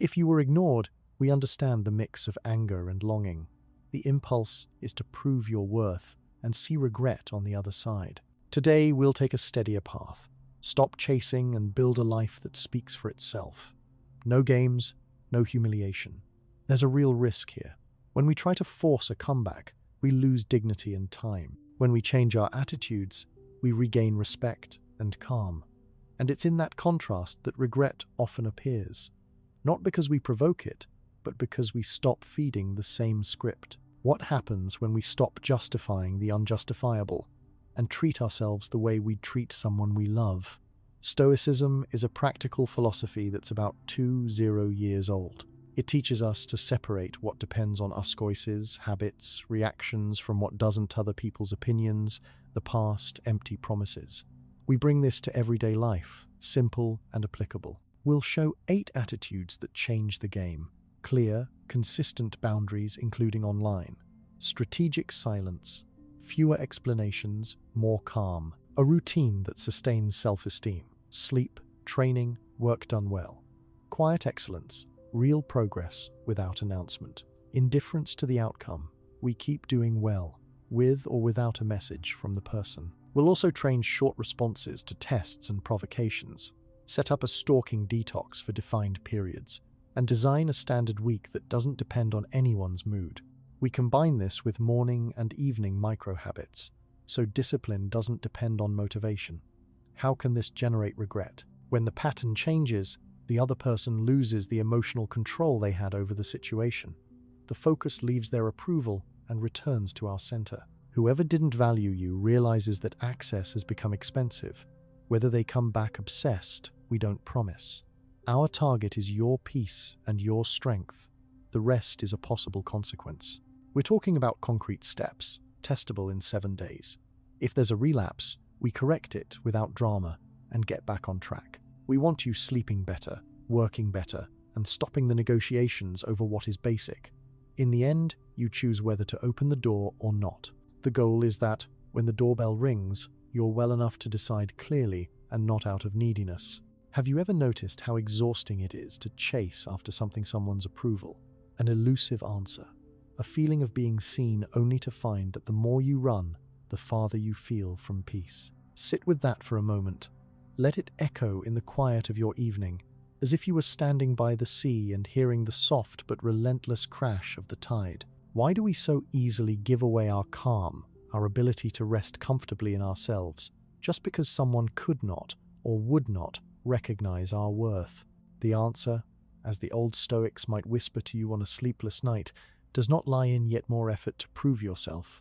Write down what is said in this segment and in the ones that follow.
If you were ignored, we understand the mix of anger and longing. The impulse is to prove your worth and see regret on the other side. Today, we'll take a steadier path. Stop chasing and build a life that speaks for itself. No games, no humiliation. There's a real risk here. When we try to force a comeback, we lose dignity and time. When we change our attitudes, we regain respect and calm. And it's in that contrast that regret often appears. Not because we provoke it, but because we stop feeding the same script. What happens when we stop justifying the unjustifiable and treat ourselves the way we'd treat someone we love? Stoicism is a practical philosophy that's about 20 years old. It teaches us to separate what depends on us choices, habits, reactions from what doesn't, other people's opinions, the past, empty promises. We bring this to everyday life, simple and applicable. We'll show 8 attitudes that change the game. Clear, consistent boundaries, including online. Strategic silence. Fewer explanations, more calm. A routine that sustains self-esteem. Sleep, training, work done well. Quiet excellence. Real progress without announcement. Indifference to the outcome. We keep doing well, with or without a message from the person. We'll also train short responses to tests and provocations. Set up a stalking detox for defined periods. And design a standard week that doesn't depend on anyone's mood. We combine this with morning and evening micro-habits, so discipline doesn't depend on motivation. How can this generate regret? When the pattern changes, the other person loses the emotional control they had over the situation. The focus leaves their approval and returns to our center. Whoever didn't value you realizes that access has become expensive. Whether they come back obsessed, we don't promise. Our target is your peace and your strength. The rest is a possible consequence. We're talking about concrete steps, testable in 7 days. If there's a relapse, we correct it without drama and get back on track. We want you sleeping better, working better, and stopping the negotiations over what is basic. In the end, you choose whether to open the door or not. The goal is that, when the doorbell rings, you're well enough to decide clearly and not out of neediness. Have you ever noticed how exhausting it is to chase after someone's approval? An elusive answer. A feeling of being seen only to find that the more you run, the farther you feel from peace. Sit with that for a moment. Let it echo in the quiet of your evening, as if you were standing by the sea and hearing the soft but relentless crash of the tide. Why do we so easily give away our calm, our ability to rest comfortably in ourselves, just because someone could not or would not recognize our worth? The answer, as the old Stoics might whisper to you on a sleepless night, does not lie in yet more effort to prove yourself,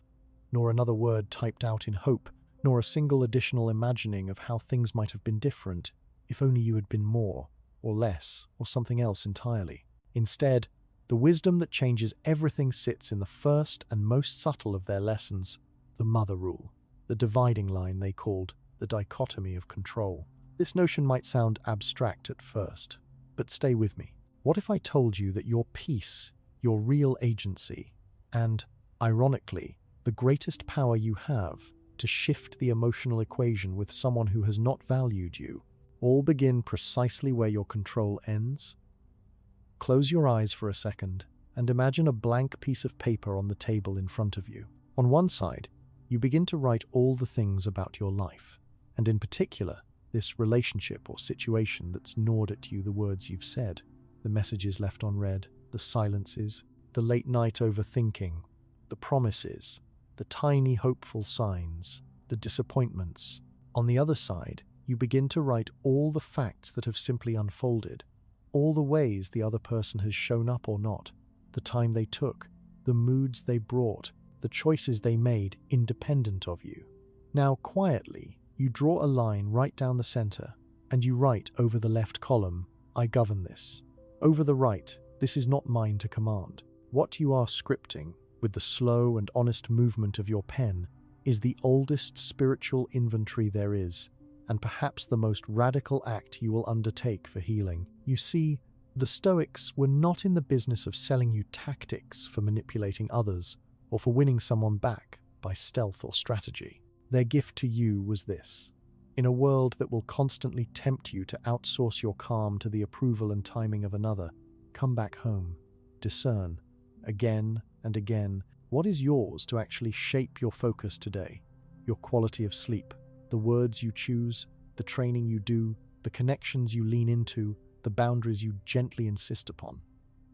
nor another word typed out in hope, nor a single additional imagining of how things might have been different if only you had been more, or less, or something else entirely. Instead, the wisdom that changes everything sits in the first and most subtle of their lessons, the mother rule, the dividing line they called the dichotomy of control. This notion might sound abstract at first, but stay with me. What if I told you that your peace, your real agency, and, ironically, the greatest power you have to shift the emotional equation with someone who has not valued you, all begin precisely where your control ends? Close your eyes for a second and imagine a blank piece of paper on the table in front of you. On one side, you begin to write all the things about your life, and in particular, this relationship or situation that's gnawed at you the words you've said, the messages left unread, the silences, the late night overthinking, the promises, the tiny hopeful signs, the disappointments. On the other side, you begin to write all the facts that have simply unfolded, all the ways the other person has shown up or not, the time they took, the moods they brought, the choices they made independent of you. Now, quietly, you draw a line right down the center, and you write over the left column, "I govern this." Over the right, "This is not mine to command." What you are scripting, with the slow and honest movement of your pen, is the oldest spiritual inventory there is, and perhaps the most radical act you will undertake for healing. You see, the Stoics were not in the business of selling you tactics for manipulating others or for winning someone back by stealth or strategy. Their gift to you was this: in a world that will constantly tempt you to outsource your calm to the approval and timing of another, come back home. Discern, again and again, what is yours to actually shape your focus today, your quality of sleep, the words you choose, the training you do, the connections you lean into, the boundaries you gently insist upon.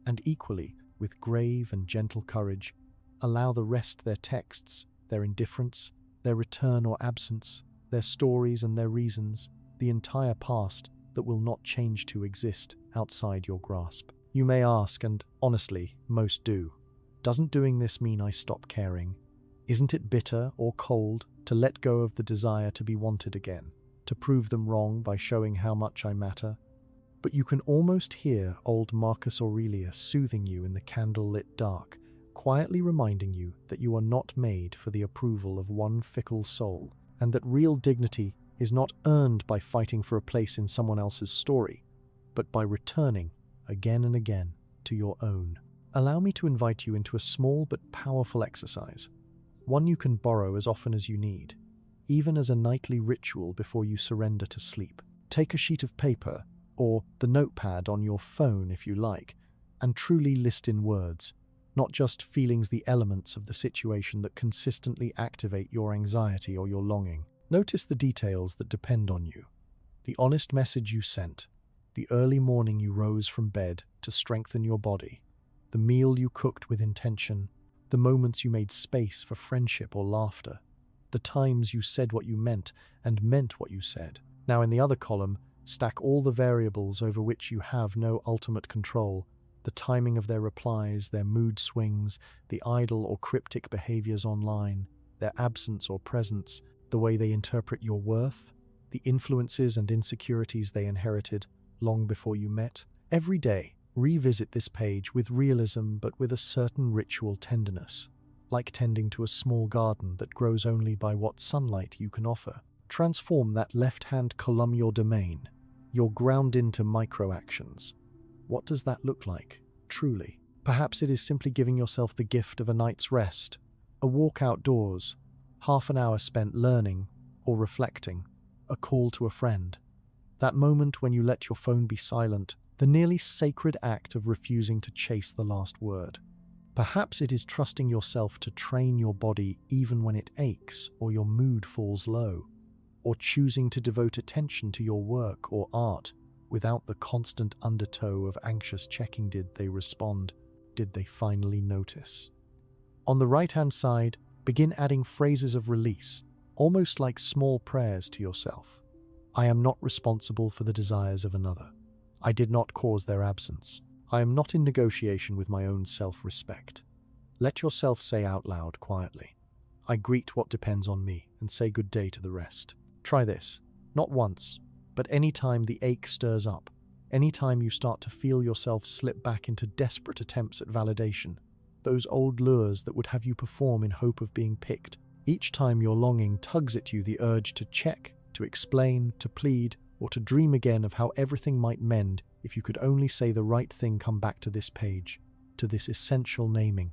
And equally, with grave and gentle courage, allow the rest their texts, their indifference, their return or absence, their stories and their reasons, the entire past that will not change to exist outside your grasp. You may ask, and honestly, most do, doesn't doing this mean I stop caring? Isn't it bitter or cold to let go of the desire to be wanted again, to prove them wrong by showing how much I matter? But you can almost hear old Marcus Aurelius soothing you in the candle-lit dark, quietly reminding you that you are not made for the approval of one fickle soul, and that real dignity is not earned by fighting for a place in someone else's story, but by returning, again and again, to your own. Allow me to invite you into a small but powerful exercise, one you can borrow as often as you need, even as a nightly ritual before you surrender to sleep. Take a sheet of paper, or the notepad on your phone if you like, and truly list in words, not just feelings, the elements of the situation that consistently activate your anxiety or your longing. Notice the details that depend on you. The honest message you sent, the early morning you rose from bed to strengthen your body, the meal you cooked with intention, the moments you made space for friendship or laughter, the times you said what you meant and meant what you said. Now in the other column, stack all the variables over which you have no ultimate control, the timing of their replies, their mood swings, the idle or cryptic behaviors online, their absence or presence, the way they interpret your worth, the influences and insecurities they inherited long before you met. Every day, revisit this page with realism but with a certain ritual tenderness, like tending to a small garden that grows only by what sunlight you can offer. Transform that left-hand column your domain, your ground into micro-actions. What does that look like, truly? Perhaps it is simply giving yourself the gift of a night's rest, a walk outdoors, half an hour spent learning or reflecting, a call to a friend. That moment when you let your phone be silent, the nearly sacred act of refusing to chase the last word. Perhaps it is trusting yourself to train your body even when it aches or your mood falls low, or choosing to devote attention to your work or art without the constant undertow of anxious checking. Did they respond? Did they finally notice? On the right-hand side, begin adding phrases of release, almost like small prayers to yourself. I am not responsible for the desires of another. I did not cause their absence. I am not in negotiation with my own self-respect. Let yourself say out loud quietly, I greet what depends on me, and say good day to the rest. Try this, not once, but any time the ache stirs up, any time you start to feel yourself slip back into desperate attempts at validation, those old lures that would have you perform in hope of being picked. Each time your longing tugs at you the urge to check, to explain, to plead, or to dream again of how everything might mend if you could only say the right thing. Come back to this page, to this essential naming.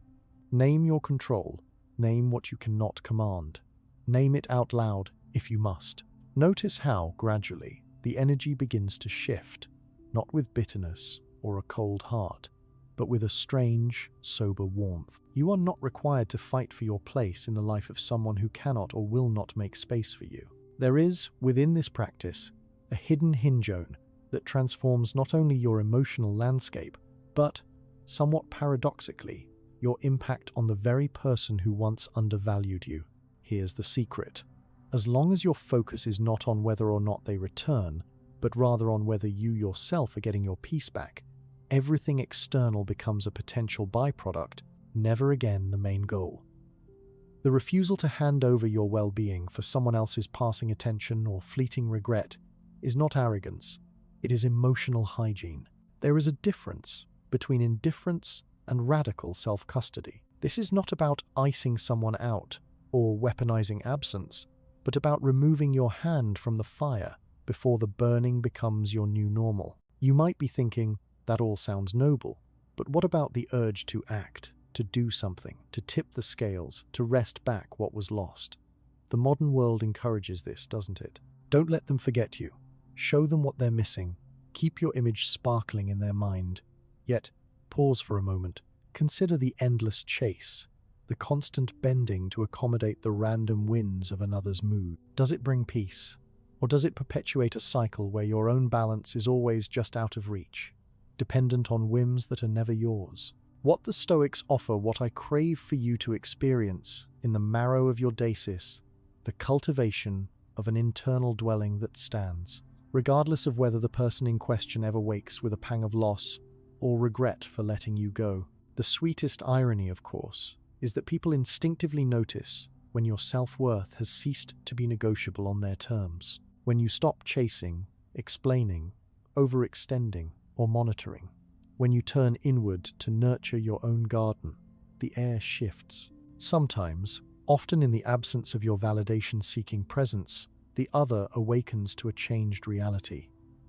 Name your control. Name what you cannot command. Name it out loud if you must. Notice how, gradually, the energy begins to shift, not with bitterness or a cold heart, but with a strange, sober warmth. You are not required to fight for your place in the life of someone who cannot or will not make space for you. There is, within this practice, a hidden hinge zone that transforms not only your emotional landscape, but, somewhat paradoxically, your impact on the very person who once undervalued you. Here's the secret. As long as your focus is not on whether or not they return, but rather on whether you yourself are getting your peace back, everything external becomes a potential byproduct, never again the main goal. The refusal to hand over your well-being for someone else's passing attention or fleeting regret is not arrogance, it is emotional hygiene. There is a difference between indifference and radical self-custody. This is not about icing someone out or weaponizing absence, but about removing your hand from the fire before the burning becomes your new normal. You might be thinking, that all sounds noble, but what about the urge to act, to do something, to tip the scales, to wrest back what was lost? The modern world encourages this, doesn't it? Don't let them forget you. Show them what they're missing. Keep your image sparkling in their mind. Yet, pause for a moment. Consider the endless chase, the constant bending to accommodate the random whims of another's mood. Does it bring peace? Or does it perpetuate a cycle where your own balance is always just out of reach, dependent on whims that are never yours? What the Stoics offer, what I crave for you to experience in the marrow of your dasis, the cultivation of an internal dwelling that stands, regardless of whether the person in question ever wakes with a pang of loss or regret for letting you go. The sweetest irony, of course, is that people instinctively notice when your self-worth has ceased to be negotiable on their terms, when you stop chasing, explaining, overextending, or monitoring. When you turn inward to nurture your own garden, the air shifts. Sometimes, often in the absence of your validation-seeking presence, the other awakens to a changed reality.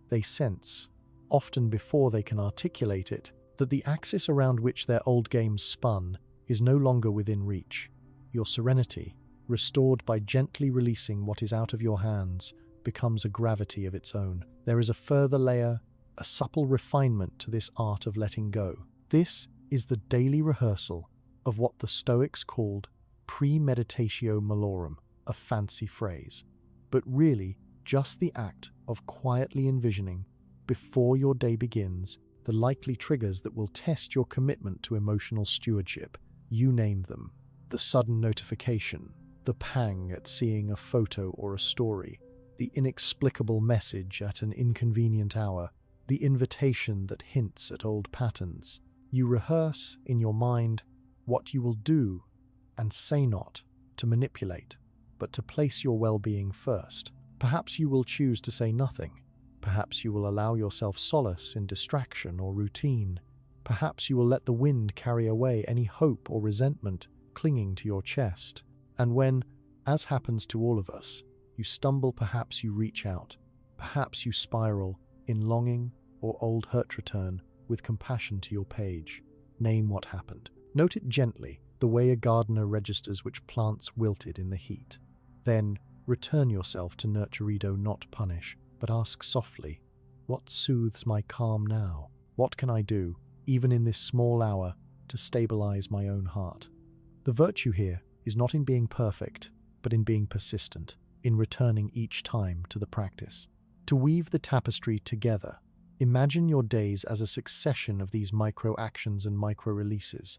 They sense, often before they can articulate it, that the axis around which their old games spun is no longer within reach. Your serenity, restored by gently releasing what is out of your hands, becomes a gravity of its own. There is a further layer, a supple refinement to this art of letting go. This is the daily rehearsal of what the Stoics called premeditatio malorum, a fancy phrase, but really just the act of quietly envisioning, before your day begins, the likely triggers that will test your commitment to emotional stewardship. You name them. The sudden notification, the pang at seeing a photo or a story, the inexplicable message at an inconvenient hour, the invitation that hints at old patterns. You rehearse in your mind what you will do and say not to manipulate, but to place your well-being first. Perhaps you will choose to say nothing. Perhaps you will allow yourself solace in distraction or routine. Perhaps you will let the wind carry away any hope or resentment clinging to your chest. And when, as happens to all of us, you stumble, perhaps you reach out. Perhaps you spiral in longing or old hurt return with compassion to your page. Name what happened. Note it gently, the way a gardener registers which plants wilted in the heat. Then return yourself to nurturido, not punish, but ask softly, what soothes my calm now? What can I do, even in this small hour, to stabilize my own heart? The virtue here is not in being perfect, but in being persistent, in returning each time to the practice. To weave the tapestry together, imagine your days as a succession of these micro-actions and micro-releases.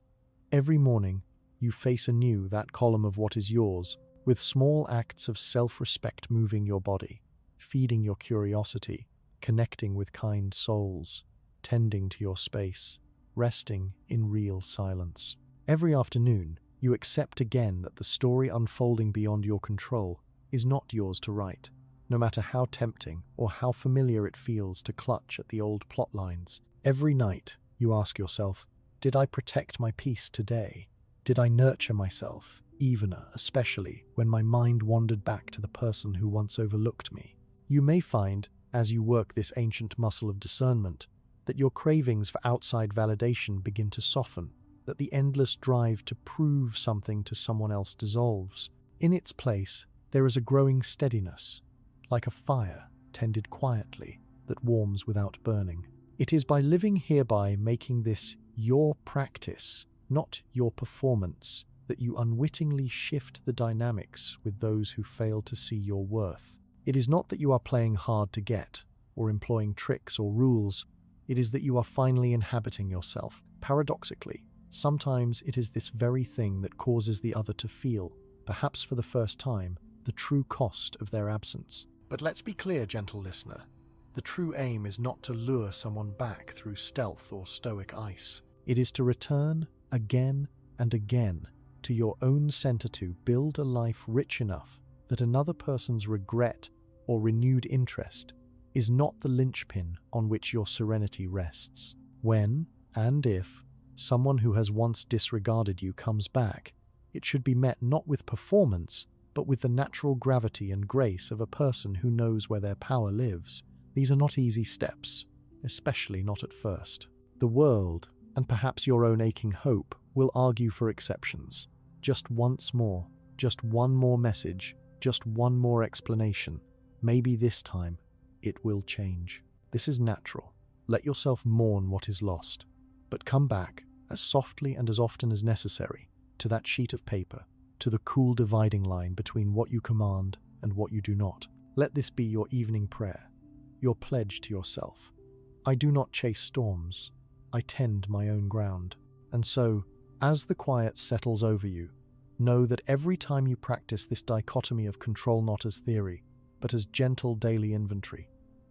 Every morning, you face anew that column of what is yours, with small acts of self-respect moving your body, feeding your curiosity, connecting with kind souls, tending to your space, resting in real silence. Every afternoon, you accept again that the story unfolding beyond your control is not yours to write, no matter how tempting or how familiar it feels to clutch at the old plot lines. Every night, you ask yourself, did I protect my peace today? Did I nurture myself, even especially when my mind wandered back to the person who once overlooked me? You may find, as you work this ancient muscle of discernment, that your cravings for outside validation begin to soften, that the endless drive to prove something to someone else dissolves. In its place, there is a growing steadiness, like a fire tended quietly, that warms without burning. It is by living hereby, making this your practice, not your performance, that you unwittingly shift the dynamics with those who fail to see your worth. It is not that you are playing hard to get, or employing tricks or rules. It is that you are finally inhabiting yourself. Paradoxically, sometimes it is this very thing that causes the other to feel, perhaps for the first time, the true cost of their absence. But let's be clear, gentle listener. The true aim is not to lure someone back through stealth or stoic ice. It is to return again and again to your own center, to build a life rich enough that another person's regret or renewed interest is not the linchpin on which your serenity rests. When, and if, someone who has once disregarded you comes back, it should be met not with performance, but with the natural gravity and grace of a person who knows where their power lives. These are not easy steps, especially not at first. The world, and perhaps your own aching hope, will argue for exceptions. Just once more, just one more message, just one more explanation. Maybe this time, it will change. This is natural. Let yourself mourn what is lost. but come back, as softly and as often as necessary, to that sheet of paper, to the cool dividing line between what you command and what you do not. Let this be your evening prayer, your pledge to yourself. I do not chase storms, I tend my own ground. And so, as the quiet settles over you, know that every time you practice this dichotomy of control not as theory, but as gentle daily inventory,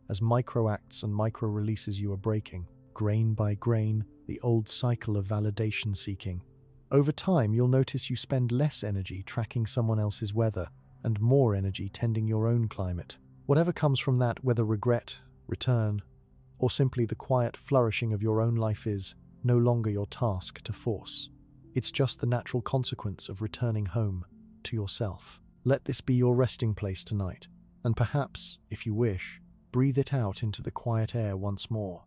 as micro-acts and micro-releases you are breaking, grain by grain, the old cycle of validation seeking. Over time, you'll notice you spend less energy tracking someone else's weather and more energy tending your own climate. Whatever comes from that, whether regret, return, or simply the quiet flourishing of your own life, is no longer your task to force. It's just the natural consequence of returning home to yourself. Let this be your resting place tonight, and perhaps, if you wish, breathe it out into the quiet air once more.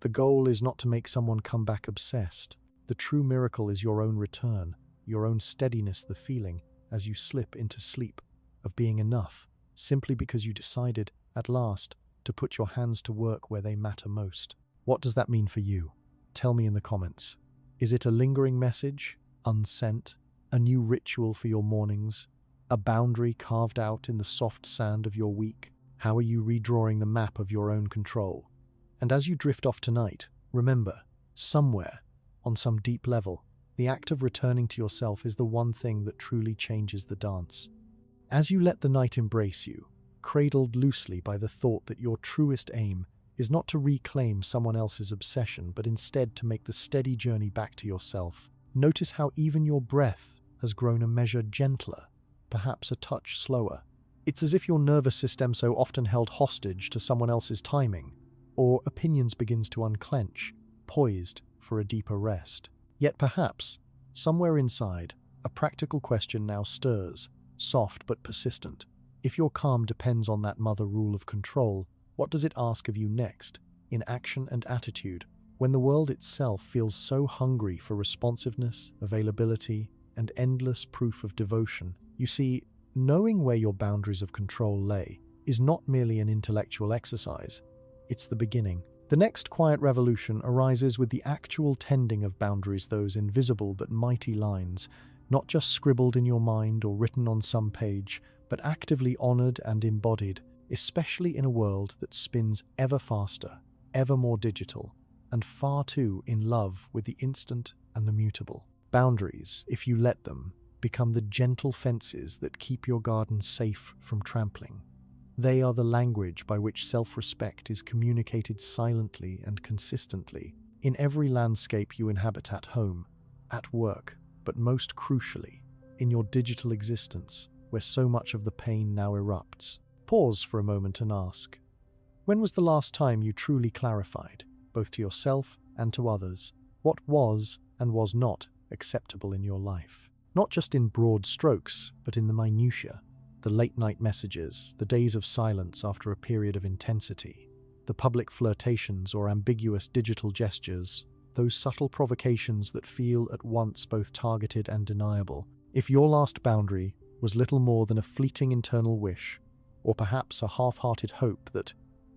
The goal is not to make someone come back obsessed. The true miracle is your own return, your own steadiness, the feeling, as you slip into sleep, of being enough, simply because you decided, at last, to put your hands to work where they matter most. What does that mean for you? Tell me in the comments. Is it a lingering message, unsent, a new ritual for your mornings, a boundary carved out in the soft sand of your week? How are you redrawing the map of your own control? And as you drift off tonight, remember, somewhere, on some deep level, the act of returning to yourself is the one thing that truly changes the dance. As you let the night embrace you, cradled loosely by the thought that your truest aim is not to reclaim someone else's obsession, but instead to make the steady journey back to yourself, notice how even your breath has grown a measure gentler, perhaps a touch slower. It's as if your nervous system, so often held hostage to someone else's timing, or opinions, begins to unclench, poised for a deeper rest. Yet perhaps, somewhere inside, a practical question now stirs, soft but persistent. If your calm depends on that mother rule of control, what does it ask of you next, in action and attitude, when the world itself feels so hungry for responsiveness, availability, and endless proof of devotion? You see, knowing where your boundaries of control lay is not merely an intellectual exercise, it's the beginning. The next quiet revolution arises with the actual tending of boundaries, those invisible but mighty lines, not just scribbled in your mind or written on some page, but actively honored and embodied, especially in a world that spins ever faster, ever more digital, and far too in love with the instant and the mutable. Boundaries, if you let them, become the gentle fences that keep your garden safe from trampling. They are the language by which self-respect is communicated silently and consistently in every landscape you inhabit, at home, at work, but most crucially, in your digital existence, where so much of the pain now erupts. Pause for a moment and ask, when was the last time you truly clarified, both to yourself and to others, what was and was not acceptable in your life? Not just in broad strokes, but in the minutiae. The late-night messages, the days of silence after a period of intensity, the public flirtations or ambiguous digital gestures, those subtle provocations that feel at once both targeted and deniable. If your last boundary was little more than a fleeting internal wish, or perhaps a half-hearted hope that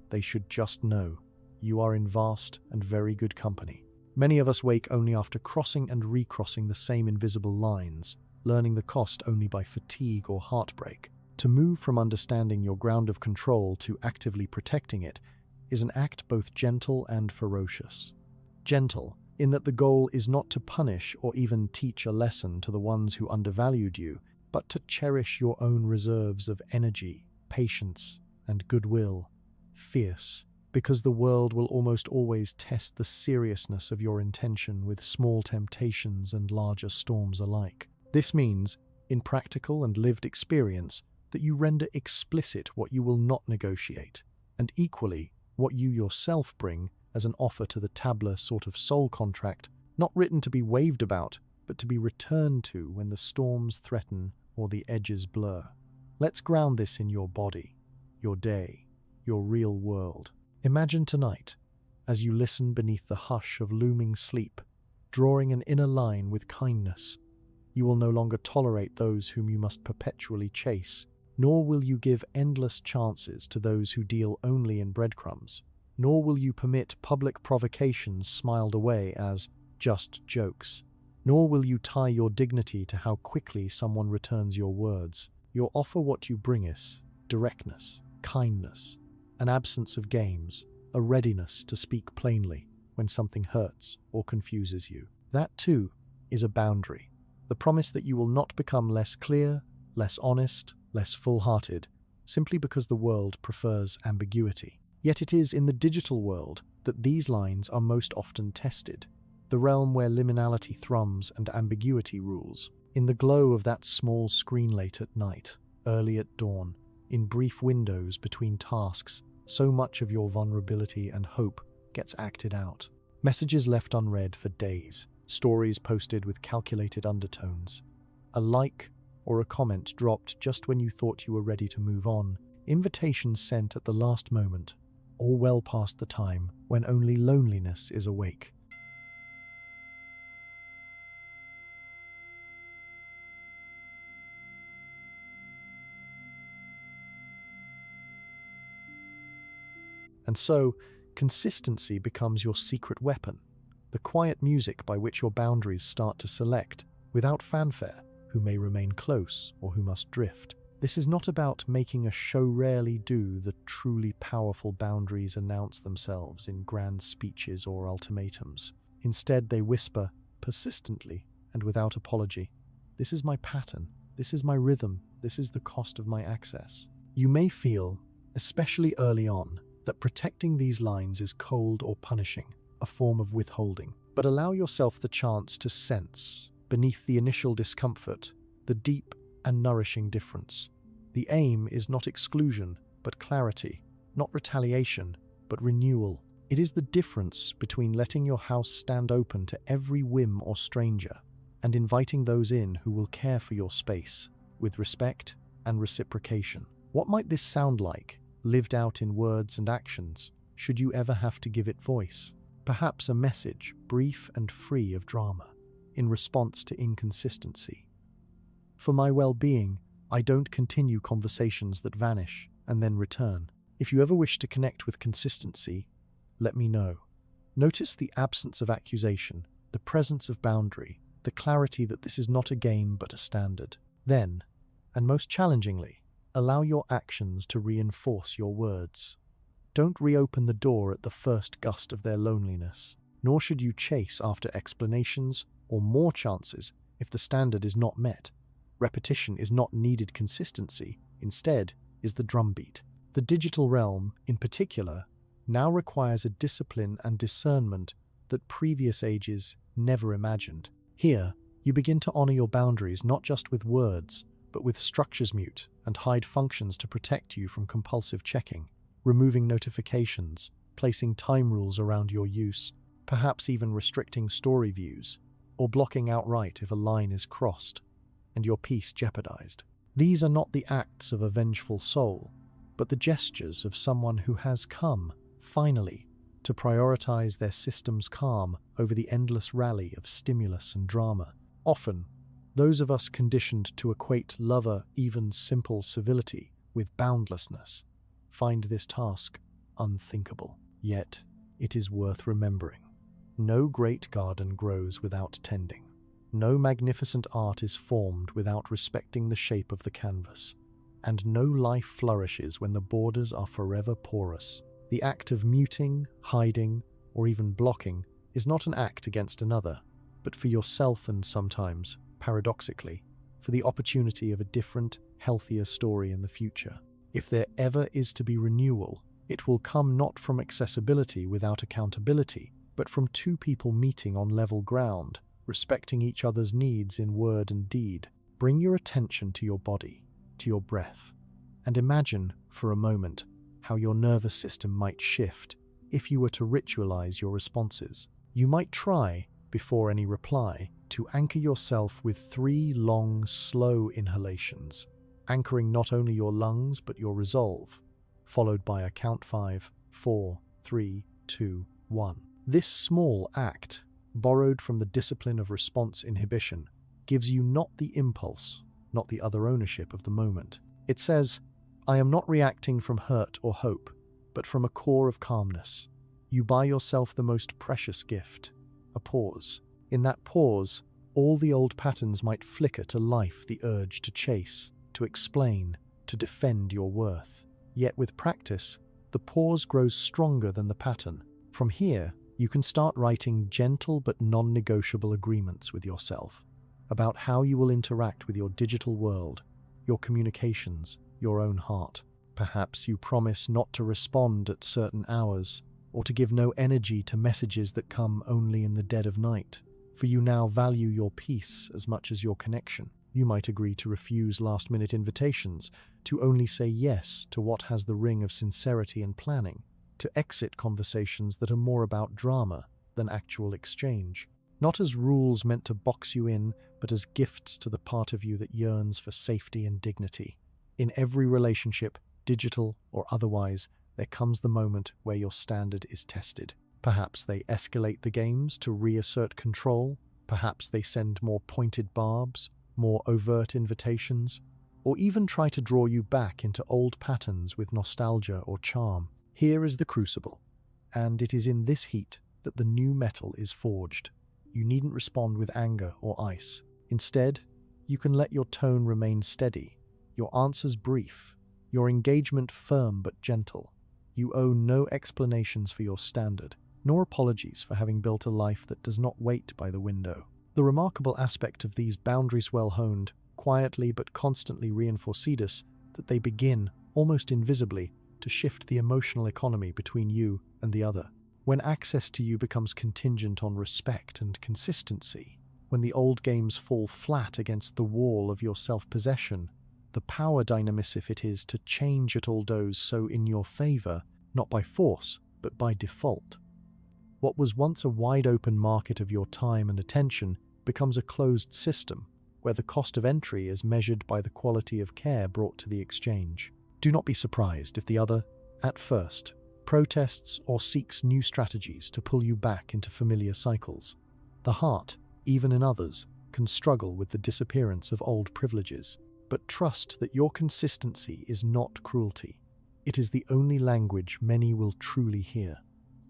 they should just know, you are in vast and very good company. Many of us wake only after crossing and recrossing the same invisible lines, learning the cost only by fatigue or heartbreak. To move from understanding your ground of control to actively protecting it is an act both gentle and ferocious. Gentle, in that the goal is not to punish or even teach a lesson to the ones who undervalued you, but to cherish your own reserves of energy, patience, and goodwill. Fierce, because the world will almost always test the seriousness of your intention with small temptations and larger storms alike. This means, in practical and lived experience, that you render explicit what you will not negotiate, and equally, what you yourself bring as an offer to the tableau, sort of soul contract, not written to be waved about, but to be returned to when the storms threaten or the edges blur. Let's ground this in your body, your day, your real world. Imagine tonight, as you listen beneath the hush of looming sleep, drawing an inner line with kindness. You will no longer tolerate those whom you must perpetually chase, nor will you give endless chances to those who deal only in breadcrumbs. nor will you permit public provocations smiled away as just jokes. Nor will you tie your dignity to how quickly someone returns your words. You'll offer what you bringest: directness, kindness, an absence of games, a readiness to speak plainly when something hurts or confuses you. That, too, is a boundary. The promise that you will not become less clear, less honest, less full-hearted, simply because the world prefers ambiguity. Yet it is in the digital world that these lines are most often tested, the realm where liminality thrums and ambiguity rules. In the glow of that small screen late at night, early at dawn, in brief windows between tasks, so much of your vulnerability and hope gets acted out. Messages left unread for days, stories posted with calculated undertones, a like or a comment dropped just when you thought you were ready to move on, invitations sent at the last moment, all well past the time when only loneliness is awake. And so, consistency becomes your secret weapon, the quiet music by which your boundaries start to select, without fanfare, who may remain close or who must drift. This is not about making a show. Rarely do the truly powerful boundaries announce themselves in grand speeches or ultimatums. Instead, they whisper, persistently and without apology, "This is my pattern, this is my rhythm, this is the cost of my access." You may feel, especially early on, that protecting these lines is cold or punishing, a form of withholding. But allow yourself the chance to sense, beneath the initial discomfort, the deep and nourishing difference. The aim is not exclusion, but clarity, not retaliation, but renewal. It is the difference between letting your house stand open to every whim or stranger and inviting those in who will care for your space, with respect and reciprocation. What might this sound like, lived out in words and actions, should you ever have to give it voice? Perhaps a message, brief and free of drama, in response to inconsistency. For my well-being, I don't continue conversations that vanish and then return. If you ever wish to connect with consistency, let me know. Notice the absence of accusation, the presence of boundary, the clarity that this is not a game but a standard. Then, and most challengingly, allow your actions to reinforce your words. Don't reopen the door at the first gust of their loneliness, nor should you chase after explanations or more chances if the standard is not met. Repetition is not needed consistency, instead is the drumbeat. The digital realm, in particular, now requires a discipline and discernment that previous ages never imagined. Here, you begin to honor your boundaries not just with words, but with structures. Mute and hide functions to protect you from compulsive checking, removing notifications, placing time rules around your use, perhaps even restricting story views, or blocking outright if a line is crossed and your peace jeopardized. These are not the acts of a vengeful soul, but the gestures of someone who has come, finally, to prioritize their system's calm over the endless rally of stimulus and drama. Often, those of us conditioned to equate lover, even simple civility, with boundlessness, find this task unthinkable. Yet, it is worth remembering. No great garden grows without tending. No magnificent art is formed without respecting the shape of the canvas. And no life flourishes when the borders are forever porous. The act of muting, hiding, or even blocking is not an act against another, but for yourself and sometimes, paradoxically, for the opportunity of a different, healthier story in the future. If there ever is to be renewal, it will come not from accessibility without accountability, but from two people meeting on level ground, respecting each other's needs in word and deed. Bring your attention to your body, to your breath, and imagine, for a moment, how your nervous system might shift if you were to ritualize your responses. You might try, before any reply, to anchor yourself with 3 long, slow inhalations, anchoring not only your lungs but your resolve, followed by a count 5, 4, 3, 2, 1. This small act, borrowed from the discipline of response inhibition, gives you not the impulse, not the other ownership of the moment. It says, "I am not reacting from hurt or hope. but from a core of calmness. You buy yourself the most precious gift, a pause. In that pause, all the old patterns might flicker to life, the urge to chase, to explain, to defend your worth. Yet with practice, the pause grows stronger than the pattern. From here, you can start writing gentle but non-negotiable agreements with yourself about how you will interact with your digital world, your communications, your own heart. Perhaps you promise not to respond at certain hours, or to give no energy to messages that come only in the dead of night, for you now value your peace as much as your connection. You might agree to refuse last-minute invitations, to only say yes to what has the ring of sincerity and planning, to exit conversations that are more about drama than actual exchange, not as rules meant to box you in, but as gifts to the part of you that yearns for safety and dignity. In every relationship, digital or otherwise, there comes the moment where your standard is tested. Perhaps they escalate the games to reassert control, perhaps they send more pointed barbs, more overt invitations, or even try to draw you back into old patterns with nostalgia or charm. Here is the crucible, and it is in this heat that the new metal is forged. You needn't respond with anger or ice. Instead, you can let your tone remain steady, your answers brief, your engagement firm but gentle. You owe no explanations for your standard, nor apologies for having built a life that does not wait by the window. The remarkable aspect of these boundaries well honed, quietly but constantly reinforced is that they begin, almost invisibly, to shift the emotional economy between you and the other. When access to you becomes contingent on respect and consistency, when the old games fall flat against the wall of your self-possession, the power dynamics if it is to change it all does so in your favor, not by force, but by default. What was once a wide-open market of your time and attention becomes a closed system, where the cost of entry is measured by the quality of care brought to the exchange. Do not be surprised if the other, at first, protests or seeks new strategies to pull you back into familiar cycles. The heart, even in others, can struggle with the disappearance of old privileges. But trust that your consistency is not cruelty. It is the only language many will truly hear,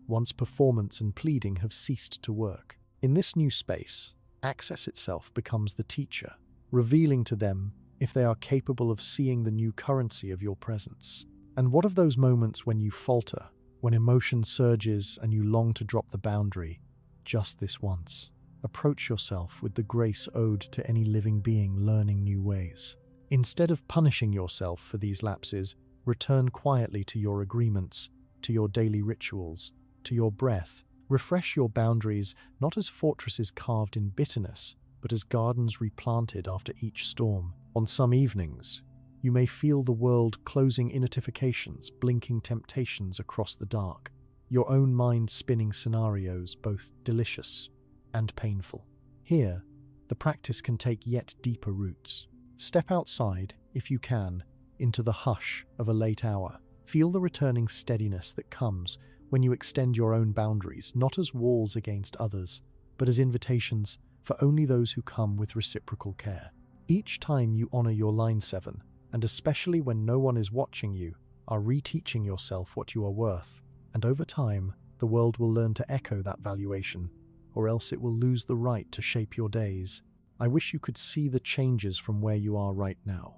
once performance and pleading have ceased to work. In this new space, access itself becomes the teacher, revealing to them if they are capable of seeing the new currency of your presence. And what of those moments when you falter, when emotion surges and you long to drop the boundary, just this once? Approach yourself with the grace owed to any living being learning new ways. Instead of punishing yourself for these lapses, return quietly to your agreements, to your daily rituals, to your breath. Refresh your boundaries not as fortresses carved in bitterness, but as gardens replanted after each storm. On some evenings, you may feel the world closing in notifications, blinking temptations across the dark, your own mind spinning scenarios both delicious and painful. Here, the practice can take yet deeper roots. Step outside, if you can, into the hush of a late hour. Feel the returning steadiness that comes when you extend your own boundaries, not as walls against others, but as invitations for only those who come with reciprocal care. Each time you honor your line 7, and especially when no one is watching you, are reteaching yourself what you are worth. And over time, the world will learn to echo that valuation, or else it will lose the right to shape your days. I wish you could see the changes from where you are right now,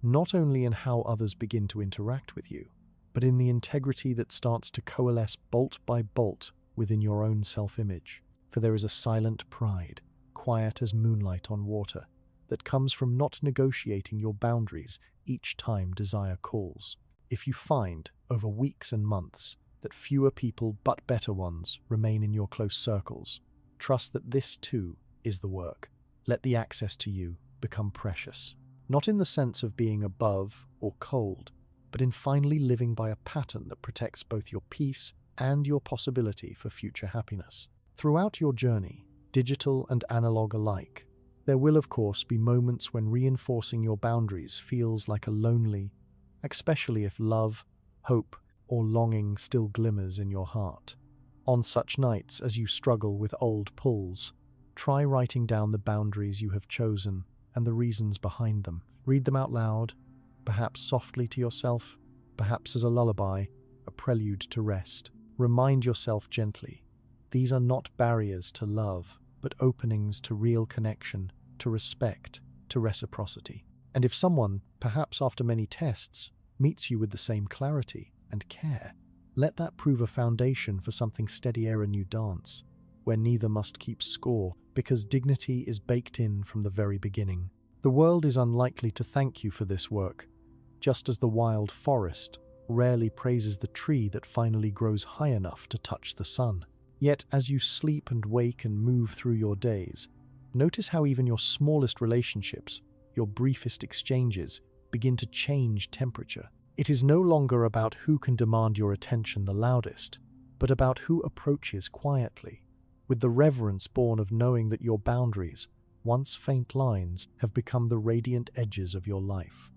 not only in how others begin to interact with you, but in the integrity that starts to coalesce bolt by bolt within your own self-image. For there is a silent pride, quiet as moonlight on water, that comes from not negotiating your boundaries each time desire calls. If you find, over weeks and months, that fewer people but better ones remain in your close circles, trust that this too is the work. Let the access to you become precious, not in the sense of being above or cold, but in finally living by a pattern that protects both your peace and your possibility for future happiness. Throughout your journey, digital and analog alike, there will of course be moments when reinforcing your boundaries feels like a lonely, especially if love, hope, or longing still glimmers in your heart. On such nights as you struggle with old pulls, try writing down the boundaries you have chosen and the reasons behind them. Read them out loud, perhaps softly to yourself, perhaps as a lullaby, a prelude to rest. Remind yourself gently, these are not barriers to love, but openings to real connection, to respect, to reciprocity. And if someone, perhaps after many tests, meets you with the same clarity and care, let that prove a foundation for something steadier a new dance, where neither must keep score, because dignity is baked in from the very beginning. The world is unlikely to thank you for this work, just as the wild forest rarely praises the tree that finally grows high enough to touch the sun. Yet, as you sleep and wake and move through your days, notice how even your smallest relationships, your briefest exchanges, begin to change temperature. It is no longer about who can demand your attention the loudest, but about who approaches quietly, with the reverence born of knowing that your boundaries, once faint lines, have become the radiant edges of your life.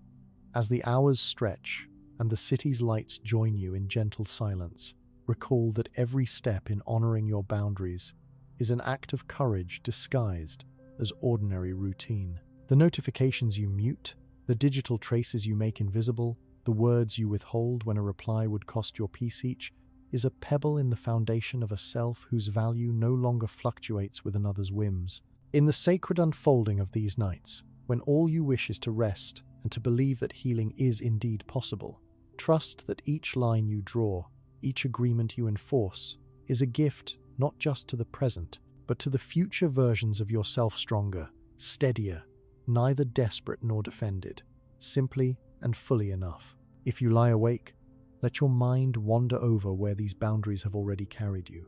As the hours stretch and the city's lights join you in gentle silence, recall that every step in honoring your boundaries is an act of courage disguised as ordinary routine. The notifications you mute, the digital traces you make invisible, the words you withhold when a reply would cost your peace each, is a pebble in the foundation of a self whose value no longer fluctuates with another's whims. In the sacred unfolding of these nights, when all you wish is to rest and to believe that healing is indeed possible, trust that each line you draw, each agreement you enforce, is a gift not just to the present, but to the future versions of yourself, stronger, steadier, neither desperate nor defended, simply and fully enough. If you lie awake, let your mind wander over where these boundaries have already carried you.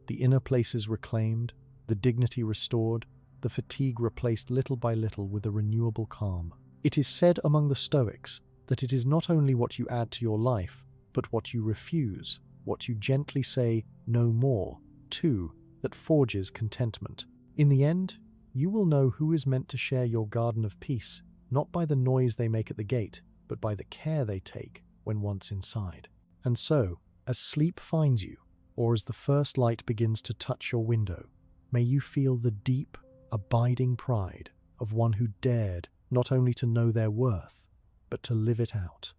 The inner places reclaimed, the dignity restored, the fatigue replaced little by little with a renewable calm. It is said among the Stoics that it is not only what you add to your life, but what you refuse, what you gently say no more to, that forges contentment. In the end, you will know who is meant to share your garden of peace, not by the noise they make at the gate, but by the care they take when once inside. And so, as sleep finds you, or as the first light begins to touch your window, may you feel the deep, abiding pride of one who dared not only to know their worth, but to live it out,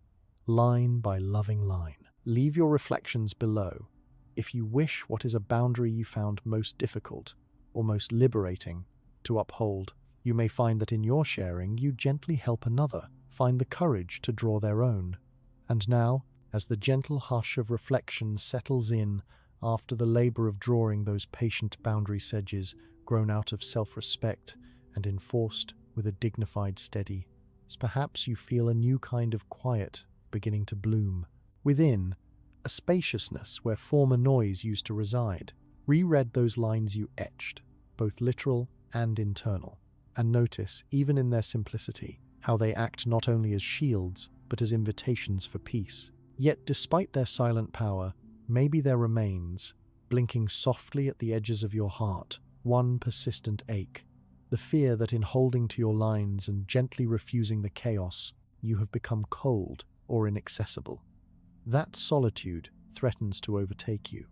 line by loving line. Leave your reflections below. If you wish, what is a boundary you found most difficult, or most liberating, to uphold? You may find that in your sharing, you gently help another find the courage to draw their own. And now, as the gentle hush of reflection settles in after the labor of drawing those patient boundary sedges grown out of self-respect and enforced with a dignified steady, perhaps you feel a new kind of quiet beginning to bloom. Within, a spaciousness where former noise used to reside. Reread those lines you etched, both literal and internal, and notice, even in their simplicity, how they act not only as shields, but as invitations for peace. Yet despite their silent power, maybe there remains, blinking softly at the edges of your heart, one persistent ache, the fear that in holding to your lines and gently refusing the chaos, you have become cold or inaccessible. That solitude threatens to overtake you,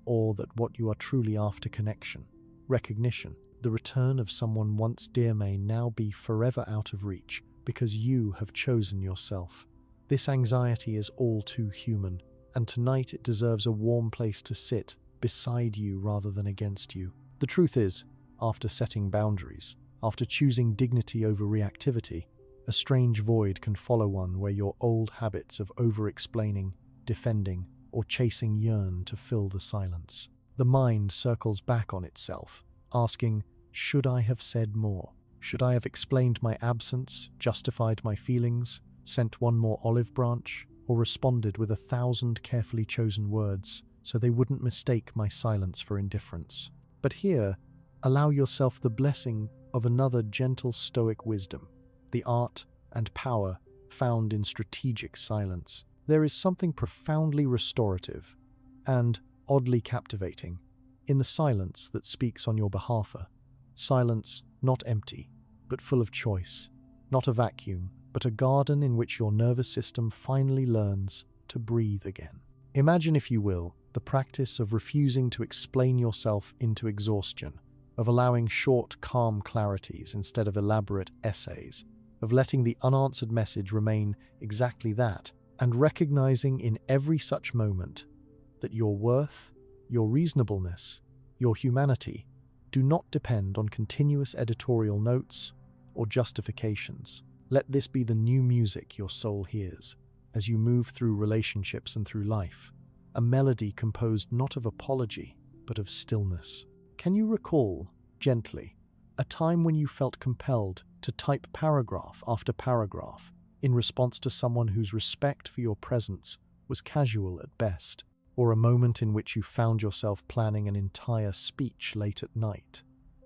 or that what you are truly after, connection, recognition, the return of someone once dear, may now be forever out of reach because you have chosen yourself. This anxiety is all too human, and tonight it deserves a warm place to sit beside you rather than against you. The truth is, after setting boundaries, after choosing dignity over reactivity, a strange void can follow one where your old habits of over-explaining, defending, or chasing yearn to fill the silence. The mind circles back on itself, asking, should I have said more? Should I have explained my absence, justified my feelings, sent one more olive branch, or responded with 1,000 carefully chosen words so they wouldn't mistake my silence for indifference? But here, allow yourself the blessing of another gentle Stoic wisdom, the art and power found in strategic silence. There is something profoundly restorative and oddly captivating in the silence that speaks on your behalf. Silence not empty, but full of choice, not a vacuum, but a garden in which your nervous system finally learns to breathe again. Imagine, if you will, the practice of refusing to explain yourself into exhaustion, of allowing short, calm clarities instead of elaborate essays, of letting the unanswered message remain exactly that, and recognizing in every such moment that your worth, your reasonableness, your humanity do not depend on continuous editorial notes or justifications. Let this be the new music your soul hears as you move through relationships and through life, a melody composed not of apology, but of stillness. Can you recall, gently, a time when you felt compelled to type paragraph after paragraph in response to someone whose respect for your presence was casual at best, or a moment in which you found yourself planning an entire speech late at night,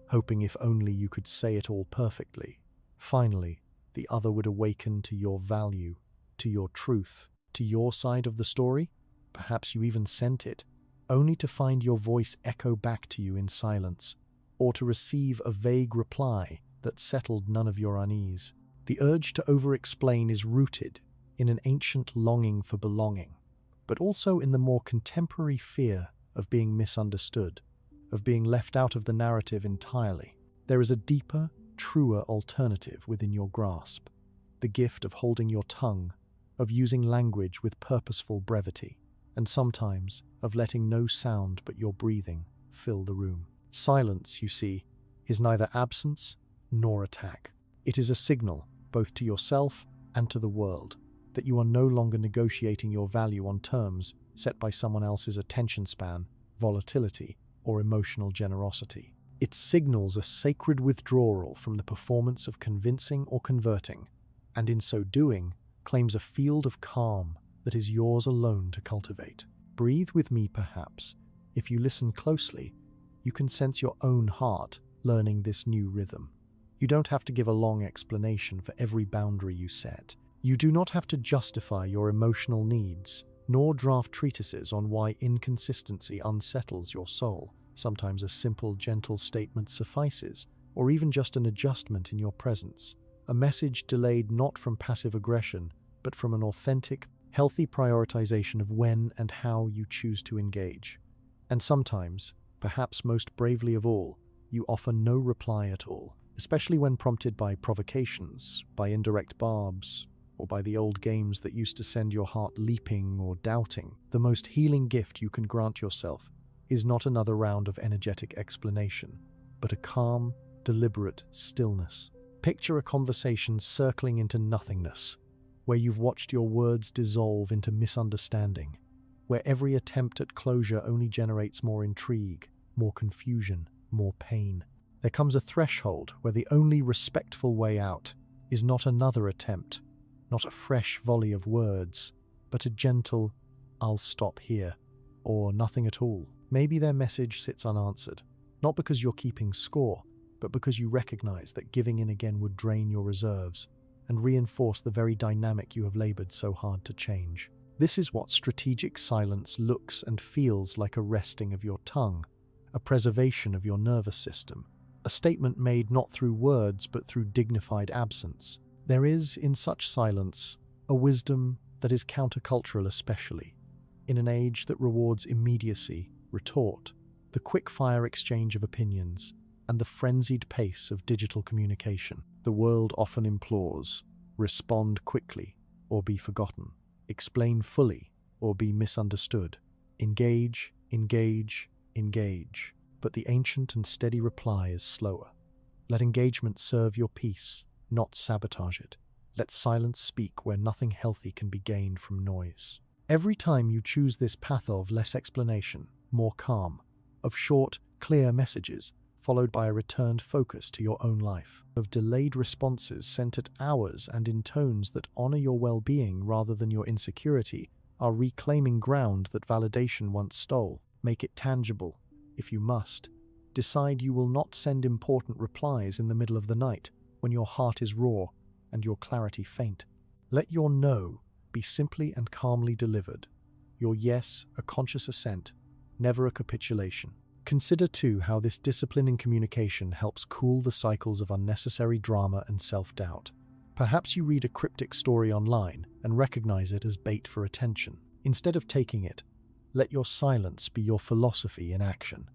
hoping if only you could say it all perfectly? Finally, the other would awaken to your value, to your truth, to your side of the story? Perhaps you even sent it, only to find your voice echo back to you in silence, or to receive a vague reply that settled none of your unease. The urge to over-explain is rooted in an ancient longing for belonging, but also in the more contemporary fear of being misunderstood, of being left out of the narrative entirely. There is a deeper, truer alternative within your grasp, the gift of holding your tongue, of using language with purposeful brevity, and sometimes of letting no sound but your breathing fill the room. Silence, you see, is neither absence nor attack. It is a signal, both to yourself and to the world, that you are no longer negotiating your value on terms set by someone else's attention span, volatility, or emotional generosity. It signals a sacred withdrawal from the performance of convincing or converting, and in so doing, claims a field of calm that is yours alone to cultivate. Breathe with me, perhaps. If you listen closely, you can sense your own heart learning this new rhythm. You don't have to give a long explanation for every boundary you set. You do not have to justify your emotional needs, nor draft treatises on why inconsistency unsettles your soul. Sometimes a simple, gentle statement suffices, or even just an adjustment in your presence. A message delayed not from passive aggression, but from an authentic, healthy prioritization of when and how you choose to engage. And sometimes, perhaps most bravely of all, you offer no reply at all, especially when prompted by provocations, by indirect barbs, or by the old games that used to send your heart leaping or doubting. The most healing gift you can grant yourself is not another round of energetic explanation, but a calm, deliberate stillness. Picture a conversation circling into nothingness, where you've watched your words dissolve into misunderstanding, where every attempt at closure only generates more intrigue, more confusion, more pain. There comes a threshold where the only respectful way out is not another attempt, not a fresh volley of words, but a gentle, "I'll stop here," or nothing at all. Maybe their message sits unanswered, not because you're keeping score, but because you recognize that giving in again would drain your reserves and reinforce the very dynamic you have labored so hard to change. This is what strategic silence looks and feels like: a resting of your tongue, a preservation of your nervous system, a statement made not through words but through dignified absence. There is, in such silence, a wisdom that is countercultural, especially in an age that rewards immediacy, retort, the quick-fire exchange of opinions, and the frenzied pace of digital communication. The world often implores: respond quickly or be forgotten, explain fully or be misunderstood, engage, engage, engage. But the ancient and steady reply is slower. Let engagement serve your peace, not sabotage it. Let silence speak where nothing healthy can be gained from noise. Every time you choose this path of less explanation, more calm, of short, clear messages, followed by a returned focus to your own life, of delayed responses sent at hours and in tones that honor your well-being rather than your insecurity, are reclaiming ground that validation once stole. Make it tangible, if you must. Decide you will not send important replies in the middle of the night when your heart is raw and your clarity faint. Let your no be simply and calmly delivered, your yes a conscious assent, never a capitulation. Consider too how this discipline in communication helps cool the cycles of unnecessary drama and self-doubt. Perhaps you read a cryptic story online and recognize it as bait for attention. Instead of taking it, let your silence be your philosophy in action.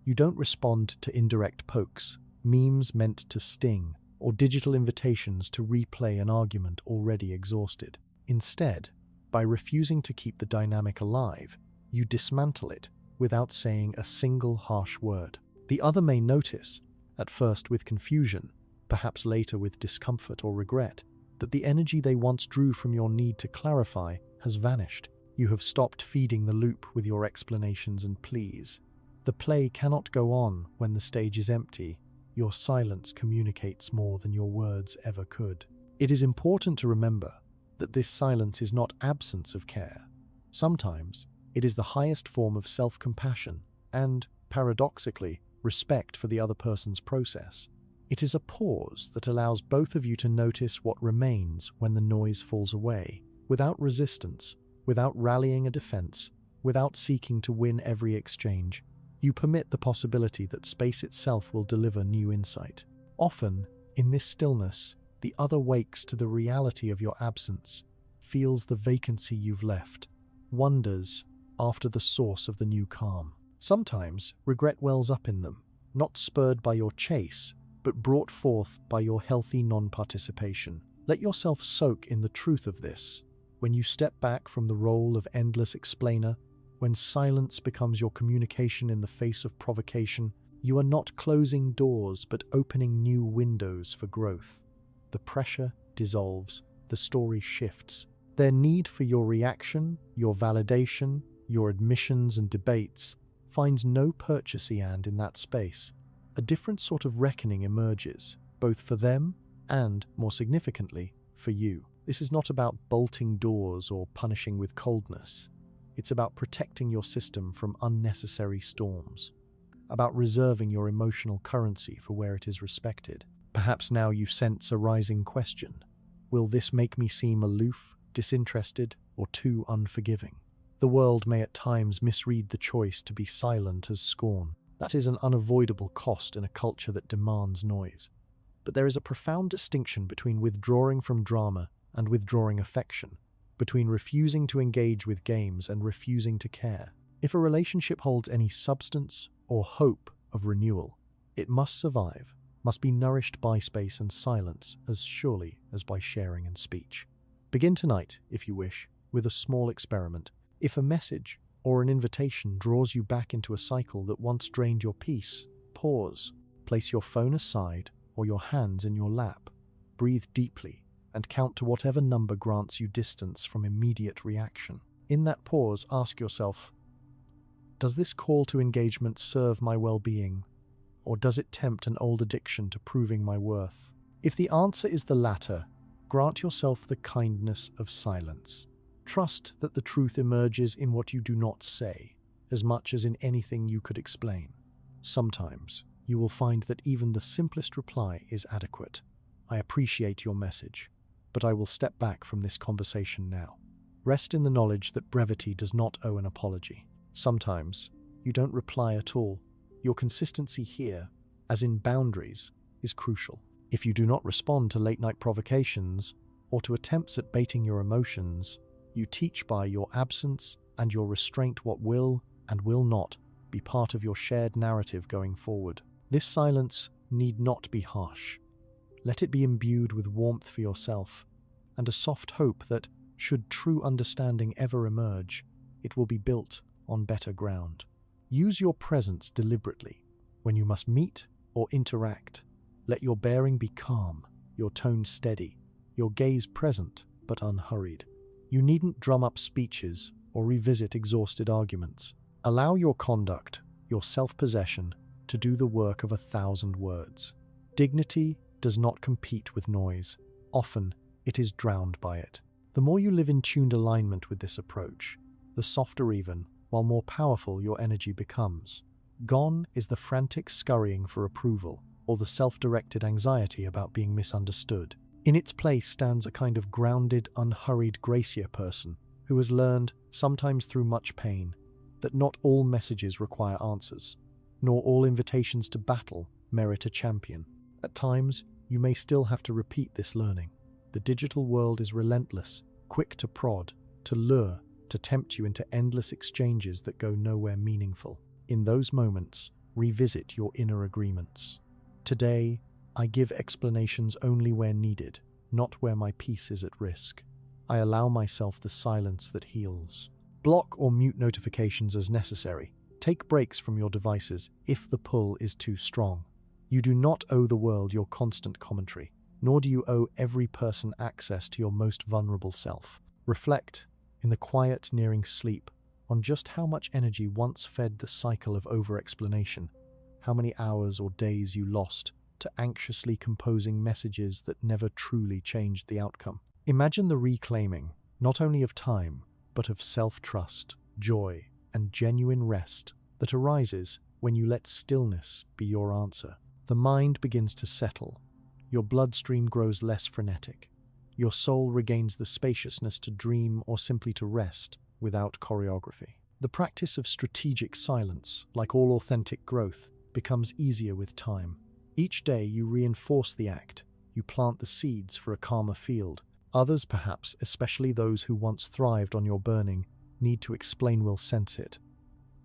You don't respond to indirect pokes, memes meant to sting, or digital invitations to replay an argument already exhausted. Instead, By refusing to keep the dynamic alive, you dismantle it without saying a single harsh word. The other may notice, at first with confusion, perhaps later with discomfort or regret, that the energy they once drew from your need to clarify has vanished. You have stopped feeding the loop with your explanations and pleas. The play cannot go on when the stage is empty. Your silence communicates more than your words ever could. It is important to remember that this silence is not absence of care. Sometimes it is the highest form of self-compassion and, paradoxically, respect for the other person's process. It is a pause that allows both of you to notice what remains when the noise falls away, without resistance, without rallying a defense, without seeking to win every exchange. You permit the possibility that space itself will deliver new insight. Often, in this stillness, the other wakes to the reality of your absence, feels the vacancy you've left, wonders after the source of the new calm. Sometimes, regret wells up in them, not spurred by your chase, but brought forth by your healthy non-participation. Let yourself soak in the truth of this. When you step back from the role of endless explainer, when silence becomes your communication in the face of provocation, you are not closing doors but opening new windows for growth. The pressure dissolves, the story shifts. Their need for your reaction, your validation, your admissions and debates finds no purchase and in that space. A different sort of reckoning emerges, both for them and, more significantly, for you. This is not about bolting doors or punishing with coldness. It's about protecting your system from unnecessary storms, about reserving your emotional currency for where it is respected. Perhaps now you sense a rising question. Will this make me seem aloof, disinterested, or too unforgiving? The world may at times misread the choice to be silent as scorn. That is an unavoidable cost in a culture that demands noise. But there is a profound distinction between withdrawing from drama and withdrawing affection, between refusing to engage with games and refusing to care. If a relationship holds any substance or hope of renewal, it must survive, must be nourished by space and silence as surely as by sharing and speech. Begin tonight, if you wish, with a small experiment. If a message or an invitation draws you back into a cycle that once drained your peace, pause, place your phone aside or your hands in your lap, breathe deeply, and count to whatever number grants you distance from immediate reaction. In that pause, ask yourself, does this call to engagement serve my well-being, or does it tempt an old addiction to proving my worth? If the answer is the latter, grant yourself the kindness of silence. Trust that the truth emerges in what you do not say, as much as in anything you could explain. Sometimes, you will find that even the simplest reply is adequate. I appreciate your message, but I will step back from this conversation now. Rest in the knowledge that brevity does not owe an apology. Sometimes, you don't reply at all. Your consistency here, as in boundaries, is crucial. If you do not respond to late-night provocations or to attempts at baiting your emotions, you teach by your absence and your restraint what will and will not be part of your shared narrative going forward. This silence need not be harsh. Let it be imbued with warmth for yourself and a soft hope that, should true understanding ever emerge, it will be built on better ground. Use your presence deliberately when you must meet or interact. Let your bearing be calm, your tone steady, your gaze present but unhurried. You needn't drum up speeches or revisit exhausted arguments. Allow your conduct, your self-possession, to do the work of 1,000 words. Dignity does not compete with noise. Often, it is drowned by it. The more you live in tuned alignment with this approach, the softer even, while more powerful your energy becomes. Gone is the frantic scurrying for approval, or the self-directed anxiety about being misunderstood. In its place stands a kind of grounded, unhurried, gracier person who has learned, sometimes through much pain, that not all messages require answers, nor all invitations to battle merit a champion. At times, you may still have to repeat this learning. The digital world is relentless, quick to prod, to lure, to tempt you into endless exchanges that go nowhere meaningful. In those moments, revisit your inner agreements. Today, I give explanations only where needed, not where my peace is at risk. I allow myself the silence that heals. Block or mute notifications as necessary. Take breaks from your devices if the pull is too strong. You do not owe the world your constant commentary, nor do you owe every person access to your most vulnerable self. Reflect, in the quiet nearing sleep, on just how much energy once fed the cycle of over-explanation, how many hours or days you lost to anxiously composing messages that never truly changed the outcome. Imagine the reclaiming, not only of time, but of self-trust, joy, and genuine rest that arises when you let stillness be your answer. The mind begins to settle, your bloodstream grows less frenetic, your soul regains the spaciousness to dream or simply to rest without choreography. The practice of strategic silence, like all authentic growth, becomes easier with time. Each day you reinforce the act, you plant the seeds for a calmer field. Others perhaps, especially those who once thrived on your burning, need to explain will sense it.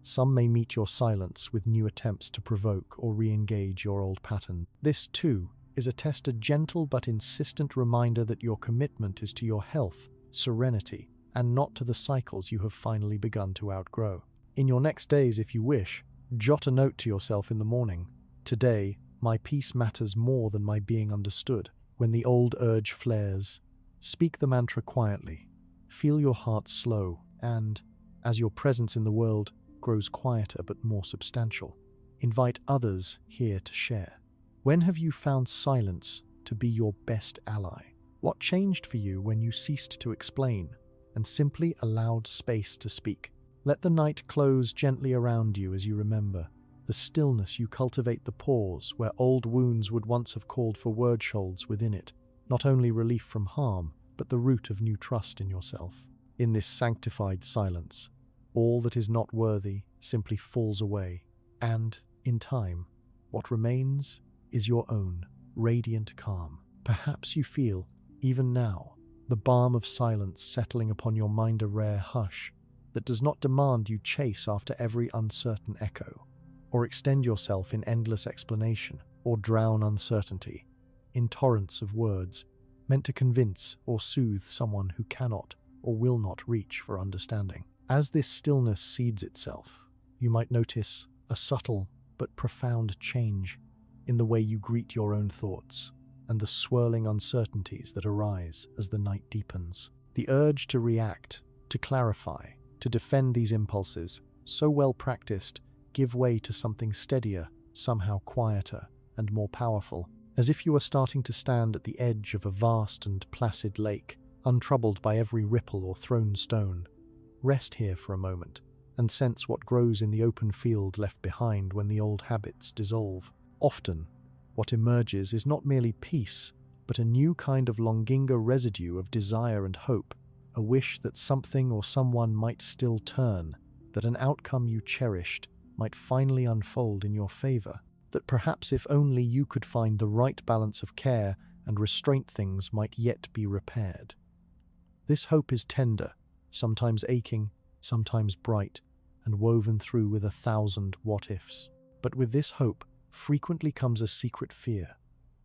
Some may meet your silence with new attempts to provoke or re-engage your old pattern. This, too, is a gentle but insistent reminder that your commitment is to your health, serenity, and not to the cycles you have finally begun to outgrow. In your next days, if you wish, jot a note to yourself in the morning. Today, my peace matters more than my being understood. When the old urge flares, speak the mantra quietly. Feel your heart slow, and, as your presence in the world grows quieter but more substantial, invite others here to share. When have you found silence to be your best ally? What changed for you when you ceased to explain and simply allowed space to speak? Let the night close gently around you as you remember. The stillness you cultivate the pause where old wounds would once have called for words holds within it, not only relief from harm, but the root of new trust in yourself. In this sanctified silence, all that is not worthy simply falls away, and, in time, what remains is your own radiant calm. Perhaps you feel, even now, the balm of silence settling upon your mind, a rare hush that does not demand you chase after every uncertain echo, or extend yourself in endless explanation, or drown uncertainty in torrents of words meant to convince or soothe someone who cannot or will not reach for understanding. As this stillness seeds itself, you might notice a subtle but profound change in the way you greet your own thoughts and the swirling uncertainties that arise as the night deepens. The urge to react, to clarify, to defend these impulses, so well practiced, give way to something steadier, somehow quieter, and more powerful, as if you are starting to stand at the edge of a vast and placid lake, untroubled by every ripple or thrown stone. Rest here for a moment, and sense what grows in the open field left behind when the old habits dissolve. Often, what emerges is not merely peace, but a new kind of longinga residue of desire and hope, a wish that something or someone might still turn, that an outcome you cherished might finally unfold in your favor, that perhaps if only you could find the right balance of care and restraint, things might yet be repaired. This hope is tender, sometimes aching, sometimes bright, and woven through with 1,000 what-ifs. But with this hope frequently comes a secret fear,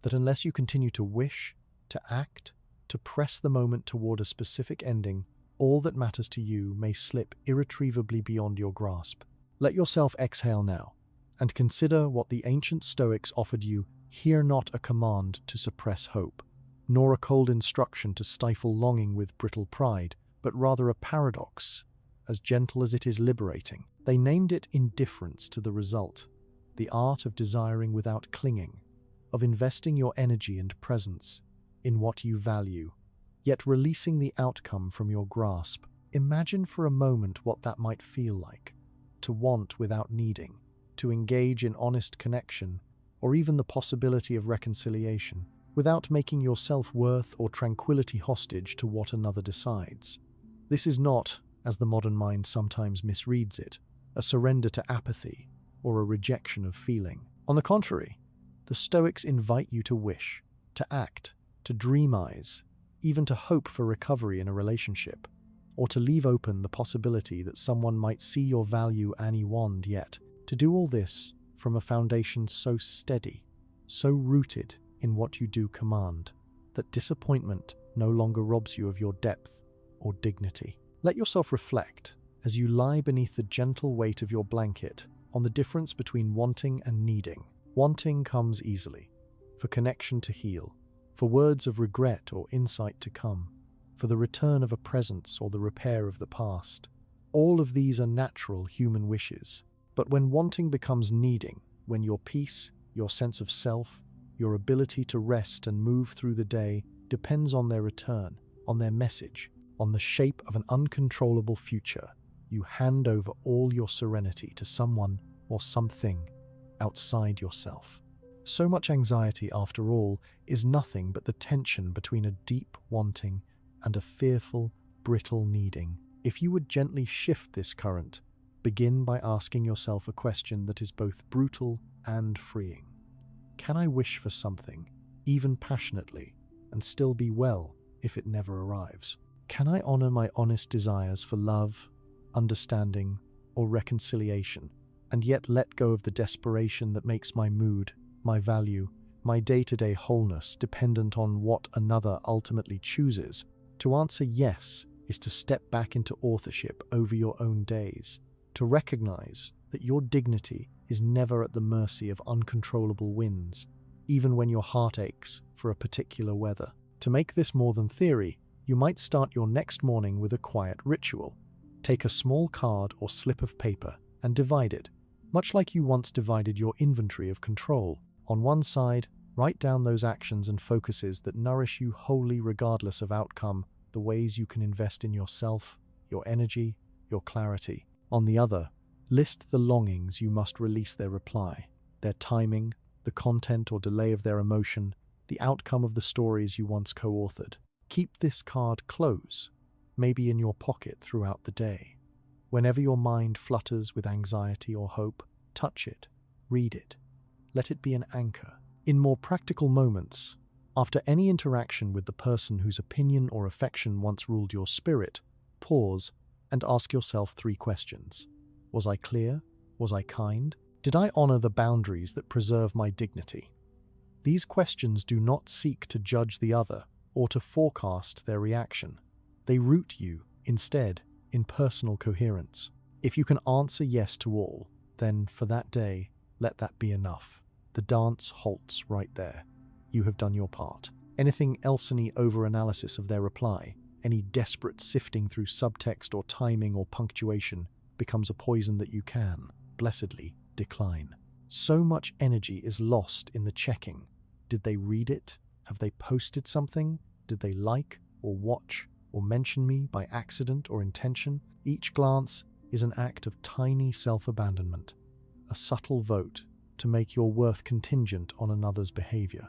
that unless you continue to wish, to act, to press the moment toward a specific ending, all that matters to you may slip irretrievably beyond your grasp. Let yourself exhale now, and consider what the ancient Stoics offered you. Hear not a command to suppress hope, nor a cold instruction to stifle longing with brittle pride, but rather a paradox, as gentle as it is liberating. They named it indifference to the result, the art of desiring without clinging, of investing your energy and presence in what you value, yet releasing the outcome from your grasp. Imagine for a moment what that might feel like, to want without needing, to engage in honest connection, or even the possibility of reconciliation, without making your self-worth or tranquility hostage to what another decides. This is not, as the modern mind sometimes misreads it, a surrender to apathy or a rejection of feeling. On the contrary, the Stoics invite you to wish, to act, to dreamize, even to hope for recovery in a relationship, or to leave open the possibility that someone might see your value and yet to do all this from a foundation so steady, so rooted in what you do command, that disappointment no longer robs you of your depth, or dignity. Let yourself reflect, as you lie beneath the gentle weight of your blanket, on the difference between wanting and needing. Wanting comes easily, for connection to heal, for words of regret or insight to come, for the return of a presence or the repair of the past. All of these are natural human wishes. But when wanting becomes needing, when your peace, your sense of self, your ability to rest and move through the day depends on their return, on their message, on the shape of an uncontrollable future, you hand over all your serenity to someone or something outside yourself. So much anxiety, after all, is nothing but the tension between a deep wanting and a fearful, brittle needing. If you would gently shift this current, begin by asking yourself a question that is both brutal and freeing. Can I wish for something, even passionately, and still be well if it never arrives? Can I honor my honest desires for love, understanding, or reconciliation, and yet let go of the desperation that makes my mood, my value, my day-to-day wholeness dependent on what another ultimately chooses? To answer yes is to step back into authorship over your own days, to recognize that your dignity is never at the mercy of uncontrollable winds, even when your heart aches for a particular weather. To make this more than theory, you might start your next morning with a quiet ritual. Take a small card or slip of paper and divide it, much like you once divided your inventory of control. On one side, write down those actions and focuses that nourish you wholly regardless of outcome, the ways you can invest in yourself, your energy, your clarity. On the other, list the longings you must release their reply, their timing, the content or delay of their emotion, the outcome of the stories you once co-authored. Keep this card close, maybe in your pocket throughout the day. Whenever your mind flutters with anxiety or hope, touch it, read it. Let it be an anchor. In more practical moments, after any interaction with the person whose opinion or affection once ruled your spirit, pause and ask yourself 3 questions. Was I clear? Was I kind? Did I honor the boundaries that preserve my dignity? These questions do not seek to judge the other or to forecast their reaction. They root you, instead, in personal coherence. If you can answer yes to all, then for that day, let that be enough. The dance halts right there. You have done your part. Anything else, any over-analysis of their reply, any desperate sifting through subtext or timing or punctuation, becomes a poison that you can, blessedly, decline. So much energy is lost in the checking. Did they read it? Have they posted something? Did they like or watch or mention me by accident or intention? Each glance is an act of tiny self-abandonment, a subtle vote to make your worth contingent on another's behavior,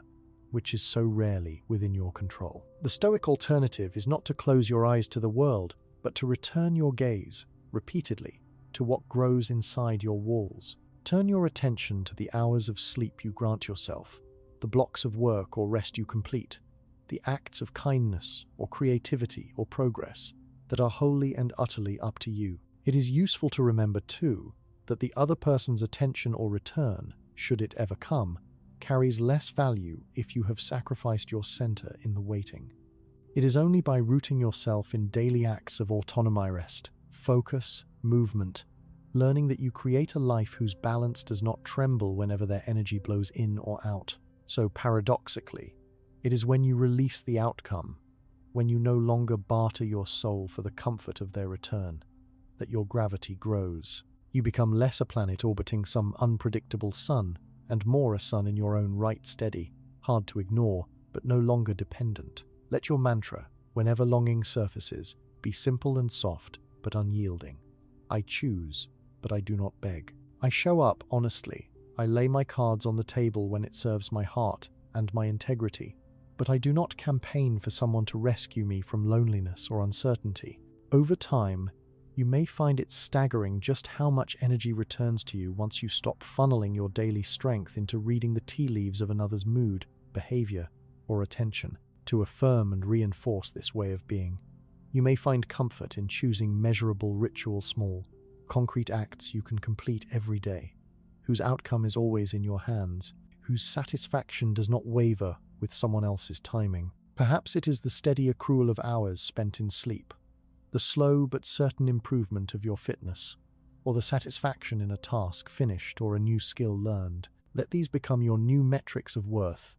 which is so rarely within your control. The Stoic alternative is not to close your eyes to the world, but to return your gaze, repeatedly, to what grows inside your walls. Turn your attention to the hours of sleep you grant yourself, the blocks of work or rest you complete, the acts of kindness or creativity or progress that are wholly and utterly up to you. It is useful to remember, too, that the other person's attention or return, should it ever come, carries less value if you have sacrificed your center in the waiting. It is only by rooting yourself in daily acts of autonomy, rest, focus, movement, learning that you create a life whose balance does not tremble whenever their energy blows in or out. So paradoxically, it is when you release the outcome, when you no longer barter your soul for the comfort of their return, that your gravity grows. You become less a planet orbiting some unpredictable sun, and more a sun in your own right, steady, hard to ignore, but no longer dependent. Let your mantra, whenever longing surfaces, be simple and soft, but unyielding. I choose, but I do not beg. I show up honestly. I lay my cards on the table when it serves my heart and my integrity, but I do not campaign for someone to rescue me from loneliness or uncertainty. Over time, you may find it staggering just how much energy returns to you once you stop funneling your daily strength into reading the tea leaves of another's mood, behavior, or attention. To affirm and reinforce this way of being, you may find comfort in choosing measurable ritual small, concrete acts you can complete every day, whose outcome is always in your hands, whose satisfaction does not waver with someone else's timing. Perhaps it is the steady accrual of hours spent in sleep, the slow but certain improvement of your fitness, or the satisfaction in a task finished or a new skill learned. Let these become your new metrics of worth,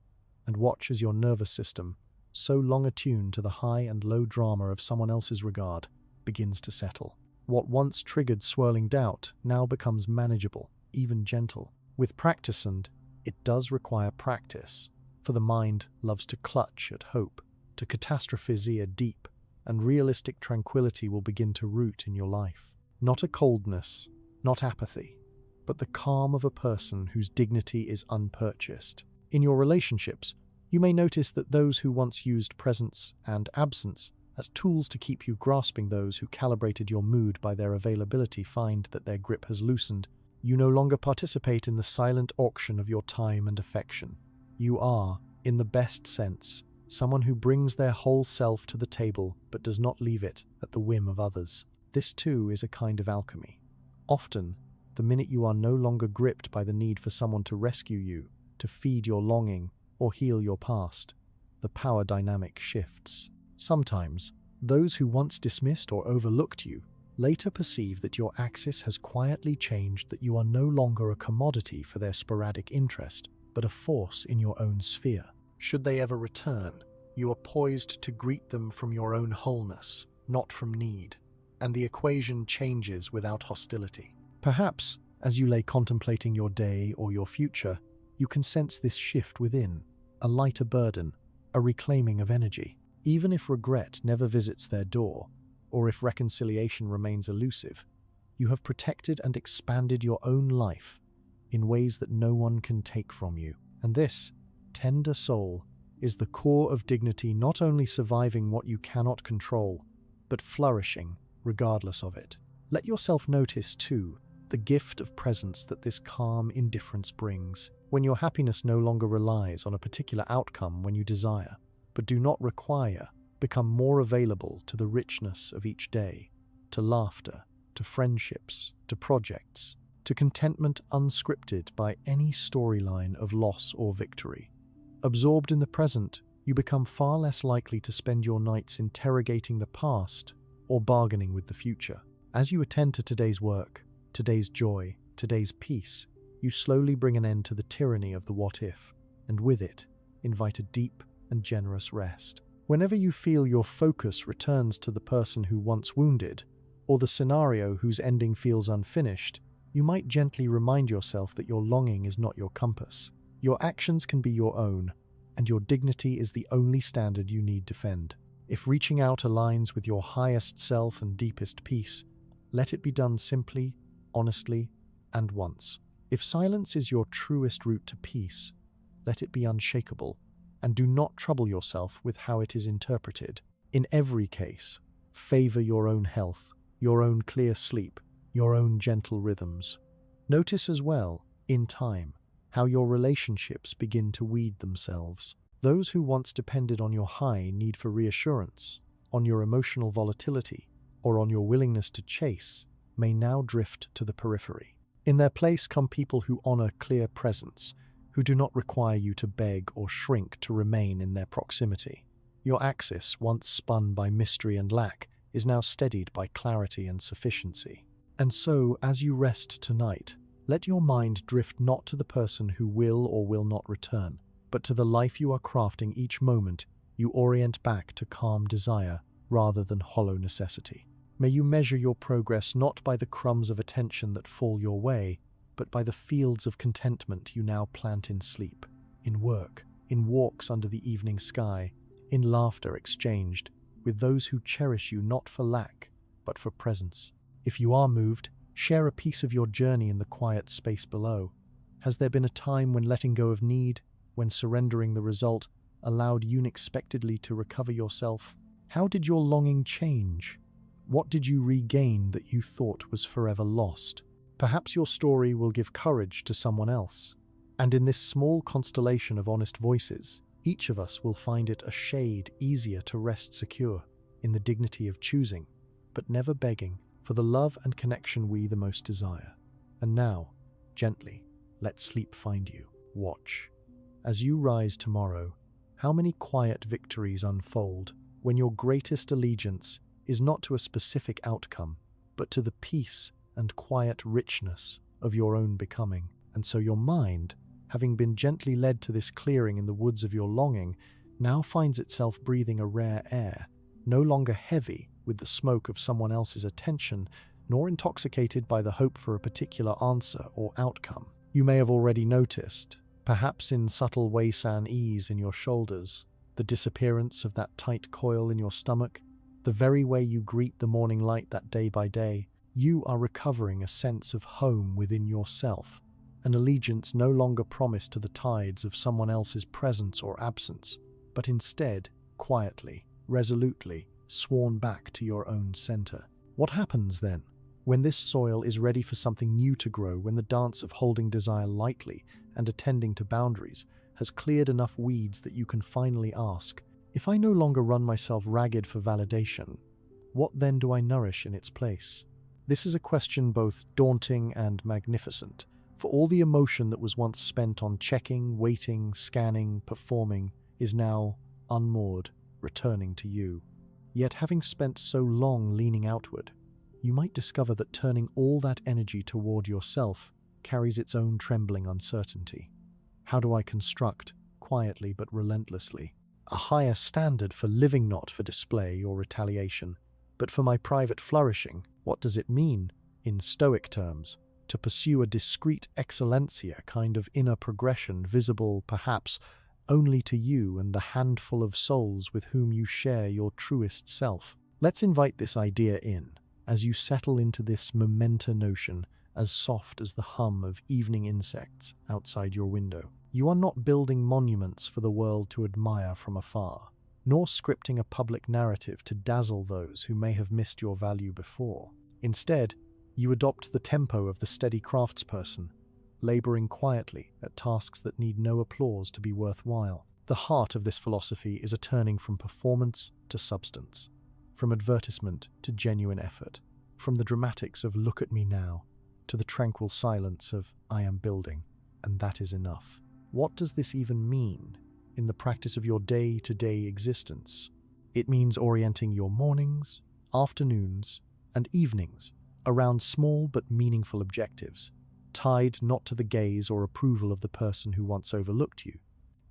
and watch as your nervous system, so long attuned to the high and low drama of someone else's regard, begins to settle. What once triggered swirling doubt now becomes manageable, even gentle. With practice, and it does require practice, for the mind loves to clutch at hope, to catastrophize deep, and realistic tranquility will begin to root in your life. Not a coldness, not apathy, but the calm of a person whose dignity is unpurchased. In your relationships, you may notice that those who once used presence and absence as tools to keep you grasping those who calibrated your mood by their availability find that their grip has loosened. You no longer participate in the silent auction of your time and affection. You are, in the best sense, someone who brings their whole self to the table but does not leave it at the whim of others. This too is a kind of alchemy. Often, the minute you are no longer gripped by the need for someone to rescue you, to feed your longing, or heal your past, the power dynamic shifts. Sometimes, those who once dismissed or overlooked you later perceive that your axis has quietly changed, that you are no longer a commodity for their sporadic interest, but a force in your own sphere. Should they ever return, you are poised to greet them from your own wholeness, not from need, and the equation changes without hostility. Perhaps, as you lay contemplating your day or your future, you can sense this shift within, a lighter burden, a reclaiming of energy. Even if regret never visits their door, or if reconciliation remains elusive, you have protected and expanded your own life in ways that no one can take from you. And this, tender soul, is the core of dignity, not only surviving what you cannot control, but flourishing regardless of it. Let yourself notice, too, the gift of presence that this calm indifference brings, when your happiness no longer relies on a particular outcome when you desire, but do not require. Become more available to the richness of each day, to laughter, to friendships, to projects, to contentment unscripted by any storyline of loss or victory. Absorbed in the present, you become far less likely to spend your nights interrogating the past or bargaining with the future. As you attend to today's work, today's joy, today's peace, you slowly bring an end to the tyranny of the what if, and with it, invite a deep and generous rest. Whenever you feel your focus returns to the person who once wounded, or the scenario whose ending feels unfinished, you might gently remind yourself that your longing is not your compass. Your actions can be your own, and your dignity is the only standard you need defend. If reaching out aligns with your highest self and deepest peace, let it be done simply, honestly, and once. If silence is your truest route to peace, let it be unshakable, and do not trouble yourself with how it is interpreted. In every case, favor your own health, your own clear sleep, your own gentle rhythms. Notice as well, in time, how your relationships begin to weed themselves. Those who once depended on your high need for reassurance, on your emotional volatility, or on your willingness to chase, may now drift to the periphery. In their place come people who honor clear presence, who do not require you to beg or shrink to remain in their proximity. Your axis, once spun by mystery and lack, is now steadied by clarity and sufficiency. And so, as you rest tonight, let your mind drift not to the person who will or will not return, but to the life you are crafting. Each moment you orient back to calm desire rather than hollow necessity. May you measure your progress not by the crumbs of attention that fall your way, but by the fields of contentment you now plant in sleep, in work, in walks under the evening sky, in laughter exchanged with those who cherish you not for lack, but for presence. If you are moved, share a piece of your journey in the quiet space below. Has there been a time when letting go of need, when surrendering the result, allowed you unexpectedly to recover yourself? How did your longing change? What did you regain that you thought was forever lost? Perhaps your story will give courage to someone else. And in this small constellation of honest voices, each of us will find it a shade easier to rest secure in the dignity of choosing, but never begging, for the love and connection we the most desire. And now, gently, let sleep find you. Watch. As you rise tomorrow, how many quiet victories unfold when your greatest allegiance is not to a specific outcome, but to the peace and quiet richness of your own becoming. And so your mind, having been gently led to this clearing in the woods of your longing, now finds itself breathing a rare air, no longer heavy with the smoke of someone else's attention, nor intoxicated by the hope for a particular answer or outcome. You may have already noticed, perhaps in subtle Wei-san ease in your shoulders, the disappearance of that tight coil in your stomach, the very way you greet the morning light that day by day. You are recovering a sense of home within yourself, an allegiance no longer promised to the tides of someone else's presence or absence, but instead, quietly, resolutely, sworn back to your own center. What happens then? When this soil is ready for something new to grow, when the dance of holding desire lightly and attending to boundaries has cleared enough weeds that you can finally ask, if I no longer run myself ragged for validation, what then do I nourish in its place? This is a question both daunting and magnificent, for all the emotion that was once spent on checking, waiting, scanning, performing, is now unmoored, returning to you. Yet having spent so long leaning outward, you might discover that turning all that energy toward yourself carries its own trembling uncertainty. How do I construct, quietly but relentlessly, a higher standard for living, not for display or retaliation, but for my private flourishing? What does it mean, in Stoic terms, to pursue a discrete excellencia, kind of inner progression visible, perhaps, only to you and the handful of souls with whom you share your truest self? Let's invite this idea in, as you settle into this memento notion as soft as the hum of evening insects outside your window. You are not building monuments for the world to admire from afar, nor scripting a public narrative to dazzle those who may have missed your value before. Instead, you adopt the tempo of the steady craftsperson, laboring quietly at tasks that need no applause to be worthwhile. The heart of this philosophy is a turning from performance to substance, from advertisement to genuine effort, from the dramatics of "look at me now" to the tranquil silence of "I am building, and that is enough." What does this even mean in the practice of your day-to-day existence? It means orienting your mornings, afternoons, and evenings around small but meaningful objectives, tied not to the gaze or approval of the person who once overlooked you,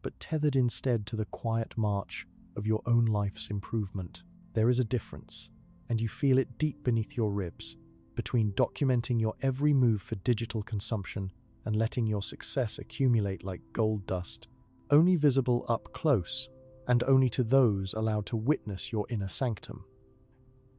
but tethered instead to the quiet march of your own life's improvement. There is a difference, and you feel it deep beneath your ribs, between documenting your every move for digital consumption and letting your success accumulate like gold dust, only visible up close, and only to those allowed to witness your inner sanctum.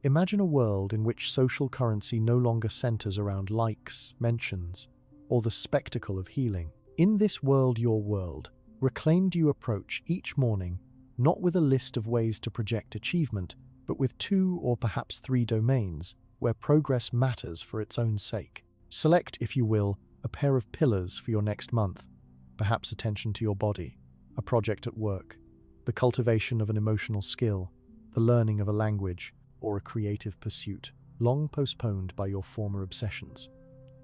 Imagine a world in which social currency no longer centers around likes, mentions, or the spectacle of healing. In this world, your world, reclaimed, you approach each morning not with a list of ways to project achievement, but with 2 or perhaps 3 domains where progress matters for its own sake. Select, if you will, a pair of pillars for your next month, perhaps attention to your body, a project at work, the cultivation of an emotional skill, the learning of a language, or a creative pursuit, long postponed by your former obsessions.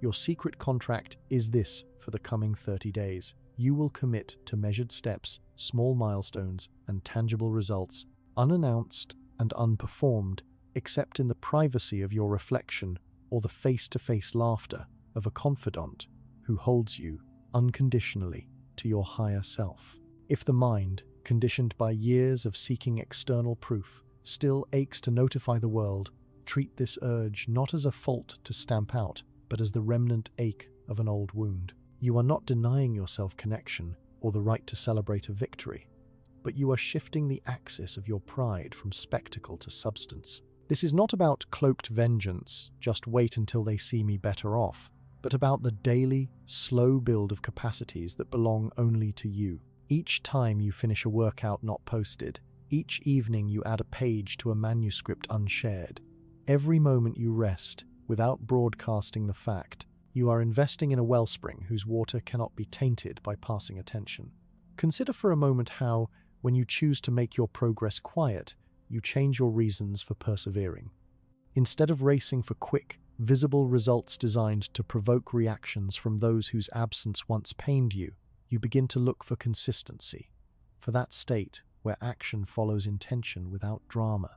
Your secret contract is this: for the coming 30 days, you will commit to measured steps, small milestones, and tangible results, unannounced and unperformed, except in the privacy of your reflection or the face-to-face laughter of a confidant who holds you unconditionally to your higher self. If the mind, conditioned by years of seeking external proof, still aches to notify the world, treat this urge not as a fault to stamp out, but as the remnant ache of an old wound. You are not denying yourself connection or the right to celebrate a victory, but you are shifting the axis of your pride from spectacle to substance. This is not about cloaked vengeance, just wait until they see me better off, but about the daily, slow build of capacities that belong only to you. Each time you finish a workout not posted, each evening you add a page to a manuscript unshared, every moment you rest without broadcasting the fact, you are investing in a wellspring whose water cannot be tainted by passing attention. Consider for a moment how, when you choose to make your progress quiet, you change your reasons for persevering. Instead of racing for quick, visible results designed to provoke reactions from those whose absence once pained you, you begin to look for consistency, for that state where action follows intention without drama.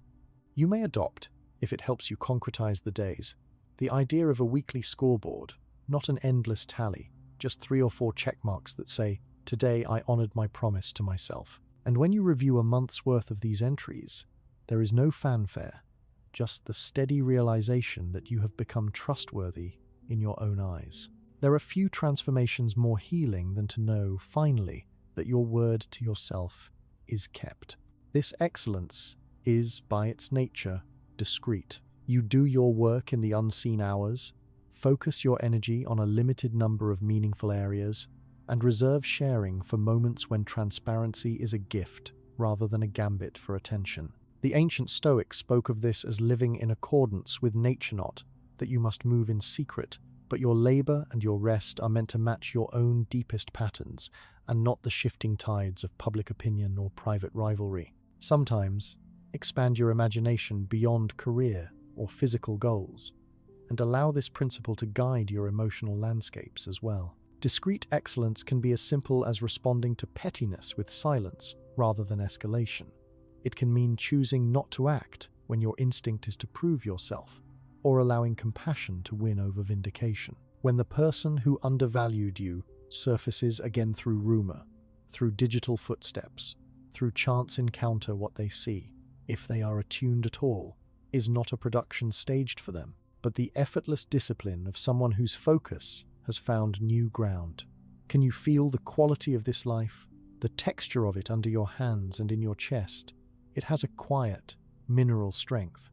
You may adopt, if it helps you concretize the days. The idea of a weekly scoreboard, not an endless tally, just 3 or 4 check marks that say, "Today I honored my promise to myself." And when you review a month's worth of these entries, there is no fanfare, just the steady realization that you have become trustworthy in your own eyes. There are few transformations more healing than to know, finally, that your word to yourself is kept. This excellence is, by its nature, discrete. You do your work in the unseen hours, focus your energy on a limited number of meaningful areas, and reserve sharing for moments when transparency is a gift rather than a gambit for attention. The ancient Stoics spoke of this as living in accordance with nature, not that you must move in secret, but your labor and your rest are meant to match your own deepest patterns and not the shifting tides of public opinion or private rivalry. Sometimes, expand your imagination beyond career or physical goals, and allow this principle to guide your emotional landscapes as well. Discrete excellence can be as simple as responding to pettiness with silence rather than escalation. It can mean choosing not to act when your instinct is to prove yourself, or allowing compassion to win over vindication. When the person who undervalued you surfaces again through rumor, through digital footsteps, through chance encounter, what they see, if they are attuned at all, is not a production staged for them, but the effortless discipline of someone whose focus has found new ground. Can you feel the quality of this life, the texture of it under your hands and in your chest? It has a quiet, mineral strength.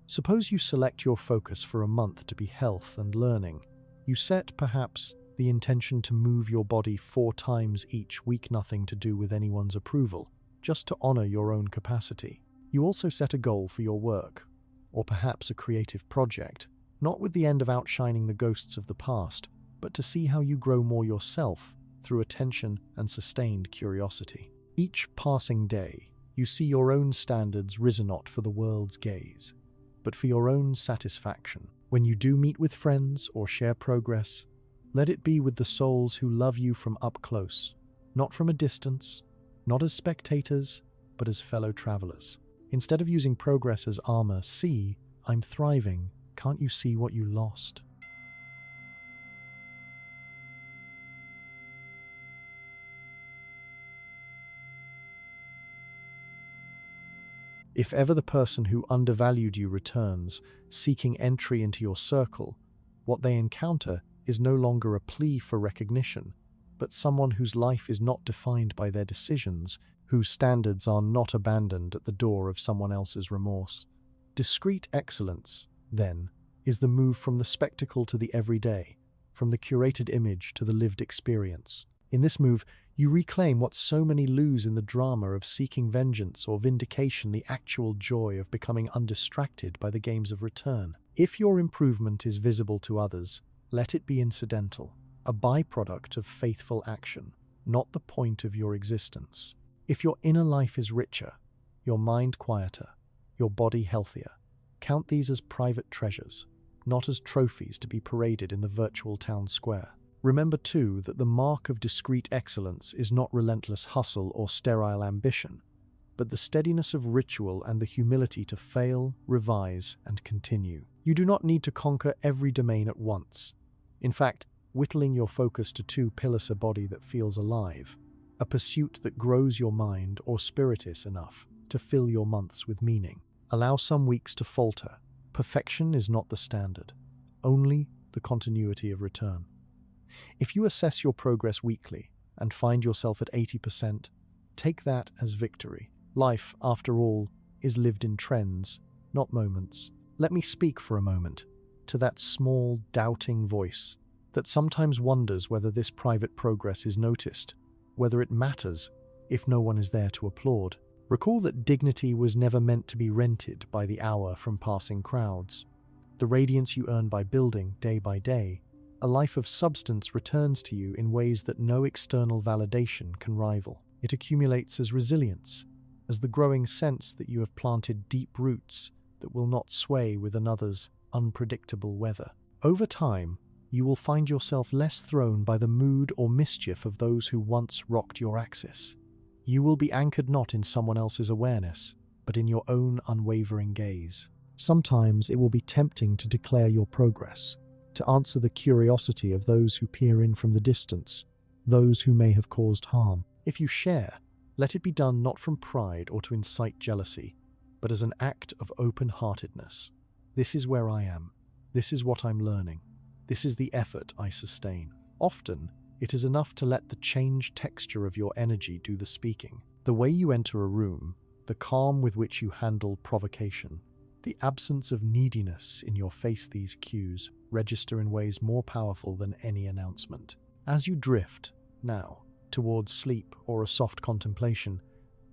Suppose you select your focus for a month to be health and learning. You set, perhaps, the intention to move your body 4 times each week, nothing to do with anyone's approval, just to honor your own capacity. You also set a goal for your work, or perhaps a creative project, not with the end of outshining the ghosts of the past, but to see how you grow more yourself through attention and sustained curiosity. Each passing day, you see your own standards risen not for the world's gaze, but for your own satisfaction. When you do meet with friends or share progress, let it be with the souls who love you from up close, not from a distance, not as spectators, but as fellow travelers. Instead of using progress as armor, see, I'm thriving, can't you see what you lost? If ever the person who undervalued you returns, seeking entry into your circle, what they encounter is no longer a plea for recognition, but someone whose life is not defined by their decisions, whose standards are not abandoned at the door of someone else's remorse. Discrete excellence, then, is the move from the spectacle to the everyday, from the curated image to the lived experience. In this move, you reclaim what so many lose in the drama of seeking vengeance or vindication, the actual joy of becoming undistracted by the games of return. If your improvement is visible to others, let it be incidental, a byproduct of faithful action, not the point of your existence. If your inner life is richer, your mind quieter, your body healthier, count these as private treasures, not as trophies to be paraded in the virtual town square. Remember, too, that the mark of discrete excellence is not relentless hustle or sterile ambition, but the steadiness of ritual and the humility to fail, revise, and continue. You do not need to conquer every domain at once. In fact, whittling your focus to 2 pillars, a body that feels alive, a pursuit that grows your mind, or spiritus enough to fill your months with meaning. Allow some weeks to falter. Perfection is not the standard, only the continuity of return. If you assess your progress weekly and find yourself at 80%, take that as victory. Life, after all, is lived in trends, not moments. Let me speak for a moment to that small, doubting voice that sometimes wonders whether this private progress is noticed, whether it matters if no one is there to applaud. Recall that dignity was never meant to be rented by the hour from passing crowds. The radiance you earn by building, day by day, a life of substance returns to you in ways that no external validation can rival. It accumulates as resilience, as the growing sense that you have planted deep roots that will not sway with another's unpredictable weather. Over time, you will find yourself less thrown by the mood or mischief of those who once rocked your axis. You will be anchored not in someone else's awareness, but in your own unwavering gaze. Sometimes it will be tempting to declare your progress, to answer the curiosity of those who peer in from the distance, those who may have caused harm. If you share, let it be done not from pride or to incite jealousy, but as an act of open-heartedness. This is where I am. This is what I'm learning. This is the effort I sustain. Often, it is enough to let the changed texture of your energy do the speaking. The way you enter a room, the calm with which you handle provocation, the absence of neediness in your face, these cues register in ways more powerful than any announcement. As you drift, now, towards sleep or a soft contemplation,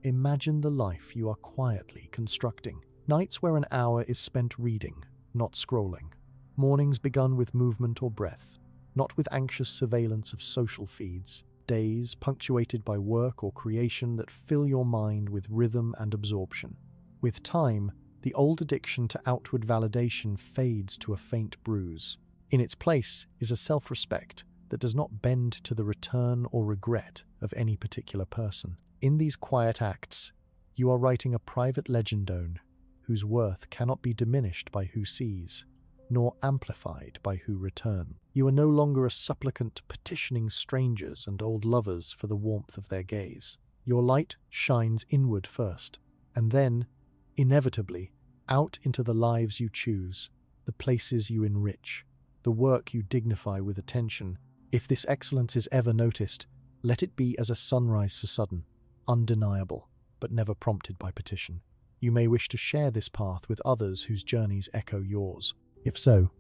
imagine the life you are quietly constructing. Nights where an hour is spent reading, not scrolling. Mornings begun with movement or breath, not with anxious surveillance of social feeds. Days punctuated by work or creation that fill your mind with rhythm and absorption. With time, the old addiction to outward validation fades to a faint bruise. In its place is a self-respect that does not bend to the return or regret of any particular person. In these quiet acts, you are writing a private legendone whose worth cannot be diminished by who sees, nor amplified by who return. You are no longer a supplicant petitioning strangers and old lovers for the warmth of their gaze. Your light shines inward first, and then, inevitably, out into the lives you choose, the places you enrich, the work you dignify with attention. If this excellence is ever noticed, let it be as a sunrise so sudden, undeniable, but never prompted by petition. You may wish to share this path with others whose journeys echo yours. If so,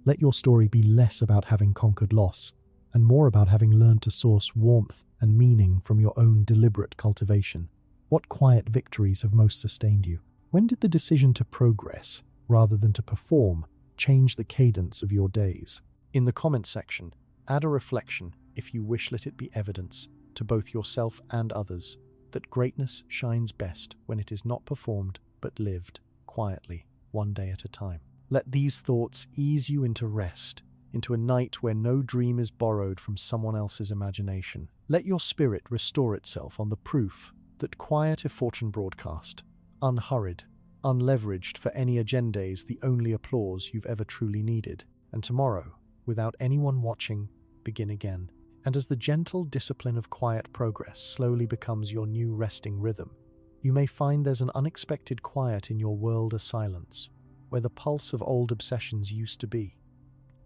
let your story be less about having conquered loss, and more about having learned to source warmth and meaning from your own deliberate cultivation. What quiet victories have most sustained you? When did the decision to progress, rather than to perform, change the cadence of your days? In the comments section, add a reflection, if you wish. Let it be evidence, to both yourself and others, that greatness shines best when it is not performed, but lived, quietly, one day at a time. Let these thoughts ease you into rest, into a night where no dream is borrowed from someone else's imagination. Let your spirit restore itself on the proof that quiet fortune broadcast, unhurried, unleveraged for any agenda, is the only applause you've ever truly needed. And tomorrow, without anyone watching, begin again. And as the gentle discipline of quiet progress slowly becomes your new resting rhythm, you may find there's an unexpected quiet in your world, a silence, where the pulse of old obsessions used to be.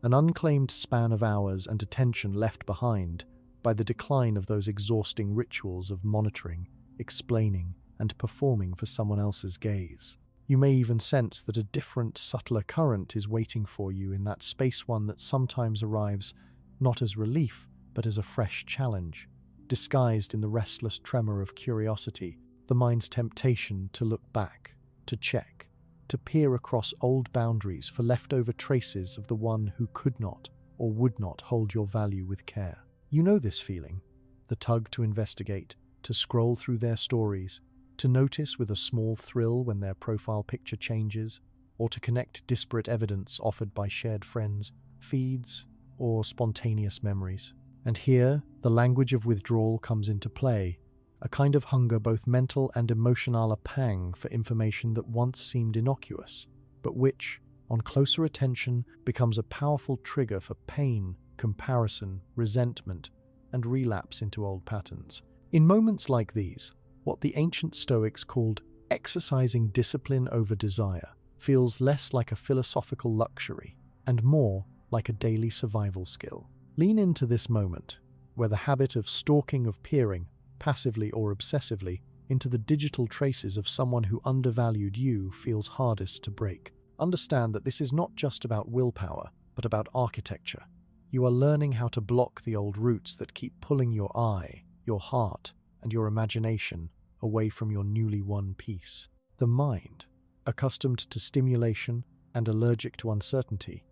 An unclaimed span of hours and attention left behind by the decline of those exhausting rituals of monitoring, explaining, and performing for someone else's gaze. You may even sense that a different, subtler current is waiting for you in that space, one that sometimes arrives not as relief, but as a fresh challenge, disguised in the restless tremor of curiosity, the mind's temptation to look back, to check, to peer across old boundaries for leftover traces of the one who could not or would not hold your value with care. You know this feeling, the tug to investigate, to scroll through their stories, to notice with a small thrill when their profile picture changes, or to connect disparate evidence offered by shared friends, feeds, or spontaneous memories. And here, the language of withdrawal comes into play, a kind of hunger, both mental and emotional, a pang for information that once seemed innocuous, but which, on closer attention, becomes a powerful trigger for pain, comparison, resentment, and relapse into old patterns. In moments like these, what the ancient Stoics called exercising discipline over desire feels less like a philosophical luxury and more like a daily survival skill. Lean into this moment, where the habit of stalking, of peering, passively or obsessively, into the digital traces of someone who undervalued you feels hardest to break. Understand that this is not just about willpower, but about architecture. You are learning how to block the old roots that keep pulling your eye, your heart, and your imagination away from your newly won peace. The mind, accustomed to stimulation and allergic to uncertainty,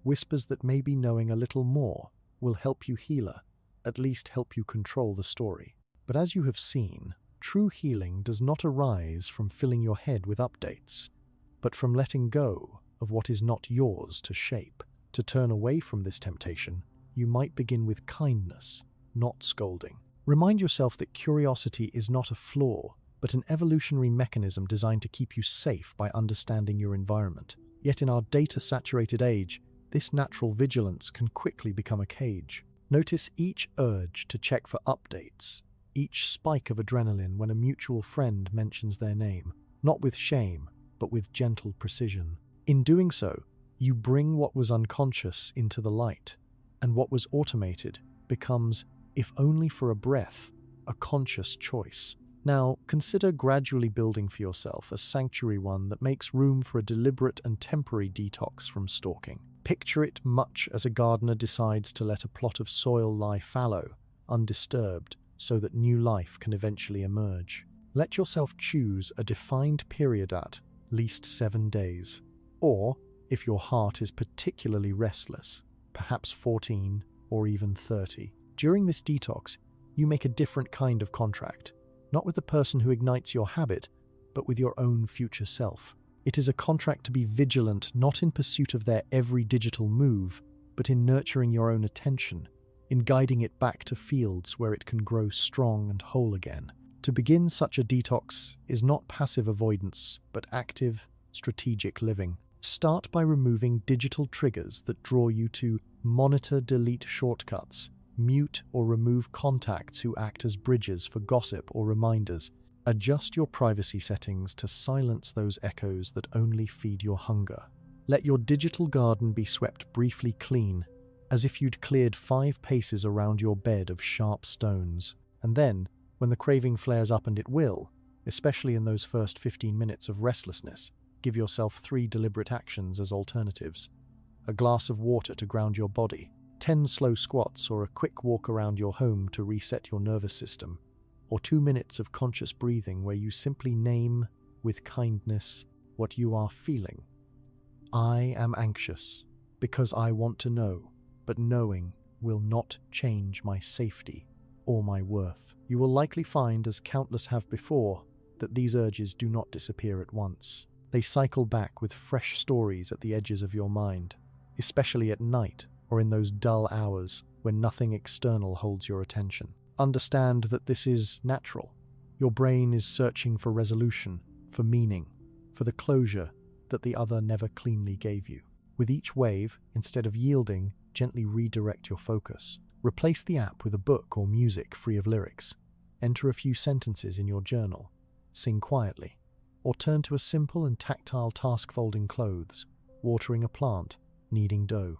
whispers that maybe knowing a little more will help you healer, at least help you control the story. But as you have seen, true healing does not arise from filling your head with updates, but from letting go of what is not yours to shape. To turn away from this temptation, you might begin with kindness, not scolding. Remind yourself that curiosity is not a flaw, but an evolutionary mechanism designed to keep you safe by understanding your environment. Yet in our data-saturated age, this natural vigilance can quickly become a cage. Notice each urge to check for updates, each spike of adrenaline when a mutual friend mentions their name, not with shame, but with gentle precision. In doing so, you bring what was unconscious into the light, and what was automated becomes, if only for a breath, a conscious choice. Now, consider gradually building for yourself a sanctuary, one that makes room for a deliberate and temporary detox from stalking. Picture it much as a gardener decides to let a plot of soil lie fallow, undisturbed, so that new life can eventually emerge. Let yourself choose a defined period at least 7 days. Or, if your heart is particularly restless, perhaps 14 or even 30. During this detox, you make a different kind of contract, not with the person who ignites your habit, but with your own future self. It is a contract to be vigilant, not in pursuit of their every digital move, but in nurturing your own attention, in guiding it back to fields where it can grow strong and whole again. To begin such a detox is not passive avoidance, but active, strategic living. Start by removing digital triggers that draw you to monitor, delete shortcuts, mute or remove contacts who act as bridges for gossip or reminders. Adjust your privacy settings to silence those echoes that only feed your hunger. Let your digital garden be swept briefly clean, as if you'd cleared 5 paces around your bed of sharp stones. And then, when the craving flares up, and it will, especially in those first 15 minutes of restlessness, give yourself 3 deliberate actions as alternatives. A glass of water to ground your body, 10 slow squats or a quick walk around your home to reset your nervous system, or 2 minutes of conscious breathing where you simply name, with kindness, what you are feeling. I am anxious because I want to know, but knowing will not change my safety or my worth. You will likely find, as countless have before, that these urges do not disappear at once. They cycle back with fresh stories at the edges of your mind, especially at night or in those dull hours when nothing external holds your attention. Understand that this is natural. Your brain is searching for resolution, for meaning, for the closure that the other never cleanly gave you. With each wave, instead of yielding, gently redirect your focus. Replace the app with a book or music free of lyrics. Enter a few sentences in your journal. Sing quietly. Or turn to a simple and tactile task: folding clothes, watering a plant, kneading dough.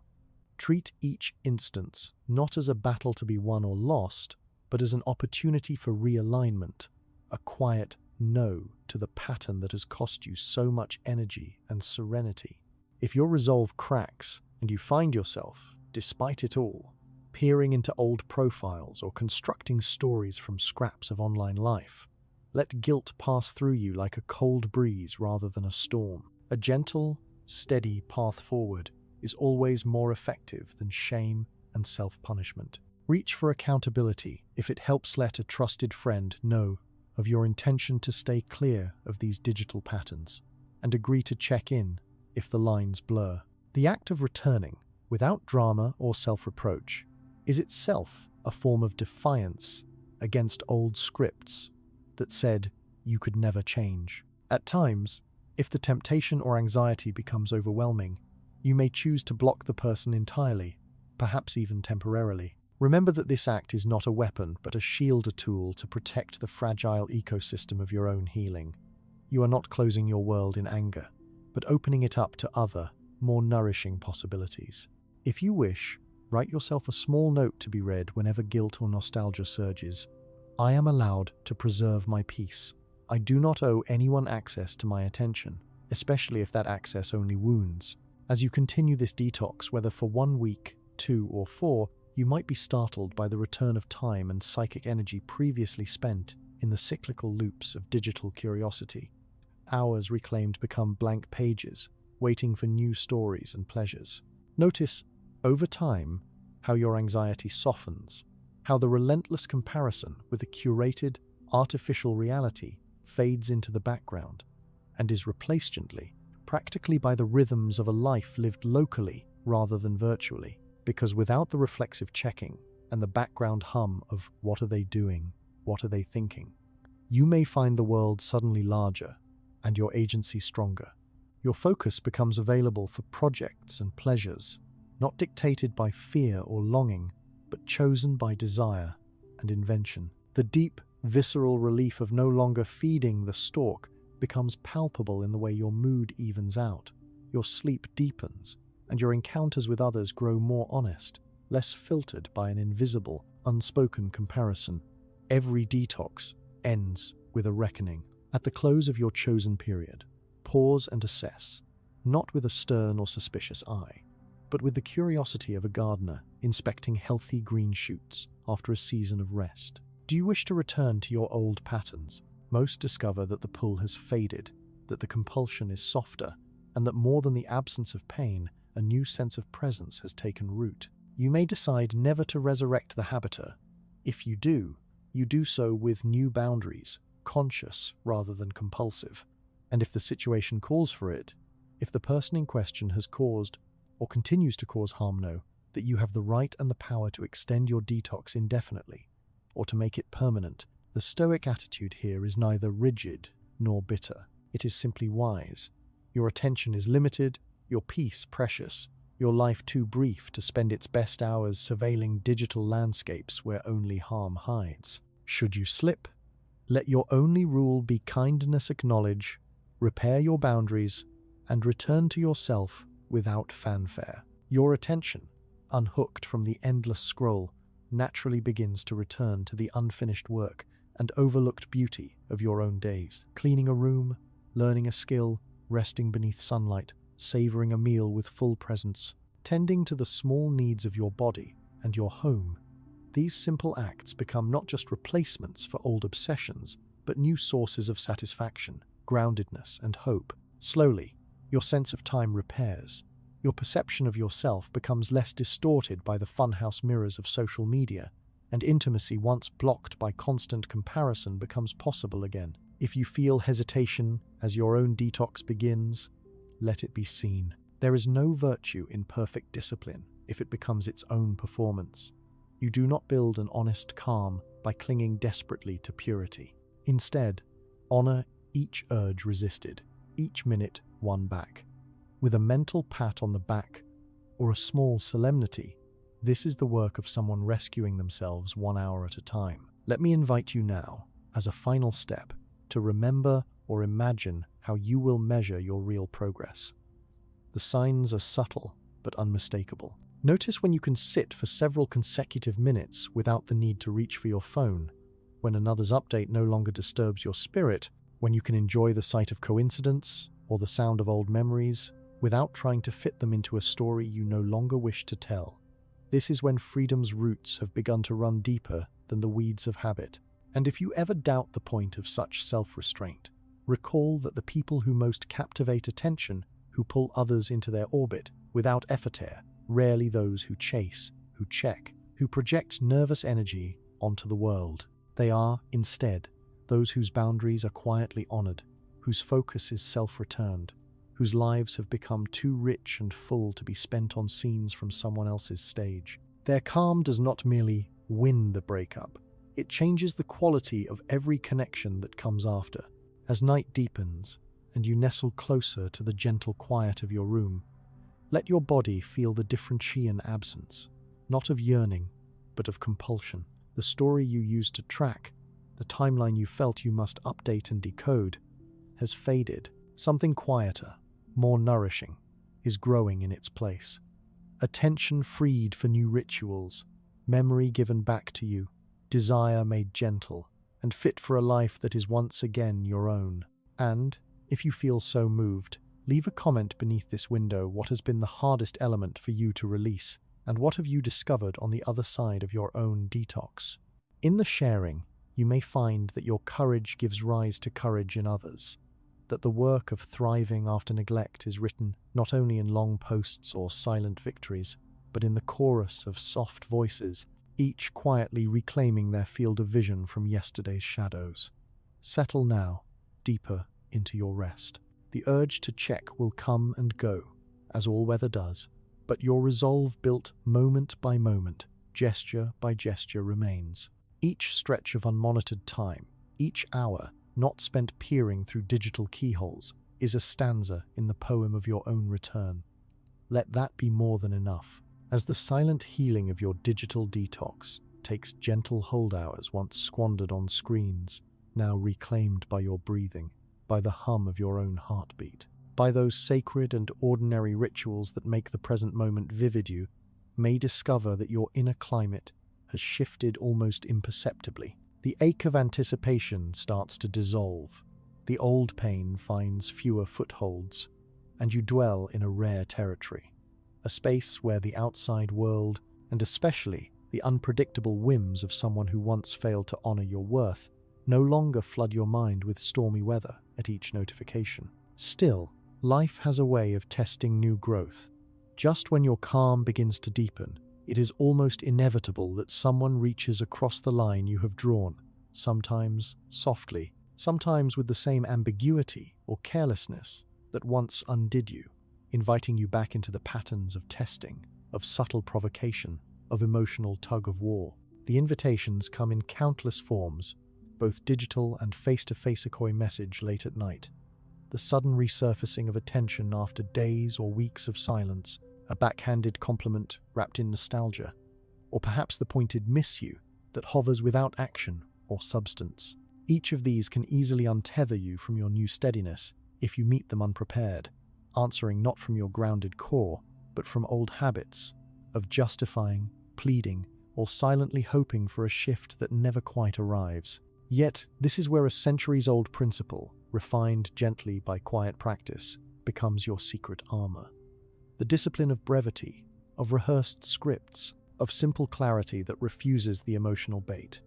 Treat each instance not as a battle to be won or lost, but as an opportunity for realignment, a quiet no to the pattern that has cost you so much energy and serenity. If your resolve cracks and you find yourself, despite it all, peering into old profiles or constructing stories from scraps of online life, let guilt pass through you like a cold breeze rather than a storm. A gentle, steady path forward is always more effective than shame and self-punishment. Reach for accountability if it helps let a trusted friend know of your intention to stay clear of these digital patterns, and agree to check in if the lines blur. The act of returning, without drama or self-reproach, is itself a form of defiance against old scripts that said you could never change. At times, if the temptation or anxiety becomes overwhelming, you may choose to block the person entirely, perhaps even temporarily. Remember that this act is not a weapon, but a shield, a tool to protect the fragile ecosystem of your own healing. You are not closing your world in anger, but opening it up to other, more nourishing possibilities. If you wish, write yourself a small note to be read whenever guilt or nostalgia surges. I am allowed to preserve my peace. I do not owe anyone access to my attention, especially if that access only wounds. As you continue this detox, whether for 1 week, 2 or 4, you might be startled by the return of time and psychic energy previously spent in the cyclical loops of digital curiosity. Hours reclaimed become blank pages, waiting for new stories and pleasures. Notice, over time, how your anxiety softens, how the relentless comparison with a curated, artificial reality fades into the background and is replaced gently, practically by the rhythms of a life lived locally rather than virtually. Because without the reflexive checking and the background hum of what are they doing, what are they thinking, you may find the world suddenly larger and your agency stronger. Your focus becomes available for projects and pleasures, not dictated by fear or longing, but chosen by desire and invention. The deep, visceral relief of no longer feeding the stalk becomes palpable in the way your mood evens out, your sleep deepens, and your encounters with others grow more honest, less filtered by an invisible, unspoken comparison. Every detox ends with a reckoning. At the close of your chosen period, pause and assess, not with a stern or suspicious eye, but with the curiosity of a gardener inspecting healthy green shoots after a season of rest. Do you wish to return to your old patterns? Most discover that the pull has faded, that the compulsion is softer, and that more than the absence of pain, a new sense of presence has taken root. You may decide never to resurrect the habiter. If you do so with new boundaries, conscious rather than compulsive. And if the situation calls for it, if the person in question has caused or continues to cause harm, know that you have the right and the power to extend your detox indefinitely, or to make it permanent. The Stoic attitude here is neither rigid nor bitter. It is simply wise. Your attention is limited, your peace precious, your life too brief to spend its best hours surveilling digital landscapes where only harm hides. Should you slip, let your only rule be kindness. Acknowledge, repair your boundaries, and return to yourself without fanfare. Your attention, unhooked from the endless scroll, naturally begins to return to the unfinished work and overlooked beauty of your own days. Cleaning a room, learning a skill, resting beneath sunlight, savoring a meal with full presence, tending to the small needs of your body and your home. These simple acts become not just replacements for old obsessions, but new sources of satisfaction, groundedness, and hope. Slowly, your sense of time repairs. Your perception of yourself becomes less distorted by the funhouse mirrors of social media, and intimacy once blocked by constant comparison becomes possible again. If you feel hesitation as your own detox begins, let it be seen. There is no virtue in perfect discipline if it becomes its own performance. You do not build an honest calm by clinging desperately to purity. Instead, honor each urge resisted, each minute won back. With a mental pat on the back or a small solemnity, this is the work of someone rescuing themselves 1 hour at a time. Let me invite you now, as a final step, to remember or imagine how you will measure your real progress. The signs are subtle but unmistakable. Notice when you can sit for several consecutive minutes without the need to reach for your phone, when another's update no longer disturbs your spirit, when you can enjoy the sight of coincidence or the sound of old memories without trying to fit them into a story you no longer wish to tell. This is when freedom's roots have begun to run deeper than the weeds of habit. And if you ever doubt the point of such self-restraint, recall that the people who most captivate attention, who pull others into their orbit without effort, are rarely those who chase, who check, who project nervous energy onto the world. They are, instead, those whose boundaries are quietly honored, whose focus is self-returned, whose lives have become too rich and full to be spent on scenes from someone else's stage. Their calm does not merely win the breakup, it changes the quality of every connection that comes after. As night deepens and you nestle closer to the gentle quiet of your room, let your body feel the differentian absence, not of yearning, but of compulsion. The story you used to track, the timeline you felt you must update and decode, has faded. Something quieter, more nourishing, is growing in its place. Attention freed for new rituals, memory given back to you, desire made gentle, and fit for a life that is once again your own. And, if you feel so moved, leave a comment beneath this window. What has been the hardest element for you to release, and what have you discovered on the other side of your own detox? In the sharing, you may find that your courage gives rise to courage in others, that the work of thriving after neglect is written not only in long posts or silent victories, but in the chorus of soft voices, each quietly reclaiming their field of vision from yesterday's shadows. Settle now, deeper into your rest. The urge to check will come and go, as all weather does, but your resolve built moment by moment, gesture by gesture remains. Each stretch of unmonitored time, each hour not spent peering through digital keyholes, is a stanza in the poem of your own return. Let that be more than enough. As the silent healing of your digital detox takes gentle hold hours once squandered on screens, now reclaimed by your breathing, by the hum of your own heartbeat, by those sacred and ordinary rituals that make the present moment vivid, you may discover that your inner climate has shifted almost imperceptibly. The ache of anticipation starts to dissolve, the old pain finds fewer footholds, and you dwell in a rare territory, a space where the outside world, and especially the unpredictable whims of someone who once failed to honor your worth, no longer flood your mind with stormy weather at each notification. Still, life has a way of testing new growth. Just when your calm begins to deepen, it is almost inevitable that someone reaches across the line you have drawn, sometimes softly, sometimes with the same ambiguity or carelessness that once undid you, inviting you back into the patterns of testing, of subtle provocation, of emotional tug-of-war. The invitations come in countless forms, both digital and face-to-face, a coy message late at night, the sudden resurfacing of attention after days or weeks of silence, a backhanded compliment wrapped in nostalgia, or perhaps the pointed miss you that hovers without action or substance. Each of these can easily untether you from your new steadiness if you meet them unprepared, answering not from your grounded core, but from old habits of justifying, pleading, or silently hoping for a shift that never quite arrives. Yet, this is where a centuries-old principle, refined gently by quiet practice, becomes your secret armor. The discipline of brevity, of rehearsed scripts, of simple clarity that refuses the emotional bait,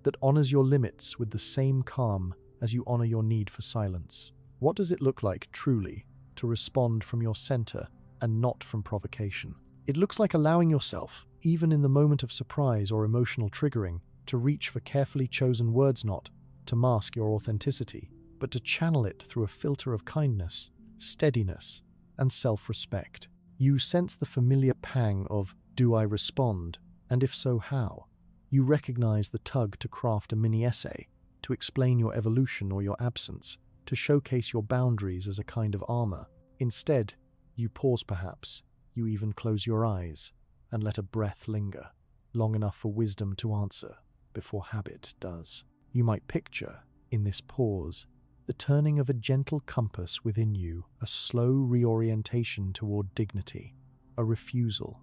that honors your limits with the same calm as you honor your need for silence. What does it look like, truly, to respond from your center and not from provocation? It looks like allowing yourself, even in the moment of surprise or emotional triggering, to reach for carefully chosen words, not to mask your authenticity, but to channel it through a filter of kindness, steadiness, and self-respect. You sense the familiar pang of, do I respond? And if so, how? You recognize the tug to craft a mini-essay, to explain your evolution or your absence, to showcase your boundaries as a kind of armor. Instead, you pause perhaps, you even close your eyes, and let a breath linger, long enough for wisdom to answer before habit does. You might picture, in this pause, the turning of a gentle compass within you, a slow reorientation toward dignity, a refusal,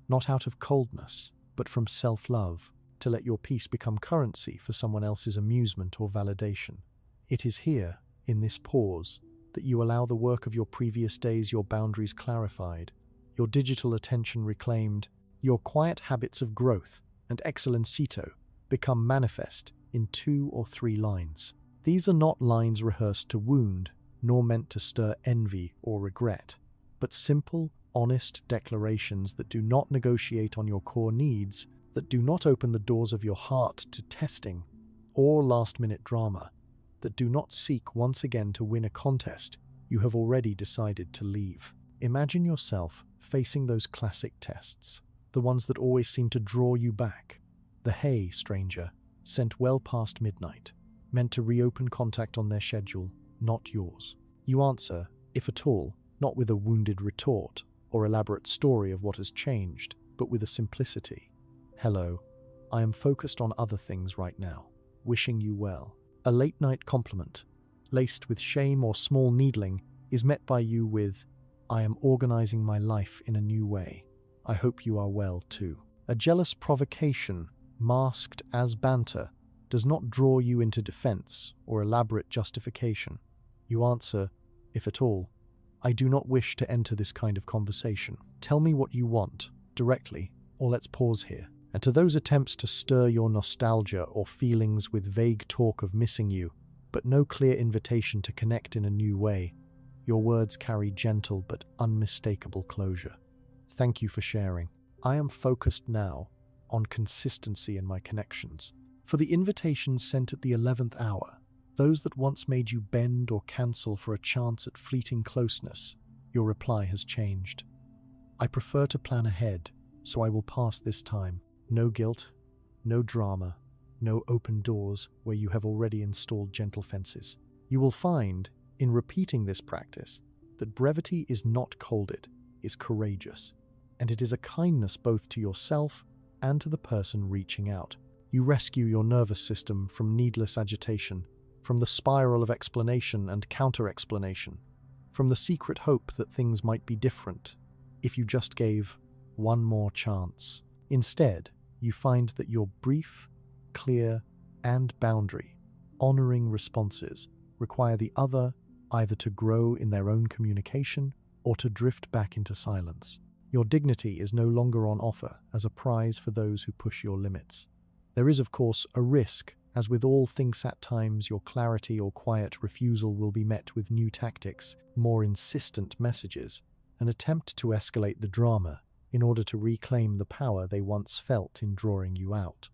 not out of coldness, but from self-love, to let your peace become currency for someone else's amusement or validation. It is here, in this pause, that you allow the work of your previous days, your boundaries clarified, your digital attention reclaimed, your quiet habits of growth and excellencito become manifest in 2 or 3 lines. These are not lines rehearsed to wound, nor meant to stir envy or regret, but simple, honest declarations that do not negotiate on your core needs, that do not open the doors of your heart to testing or last-minute drama, that do not seek once again to win a contest you have already decided to leave. Imagine yourself facing those classic tests, the ones that always seem to draw you back. The "Hey, stranger," sent well past midnight, meant to reopen contact on their schedule, not yours. You answer, if at all, not with a wounded retort or elaborate story of what has changed, but with a simplicity. Hello, I am focused on other things right now, wishing you well. A late-night compliment, laced with shame or small needling, is met by you with, I am organizing my life in a new way. I hope you are well too. A jealous provocation, masked as banter, does not draw you into defense or elaborate justification. You answer, if at all, I do not wish to enter this kind of conversation. Tell me what you want, directly, or let's pause here. And to those attempts to stir your nostalgia or feelings with vague talk of missing you, but no clear invitation to connect in a new way, your words carry gentle but unmistakable closure. Thank you for sharing. I am focused now on consistency in my connections. For the invitations sent at the 11th hour, those that once made you bend or cancel for a chance at fleeting closeness, your reply has changed. I prefer to plan ahead, so I will pass this time. No guilt, no drama, no open doors where you have already installed gentle fences. You will find, in repeating this practice that brevity is not colded, is courageous, and it is a kindness both to yourself and to the person reaching out. You rescue your nervous system from needless agitation, from the spiral of explanation and counter-explanation, from the secret hope that things might be different if you just gave one more chance. Instead, you find that your brief, clear, and boundary-honoring responses require the other either to grow in their own communication or to drift back into silence. Your dignity is no longer on offer as a prize for those who push your limits. There is, of course, a risk. As with all things, at times your clarity or quiet refusal will be met with new tactics, more insistent messages, an attempt to escalate the drama in order to reclaim the power they once felt in drawing you out.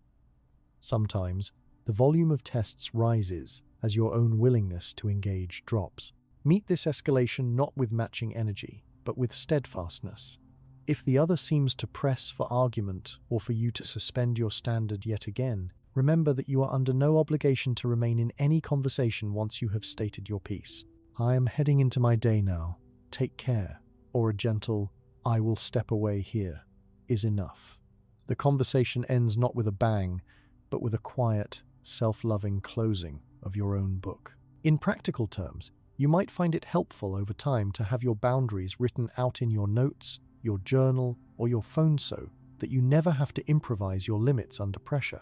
Sometimes, the volume of tests rises as your own willingness to engage drops. Meet this escalation not with matching energy, but with steadfastness. If the other seems to press for argument or for you to suspend your standard yet again, remember that you are under no obligation to remain in any conversation once you have stated your piece. I am heading into my day now. Take care. Or a gentle, I will step away here, is enough. The conversation ends not with a bang, but with a quiet, self-loving closing of your own book. In practical terms, you might find it helpful over time to have your boundaries written out in your notes, your journal, or your phone so that you never have to improvise your limits under pressure.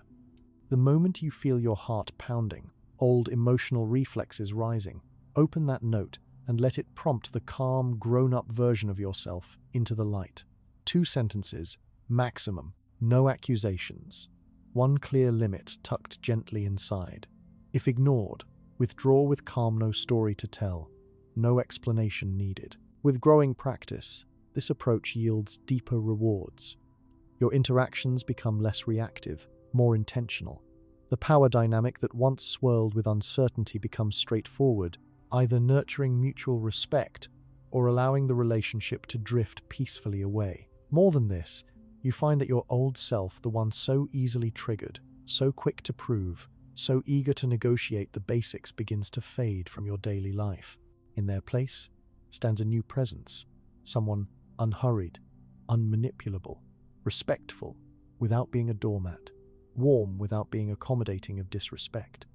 The moment you feel your heart pounding, old emotional reflexes rising, open that note and let it prompt the calm, grown-up version of yourself into the light. 2 sentences, maximum, no accusations. 1 clear limit tucked gently inside. If ignored, withdraw with calm, no story to tell, no explanation needed. With growing practice, this approach yields deeper rewards. Your interactions become less reactive, more intentional. The power dynamic that once swirled with uncertainty becomes straightforward, either nurturing mutual respect or allowing the relationship to drift peacefully away. More than this, you find that your old self, the one so easily triggered, so quick to prove, so eager to negotiate the basics, begins to fade from your daily life. In their place stands a new presence, someone unhurried, unmanipulable, respectful without being a doormat, warm without being accommodating of disrespect.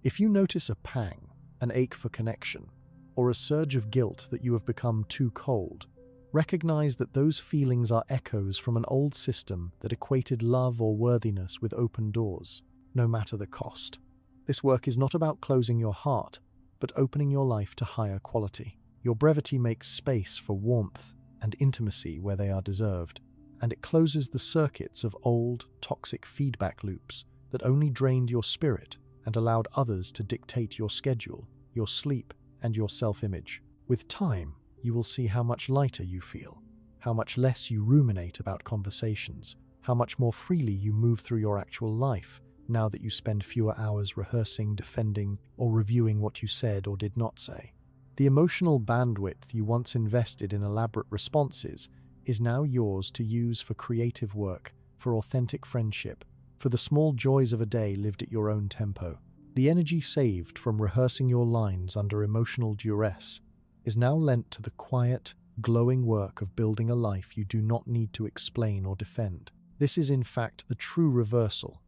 If you notice a pang, an ache for connection, or a surge of guilt that you have become too cold, recognize that those feelings are echoes from an old system that equated love or worthiness with open doors, no matter the cost. This work is not about closing your heart, but opening your life to higher quality. Your brevity makes space for warmth and intimacy where they are deserved, and it closes the circuits of old, toxic feedback loops that only drained your spirit and allowed others to dictate your schedule, your sleep, and your self-image. With time, you will see how much lighter you feel, how much less you ruminate about conversations, how much more freely you move through your actual life, now that you spend fewer hours rehearsing, defending, or reviewing what you said or did not say. The emotional bandwidth you once invested in elaborate responses is now yours to use for creative work, for authentic friendship, for the small joys of a day lived at your own tempo. The energy saved from rehearsing your lines under emotional duress is now lent to the quiet, glowing work of building a life you do not need to explain or defend. This is in fact the true reversal,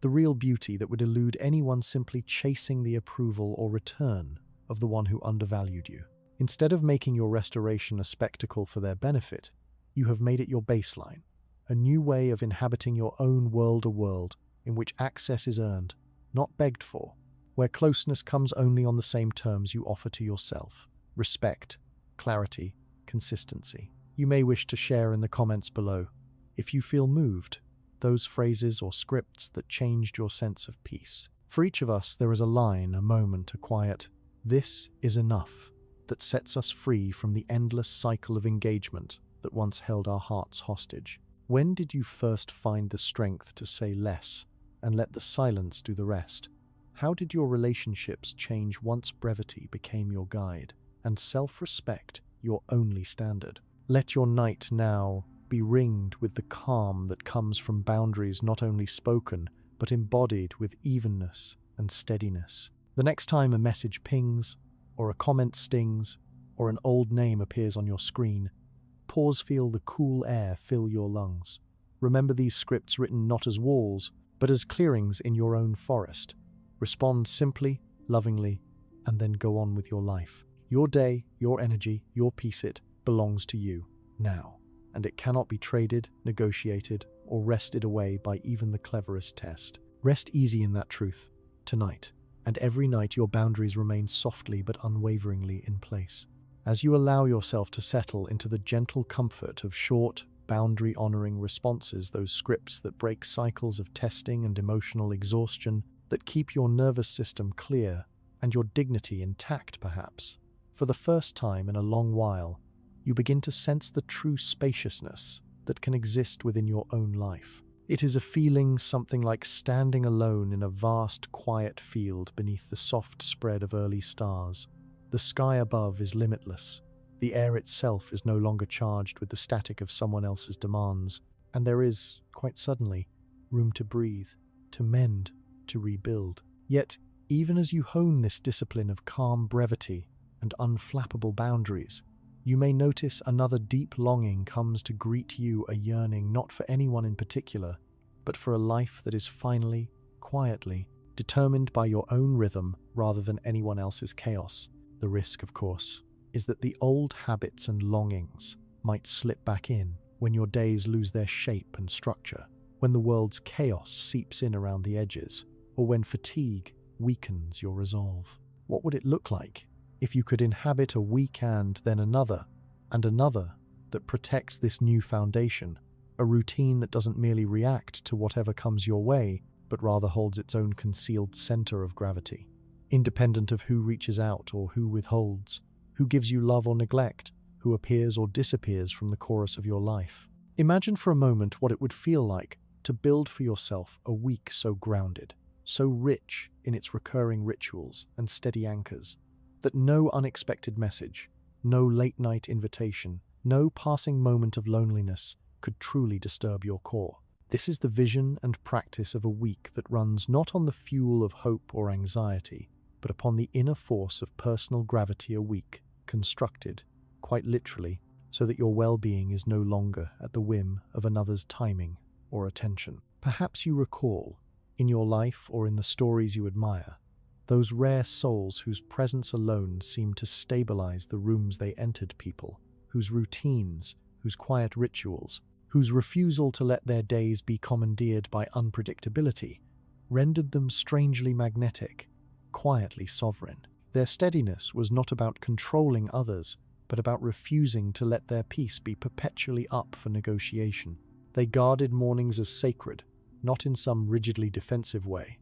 the real beauty that would elude anyone simply chasing the approval or return of the one who undervalued you. Instead of making your restoration a spectacle for their benefit, you have made it your baseline, a new way of inhabiting your own world, a world in which access is earned, not begged for, where closeness comes only on the same terms you offer to yourself: respect, clarity, consistency. You may wish to share in the comments below, if you feel moved, those phrases or scripts that changed your sense of peace. For each of us, there is a line, a moment, a quiet, "This is enough," that sets us free from the endless cycle of engagement that once held our hearts hostage. When did you first find the strength to say less and let the silence do the rest? How did your relationships change once brevity became your guide and self-respect your only standard? Let your night now be ringed with the calm that comes from boundaries not only spoken, but embodied with evenness and steadiness. The next time a message pings, or a comment stings, or an old name appears on your screen, pause, feel the cool air fill your lungs. Remember these scripts written not as walls, but as clearings in your own forest. Respond simply, lovingly, and then go on with your life. Your day, your energy, your peace, it belongs to you now, and it cannot be traded, negotiated, or wrested away by even the cleverest test. Rest easy in that truth, tonight, and every night your boundaries remain softly but unwaveringly in place. As you allow yourself to settle into the gentle comfort of short, boundary-honoring responses, those scripts that break cycles of testing and emotional exhaustion, that keep your nervous system clear and your dignity intact, perhaps, for the first time in a long while, you begin to sense the true spaciousness that can exist within your own life. It is a feeling something like standing alone in a vast, quiet field beneath the soft spread of early stars. The sky above is limitless. The air itself is no longer charged with the static of someone else's demands, and there is, quite suddenly, room to breathe, to mend, to rebuild. Yet, even as you hone this discipline of calm brevity and unflappable boundaries, you may notice another deep longing comes to greet you, a yearning not for anyone in particular, but for a life that is finally, quietly, determined by your own rhythm rather than anyone else's chaos. The risk, of course, is that the old habits and longings might slip back in when your days lose their shape and structure, when the world's chaos seeps in around the edges, or when fatigue weakens your resolve. What would it look like if you could inhabit a week and then another, and another that protects this new foundation, a routine that doesn't merely react to whatever comes your way, but rather holds its own concealed center of gravity, independent of who reaches out or who withholds, who gives you love or neglect, who appears or disappears from the chorus of your life? Imagine for a moment what it would feel like to build for yourself a week so grounded, so rich in its recurring rituals and steady anchors, that no unexpected message, no late-night invitation, no passing moment of loneliness could truly disturb your core. This is the vision and practice of a week that runs not on the fuel of hope or anxiety, but upon the inner force of personal gravity, a week constructed, quite literally, so that your well-being is no longer at the whim of another's timing or attention. Perhaps you recall, in your life or in the stories you admire, those rare souls whose presence alone seemed to stabilize the rooms they entered, people whose routines, whose quiet rituals, whose refusal to let their days be commandeered by unpredictability, rendered them strangely magnetic, quietly sovereign. Their steadiness was not about controlling others, but about refusing to let their peace be perpetually up for negotiation. They guarded mornings as sacred, not in some rigidly defensive way,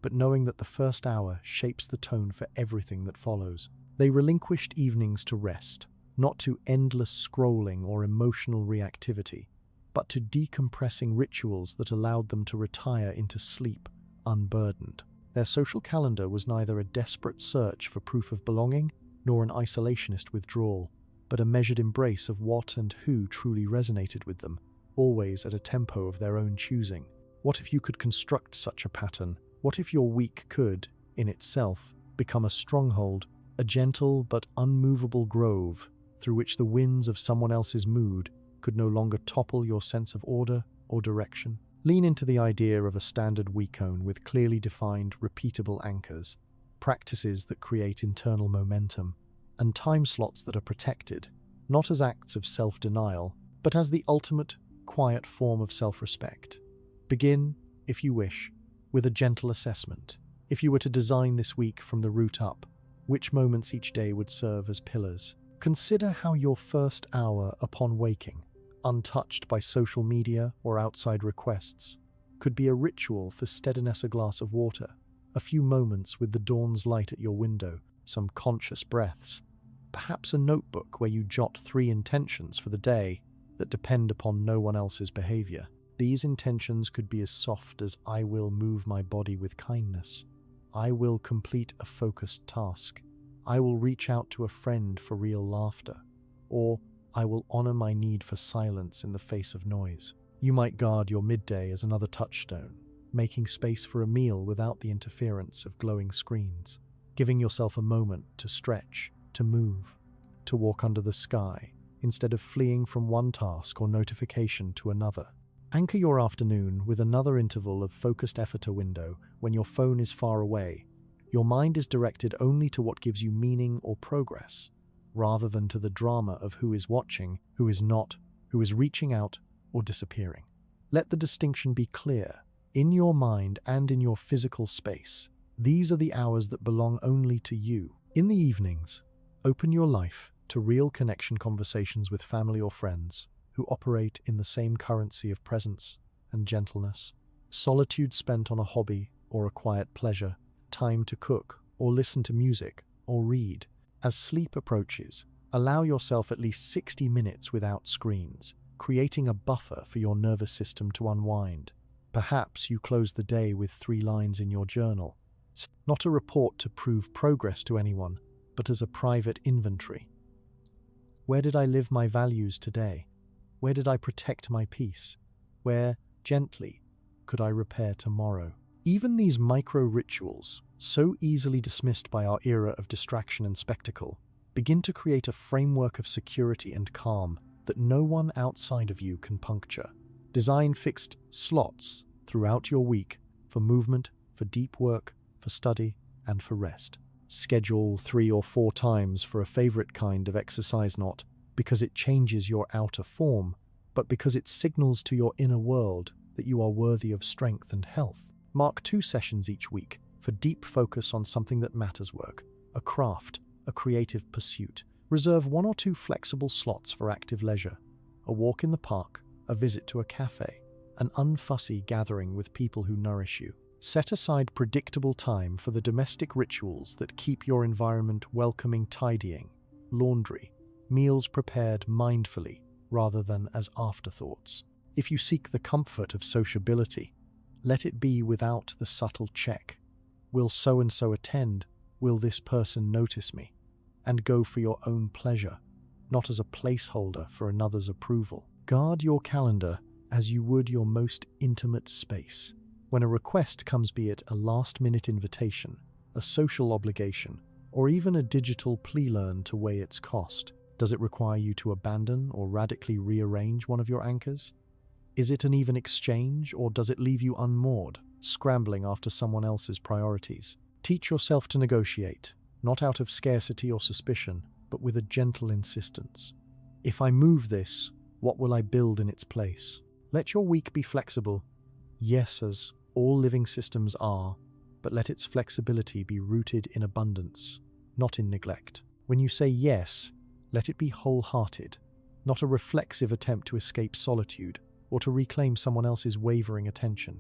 but knowing that the first hour shapes the tone for everything that follows. They relinquished evenings to rest, not to endless scrolling or emotional reactivity, but to decompressing rituals that allowed them to retire into sleep unburdened. Their social calendar was neither a desperate search for proof of belonging nor an isolationist withdrawal, but a measured embrace of what and who truly resonated with them, always at a tempo of their own choosing. What if you could construct such a pattern? What if your week could, in itself, become a stronghold, a gentle but unmovable grove through which the winds of someone else's mood could no longer topple your sense of order or direction? Lean into the idea of a standard weekone with clearly defined, repeatable anchors, practices that create internal momentum, and time slots that are protected, not as acts of self-denial, but as the ultimate, quiet form of self-respect. Begin, if you wish, with a gentle assessment. If you were to design this week from the root up, which moments each day would serve as pillars? Consider how your first hour upon waking, untouched by social media or outside requests, could be a ritual for steadiness, a glass of water, a few moments with the dawn's light at your window, some conscious breaths, perhaps a notebook where you jot 3 intentions for the day that depend upon no one else's behavior. These intentions could be as soft as "I will move my body with kindness," "I will complete a focused task," "I will reach out to a friend for real laughter," or "I will honor my need for silence in the face of noise." You might guard your midday as another touchstone, making space for a meal without the interference of glowing screens. giving yourself a moment to stretch, to move, to walk under the sky, instead of fleeing from one task or notification to another. Anchor your afternoon with another interval of focused effort, a window when your phone is far away. Your mind is directed only to what gives you meaning or progress, rather than to the drama of who is watching, who is not, who is reaching out or disappearing. Let the distinction be clear, in your mind and in your physical space. These are the hours that belong only to you. In the evenings, open your life to real connection conversations with family or friends who operate in the same currency of presence and gentleness. Solitude spent on a hobby or a quiet pleasure, time to cook or listen to music or read. As sleep approaches, allow yourself at least 60 minutes without screens, creating a buffer for your nervous system to unwind. Perhaps you close the day with 3 lines in your journal, not a report to prove progress to anyone, but as a private inventory. Where did I live my values today? Where did I protect my peace? Where, gently, could I repair tomorrow? Even these micro-rituals, so easily dismissed by our era of distraction and spectacle, begin to create a framework of security and calm that no one outside of you can puncture. Design fixed slots throughout your week for movement, for deep work, for study, and for rest. Schedule 3 or 4 times for a favorite kind of exercise, not because it changes your outer form, but because it signals to your inner world that you are worthy of strength and health. Mark 2 sessions each week for deep focus on something that matters: work, a craft, a creative pursuit. Reserve 1 or 2 flexible slots for active leisure, a walk in the park, a visit to a cafe, an unfussy gathering with people who nourish you. Set aside predictable time for the domestic rituals that keep your environment welcoming: tidying, laundry, meals prepared mindfully rather than as afterthoughts. If you seek the comfort of sociability, let it be without the subtle check. Will so-and-so attend? Will this person notice me? And go for your own pleasure, not as a placeholder for another's approval. Guard your calendar as you would your most intimate space. When a request comes, be it a last-minute invitation, a social obligation, or even a digital plea, learn to weigh its cost. Does it require you to abandon or radically rearrange one of your anchors? Is it an even exchange, or does it leave you unmoored, scrambling after someone else's priorities? Teach yourself to negotiate, not out of scarcity or suspicion, but with a gentle insistence. If I move this, what will I build in its place? Let your week be flexible, yes, as all living systems are, but let its flexibility be rooted in abundance, not in neglect. When you say yes, let it be wholehearted, not a reflexive attempt to escape solitude or to reclaim someone else's wavering attention.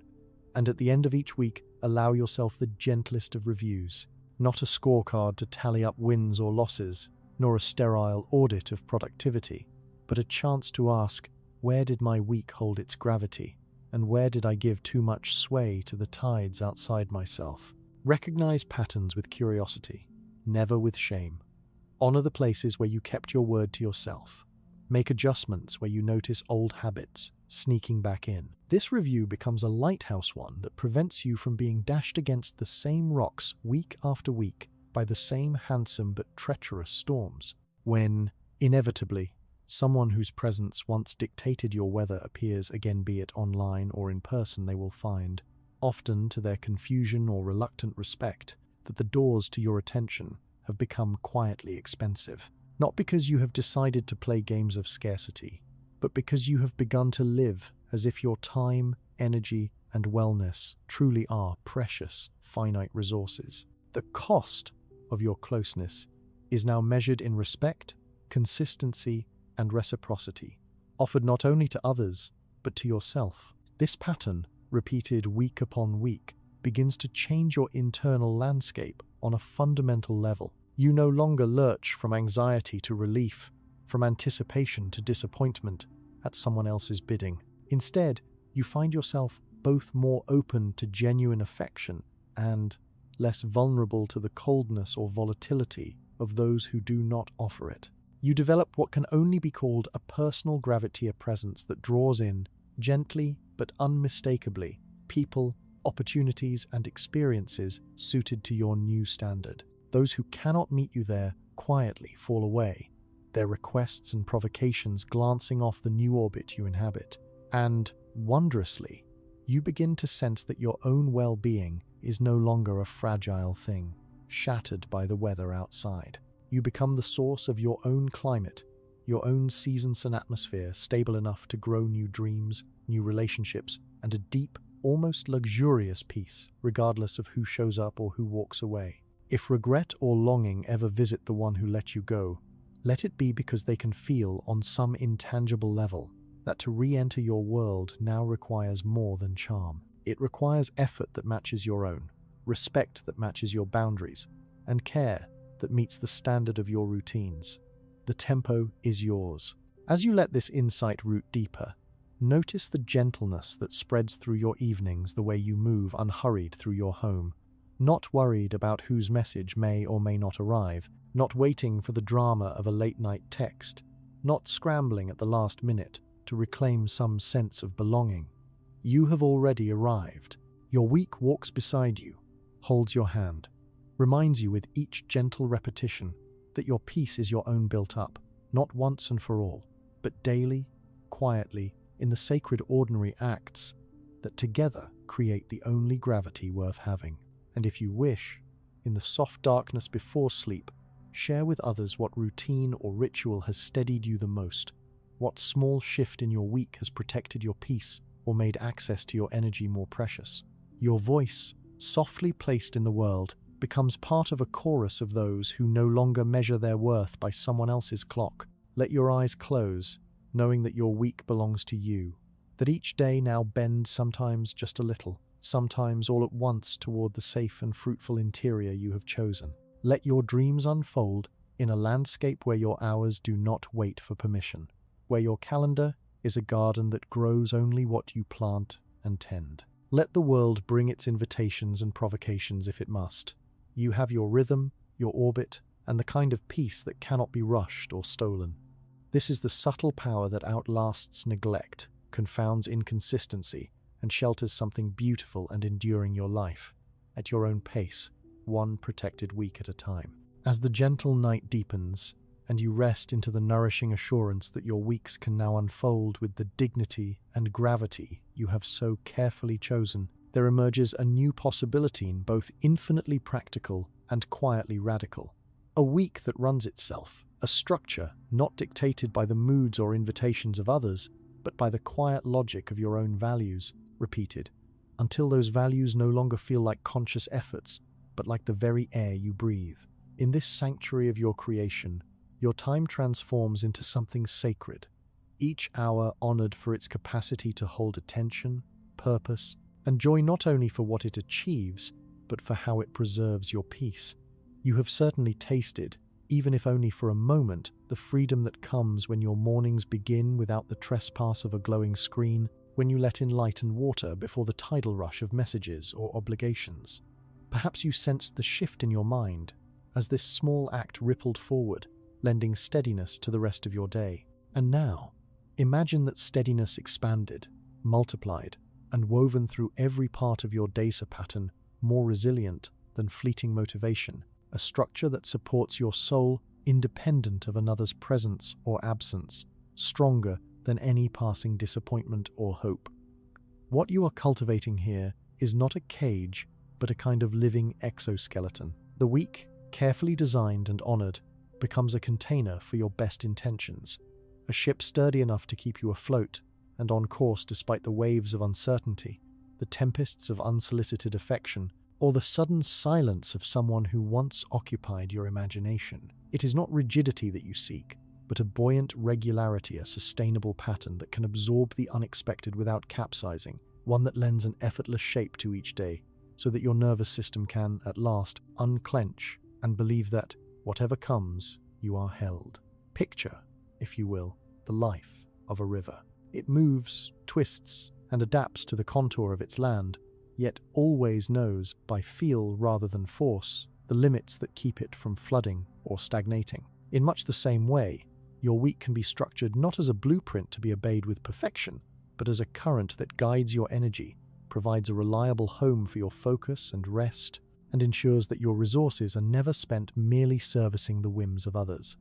And at the end of each week, allow yourself the gentlest of reviews, not a scorecard to tally up wins or losses, nor a sterile audit of productivity, but a chance to ask, where did my week hold its gravity? And where did I give too much sway to the tides outside myself? Recognize patterns with curiosity, never with shame. Honor the places where you kept your word to yourself. Make adjustments where you notice old habits sneaking back in. This review becomes a lighthouse, one that prevents you from being dashed against the same rocks week after week by the same handsome but treacherous storms. When, inevitably, someone whose presence once dictated your weather appears again, be it online or in person, they will find, often to their confusion or reluctant respect, that the doors to your attention have become quietly expensive. Not because you have decided to play games of scarcity, but because you have begun to live as if your time, energy, and wellness truly are precious, finite resources. The cost of your closeness is now measured in respect, consistency, and reciprocity, offered not only to others, but to yourself. This pattern, repeated week upon week, begins to change your internal landscape on a fundamental level. You no longer lurch from anxiety to relief, from anticipation to disappointment at someone else's bidding. Instead, you find yourself both more open to genuine affection and less vulnerable to the coldness or volatility of those who do not offer it. You develop what can only be called a personal gravity, a presence that draws in, gently but unmistakably, people, opportunities, and experiences suited to your new standard. Those who cannot meet you there quietly fall away, their requests and provocations glancing off the new orbit you inhabit. And, wondrously, you begin to sense that your own well-being is no longer a fragile thing, shattered by the weather outside. You become the source of your own climate, your own seasons and atmosphere, stable enough to grow new dreams, new relationships, and a deep, almost luxurious peace, regardless of who shows up or who walks away. If regret or longing ever visit the one who let you go, let it be because they can feel on some intangible level that to re-enter your world now requires more than charm. It requires effort that matches your own, respect that matches your boundaries, and care that meets the standard of your routines. The tempo is yours. As you let this insight root deeper, notice the gentleness that spreads through your evenings, the way you move unhurried through your home, not worried about whose message may or may not arrive, not waiting for the drama of a late-night text, not scrambling at the last minute to reclaim some sense of belonging. You have already arrived. Your week walks beside you, holds your hand, reminds you with each gentle repetition that your peace is your own built up, not once and for all, but daily, quietly, in the sacred ordinary acts that together create the only gravity worth having. And if you wish, in the soft darkness before sleep, share with others what routine or ritual has steadied you the most, what small shift in your week has protected your peace or made access to your energy more precious. Your voice, softly placed in the world, becomes part of a chorus of those who no longer measure their worth by someone else's clock. Let your eyes close, knowing that your week belongs to you, that each day now bends sometimes just a little, sometimes all at once toward the safe and fruitful interior you have chosen. Let your dreams unfold in a landscape where your hours do not wait for permission, where your calendar is a garden that grows only what you plant and tend. Let the world bring its invitations and provocations if it must. You have your rhythm, your orbit, and the kind of peace that cannot be rushed or stolen. This is the subtle power that outlasts neglect, confounds inconsistency, and shelters something beautiful and enduring your life, at your own pace, one protected week at a time. As the gentle night deepens, and you rest into the nourishing assurance that your weeks can now unfold with the dignity and gravity you have so carefully chosen, there emerges a new possibility in both infinitely practical and quietly radical. A week that runs itself, a structure not dictated by the moods or invitations of others, but by the quiet logic of your own values, repeated, until those values no longer feel like conscious efforts, but like the very air you breathe. In this sanctuary of your creation, your time transforms into something sacred, each hour honored for its capacity to hold attention, purpose, and joy, not only for what it achieves, but for how it preserves your peace. You have certainly tasted, even if only for a moment, the freedom that comes when your mornings begin without the trespass of a glowing screen, when you let in light and water before the tidal rush of messages or obligations. Perhaps you sensed the shift in your mind as this small act rippled forward, lending steadiness to the rest of your day. And now, imagine that steadiness expanded, multiplied, and woven through every part of your day's pattern, more resilient than fleeting motivation, a structure that supports your soul independent of another's presence or absence, stronger than any passing disappointment or hope. What you are cultivating here is not a cage, but a kind of living exoskeleton. The week, carefully designed and honored, becomes a container for your best intentions, a ship sturdy enough to keep you afloat and on course despite the waves of uncertainty, the tempests of unsolicited affection, or the sudden silence of someone who once occupied your imagination. It is not rigidity that you seek, but a buoyant regularity, a sustainable pattern that can absorb the unexpected without capsizing, one that lends an effortless shape to each day, so that your nervous system can, at last, unclench and believe that, whatever comes, you are held. Picture, if you will, the life of a river. It moves, twists, and adapts to the contour of its land, yet always knows, by feel rather than force, the limits that keep it from flooding or stagnating. In much the same way, your week can be structured not as a blueprint to be obeyed with perfection, but as a current that guides your energy, provides a reliable home for your focus and rest, and ensures that your resources are never spent merely servicing the whims of others.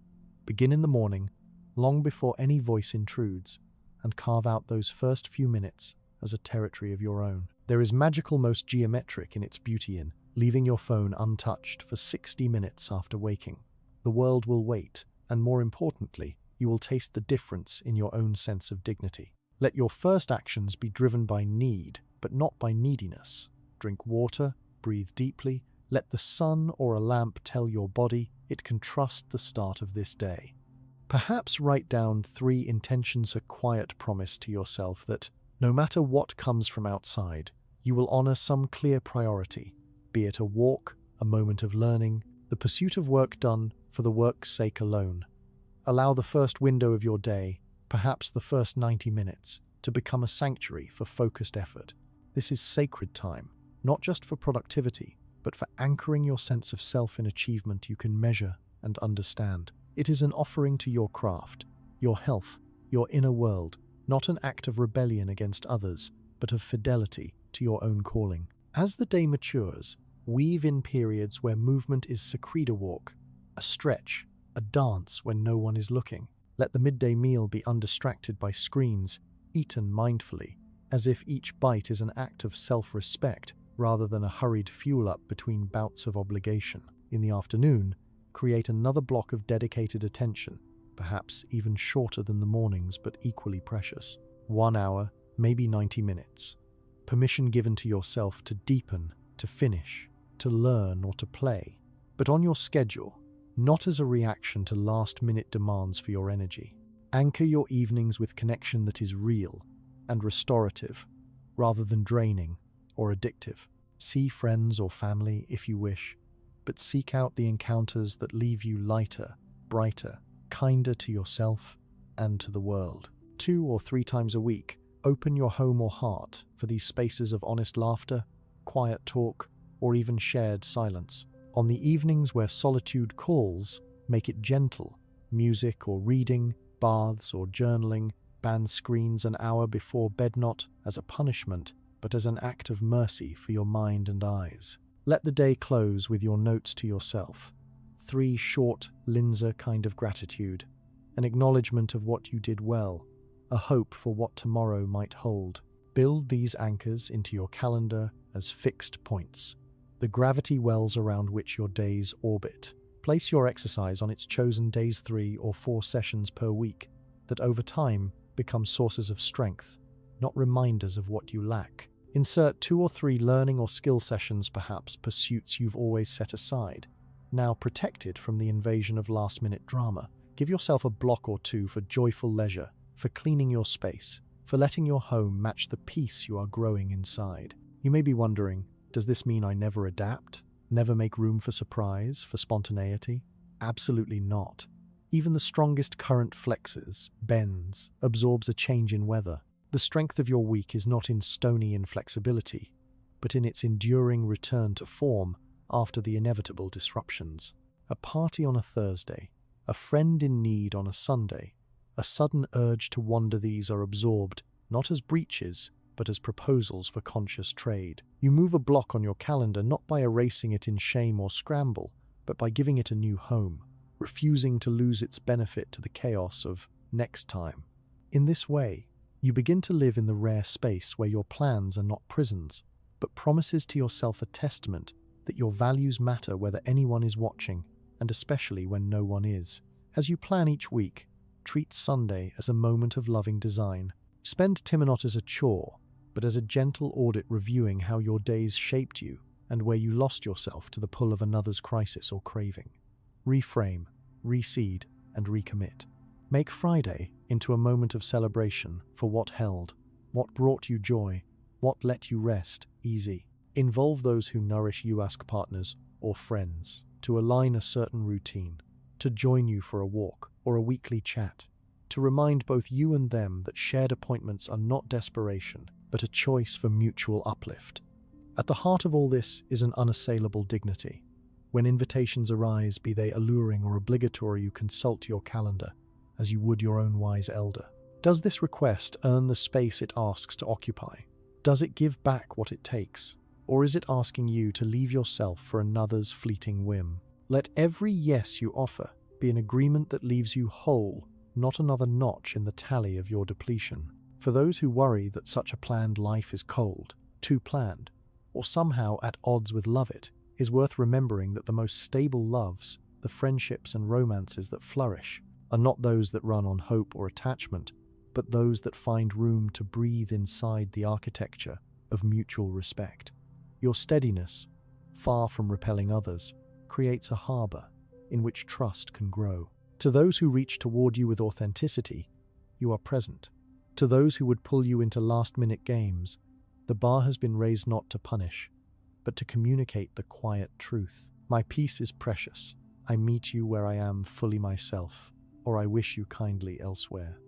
Begin in the morning, long before any voice intrudes, and carve out those first few minutes as a territory of your own. There is magical, most geometric in its beauty in leaving your phone untouched for 60 minutes after waking. The world will wait, and more importantly, you will taste the difference in your own sense of dignity. Let your first actions be driven by need, but not by neediness. Drink water, breathe deeply, let the sun or a lamp tell your body it can trust the start of this day. Perhaps write down 3 intentions, a quiet promise to yourself that, no matter what comes from outside, you will honor some clear priority, be it a walk, a moment of learning, the pursuit of work done for the work's sake alone. Allow the first window of your day, perhaps the first 90 minutes, to become a sanctuary for focused effort. This is sacred time, not just for productivity, but for anchoring your sense of self in achievement you can measure and understand. It is an offering to your craft, your health, your inner world, not an act of rebellion against others, but of fidelity to your own calling. As the day matures, weave in periods where movement is secrete, a walk, a stretch, a dance when no one is looking. Let the midday meal be undistracted by screens, eaten mindfully, as if each bite is an act of self-respect rather than a hurried fuel-up between bouts of obligation. In the afternoon, create another block of dedicated attention, perhaps even shorter than the mornings but equally precious. 1 hour, maybe 90 minutes. Permission given to yourself to deepen, to finish, to learn or to play, but on your schedule, not as a reaction to last-minute demands for your energy. Anchor your evenings with connection that is real and restorative, rather than draining or addictive. See friends or family if you wish, but seek out the encounters that leave you lighter, brighter, kinder to yourself and to the world. 2 or 3 times a week, open your home or heart for these spaces of honest laughter, quiet talk, or even shared silence. On the evenings where solitude calls, make it gentle. Music or reading, baths or journaling, ban screens an hour before bed, not as a punishment, but as an act of mercy for your mind and eyes. Let the day close with your notes to yourself. 3 short, Linzer kind of gratitude, an acknowledgement of what you did well, a hope for what tomorrow might hold. Build these anchors into your calendar as fixed points, the gravity wells around which your days orbit. Place your exercise on its chosen days, 3 or 4 sessions per week, that over time become sources of strength, not reminders of what you lack. Insert 2 or 3 learning or skill sessions, perhaps pursuits you've always set aside, now protected from the invasion of last-minute drama. Give yourself a block or 2 for joyful leisure, for cleaning your space, for letting your home match the peace you are growing inside. You may be wondering, does this mean I never adapt? Never make room for surprise, for spontaneity? Absolutely not. Even the strongest current flexes, bends, absorbs a change in weather. The strength of your week is not in stony inflexibility, but in its enduring return to form after the inevitable disruptions. A party on a Thursday, a friend in need on a Sunday, a sudden urge to wander, these are absorbed not as breaches, but as proposals for conscious trade. You move a block on your calendar not by erasing it in shame or scramble, but by giving it a new home, refusing to lose its benefit to the chaos of next time. In this way, you begin to live in the rare space where your plans are not prisons, but promises to yourself, a testament that your values matter whether anyone is watching, and especially when no one is. As you plan each week, treat Sunday as a moment of loving design. Spend time not as a chore, but as a gentle audit, reviewing how your days shaped you and where you lost yourself to the pull of another's crisis or craving. Reframe, reseed, and recommit. Make Friday into a moment of celebration for what held, what brought you joy, what let you rest easy. Involve those who nourish you, ask partners or friends to align a certain routine, to join you for a walk or a weekly chat, to remind both you and them that shared appointments are not desperation, but a choice for mutual uplift. At the heart of all this is an unassailable dignity. When invitations arise, be they alluring or obligatory, you consult your calendar as you would your own wise elder. Does this request earn the space it asks to occupy? Does it give back what it takes? Or is it asking you to leave yourself for another's fleeting whim? Let every yes you offer be an agreement that leaves you whole, not another notch in the tally of your depletion. For those who worry that such a planned life is cold, too planned, or somehow at odds with love, it is worth remembering that the most stable loves, the friendships and romances that flourish, are not those that run on hope or attachment, but those that find room to breathe inside the architecture of mutual respect. Your steadiness, far from repelling others, creates a harbor in which trust can grow. To those who reach toward you with authenticity, you are present. To those who would pull you into last-minute games, the bar has been raised not to punish, but to communicate the quiet truth. My peace is precious. I meet you where I am fully myself, or I wish you kindly elsewhere.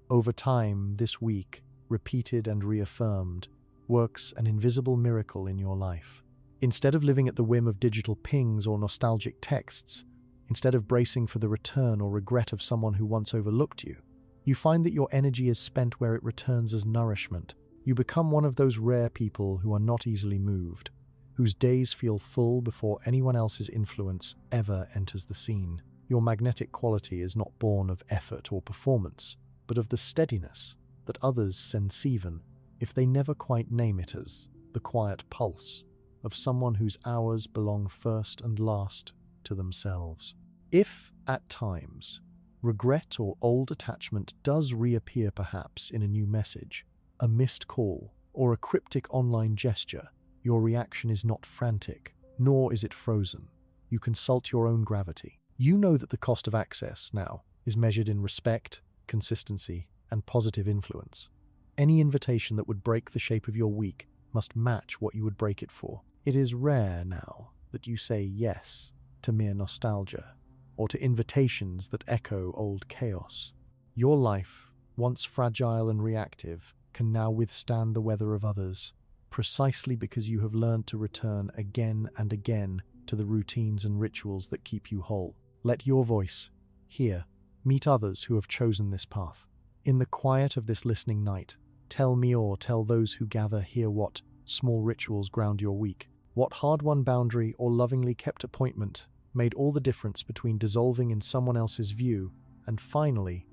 Over time, this week, repeated and reaffirmed, works an invisible miracle in your life. Instead of living at the whim of digital pings or nostalgic texts, instead of bracing for the return or regret of someone who once overlooked you, you find that your energy is spent where it returns as nourishment. You become one of those rare people who are not easily moved, whose days feel full before anyone else's influence ever enters the scene. Your magnetic quality is not born of effort or performance, but of the steadiness that others sense, even if they never quite name it, as the quiet pulse of someone whose hours belong first and last to themselves. If, at times, regret or old attachment does reappear, perhaps in a new message, a missed call, or a cryptic online gesture, your reaction is not frantic, nor is it frozen. You consult your own gravity. You know that the cost of access now is measured in respect, consistency, and positive influence. Any invitation that would break the shape of your week must match what you would break it for. It is rare now that you say yes to mere nostalgia, or to invitations that echo old chaos. Your life, once fragile and reactive, can now withstand the weather of others, precisely because you have learned to return again and again to the routines and rituals that keep you whole. Let your voice, here, meet others who have chosen this path. In the quiet of this listening night, tell me or tell those who gather here what small rituals ground your week, what hard-won boundary or lovingly kept appointment made all the difference between dissolving in someone else's view and finally,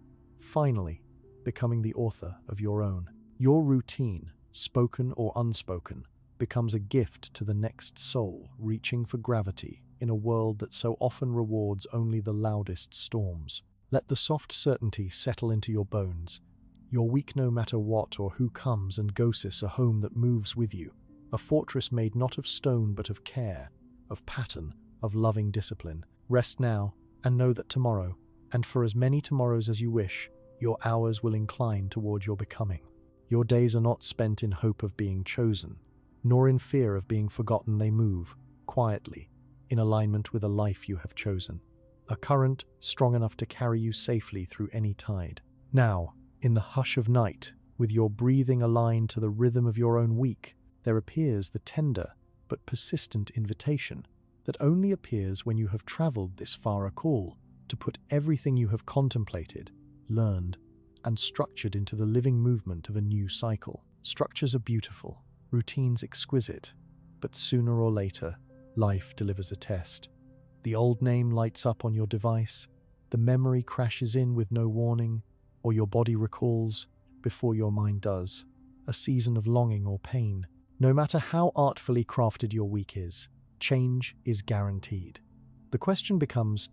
becoming the author of your own. Your routine, spoken or unspoken, becomes a gift to the next soul reaching for gravity in a world that so often rewards only the loudest storms. Let the soft certainty settle into your bones. Your week, no matter what or who comes and goes, a home that moves with you, a fortress made not of stone but of care, of pattern, of loving discipline. Rest now, and know that tomorrow, and for as many tomorrows as you wish, your hours will incline toward your becoming. Your days are not spent in hope of being chosen, nor in fear of being forgotten. They move, quietly, in alignment with a life you have chosen, a current strong enough to carry you safely through any tide. Now, in the hush of night, with your breathing aligned to the rhythm of your own week, there appears the tender but persistent invitation that only appears when you have traveled this far, a call to put everything you have contemplated, learned, and structured into the living movement of a new cycle. Structures are beautiful, routines exquisite, but sooner or later, life delivers a test. The old name lights up on your device, the memory crashes in with no warning, or your body recalls, before your mind does, a season of longing or pain. No matter how artfully crafted your week is, change is guaranteed. The question becomes,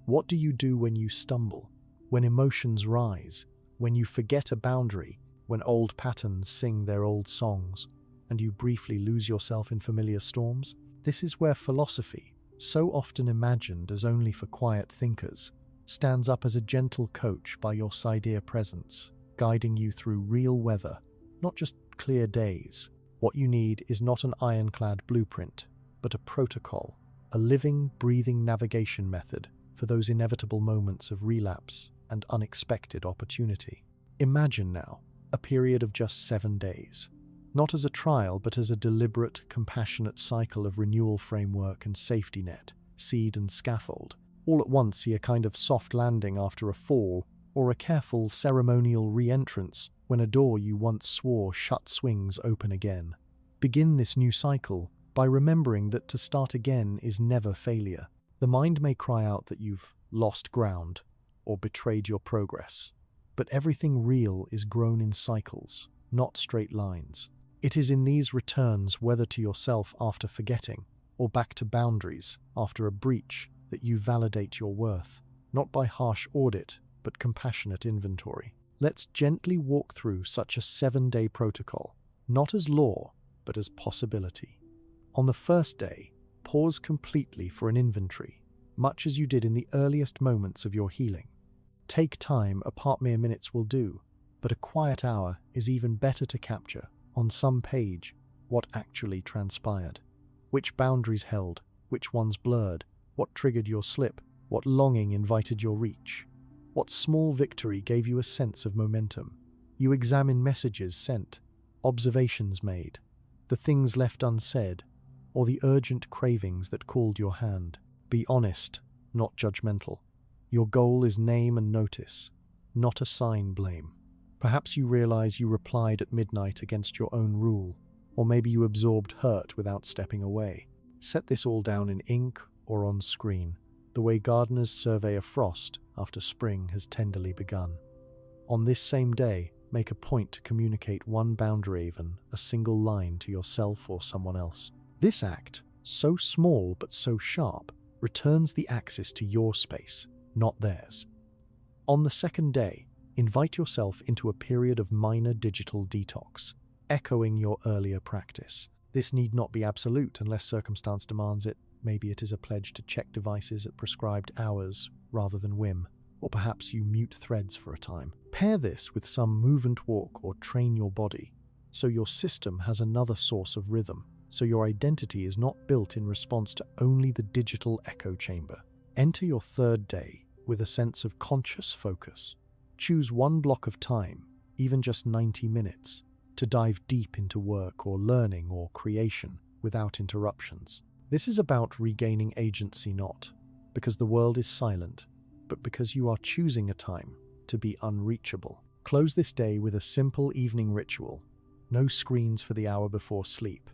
what do you do when you stumble, when emotions rise, when you forget a boundary, when old patterns sing their old songs, and you briefly lose yourself in familiar storms? This is where philosophy, so often imagined as only for quiet thinkers, stands up as a gentle coach by your side, presence, guiding you through real weather, not just clear days. What you need is not an ironclad blueprint, but a protocol, a living, breathing navigation method for those inevitable moments of relapse and unexpected opportunity. Imagine now a period of just 7 days, not as a trial but as a deliberate, compassionate cycle of renewal, framework and safety net, seed and scaffold. All at once, see a kind of soft landing after a fall, or a careful ceremonial re-entrance when a door you once swore shut swings open again. Begin this new cycle by remembering that to start again is never failure. The mind may cry out that you've lost ground or betrayed your progress, but everything real is grown in cycles, not straight lines. It is in these returns, whether to yourself after forgetting or back to boundaries after a breach, that you validate your worth, not by harsh audit, but compassionate inventory. Let's gently walk through such a 7-day protocol, not as law, but as possibility. On the first day, pause completely for an inventory, much as you did in the earliest moments of your healing. Take time, apart mere minutes will do, but a quiet hour is even better to capture, on some page, what actually transpired. Which boundaries held, which ones blurred, what triggered your slip, what longing invited your reach. What small victory gave you a sense of momentum? You examine messages sent, observations made, the things left unsaid, or the urgent cravings that called your hand. Be honest, not judgmental. Your goal is name and notice, not assign blame. Perhaps you realize you replied at midnight against your own rule, or maybe you absorbed hurt without stepping away. Set this all down in ink or on screen, the way gardeners survey a frost after spring has tenderly begun. On this same day, make a point to communicate one boundary, even a single line, to yourself or someone else. This act, so small but so sharp, returns the axis to your space, not theirs. On the second day, invite yourself into a period of minor digital detox, echoing your earlier practice. This need not be absolute unless circumstance demands it. Maybe it is a pledge to check devices at prescribed hours rather than whim, or perhaps you mute threads for a time. Pair this with some move and walk or train your body, so your system has another source of rhythm, so your identity is not built in response to only the digital echo chamber. Enter your third day with a sense of conscious focus. Choose one block of time, even just 90 minutes, to dive deep into work or learning or creation without interruptions. This is about regaining agency, not because the world is silent, but because you are choosing a time to be unreachable. Close this day with a simple evening ritual. No screens for the hour before sleep.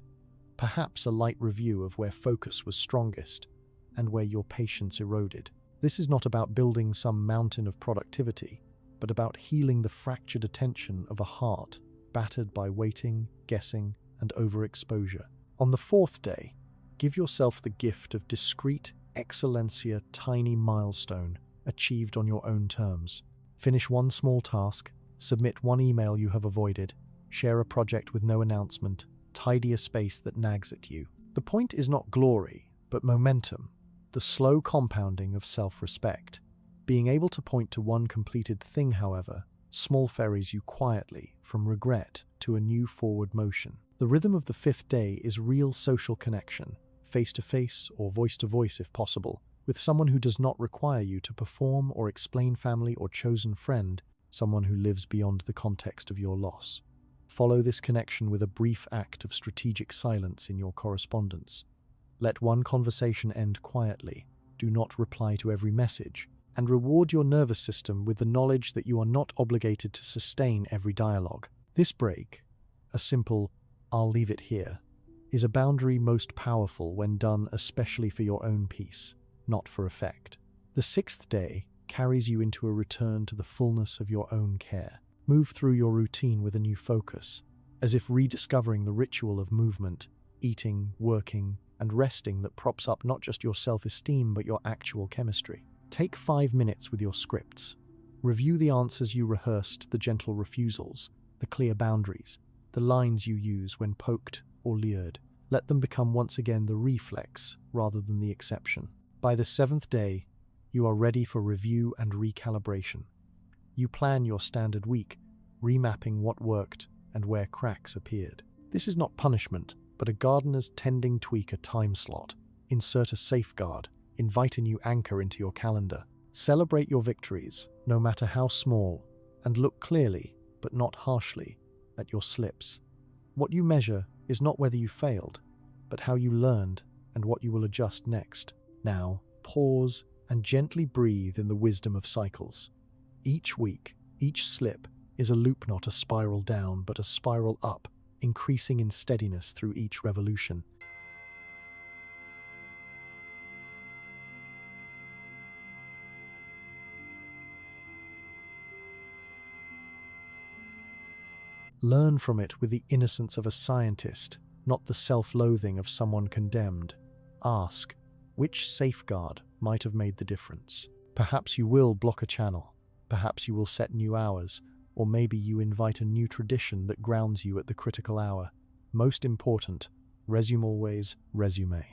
Perhaps a light review of where focus was strongest and where your patience eroded. This is not about building some mountain of productivity, but about healing the fractured attention of a heart battered by waiting, guessing, and overexposure. On the fourth day, give yourself the gift of discrete excellencia, tiny milestone achieved on your own terms. Finish one small task, submit one email you have avoided, share a project with no announcement, tidy a space that nags at you. The point is not glory, but momentum, the slow compounding of self-respect. Being able to point to one completed thing, however, small ferries you quietly from regret to a new forward motion. The rhythm of the fifth day is real social connection, face-to-face or voice-to-voice if possible, with someone who does not require you to perform or explain, family or chosen friend, someone who lives beyond the context of your loss. Follow this connection with a brief act of strategic silence in your correspondence. Let one conversation end quietly, do not reply to every message, and reward your nervous system with the knowledge that you are not obligated to sustain every dialogue. This break, a simple "I'll leave it here," is a boundary most powerful when done especially for your own peace, not for effect. The sixth day carries you into a return to the fullness of your own care. Move through your routine with a new focus, as if rediscovering the ritual of movement, eating, working, and resting that props up not just your self-esteem but your actual chemistry. Take 5 minutes with your scripts. Review the answers you rehearsed, the gentle refusals, the clear boundaries, the lines you use when poked or leered. Let them become once again the reflex rather than the exception. By the 7th day, you are ready for review and recalibration. You plan your standard week, remapping what worked and where cracks appeared. This is not punishment, but a gardener's tending tweak a time slot. Insert a safeguard, invite a new anchor into your calendar. Celebrate your victories, no matter how small, and look clearly, but not harshly, at your slips. What you measure is not whether you failed, but how you learned and what you will adjust next. Now, pause and gently breathe in the wisdom of cycles. Each week, each slip is a loop, not a spiral down, but a spiral up, increasing in steadiness through each revolution. Learn from it with the innocence of a scientist, not the self-loathing of someone condemned. Ask, which safeguard might have made the difference? Perhaps you will block a channel, perhaps you will set new hours, or maybe you invite a new tradition that grounds you at the critical hour. Most important, resume always, resume.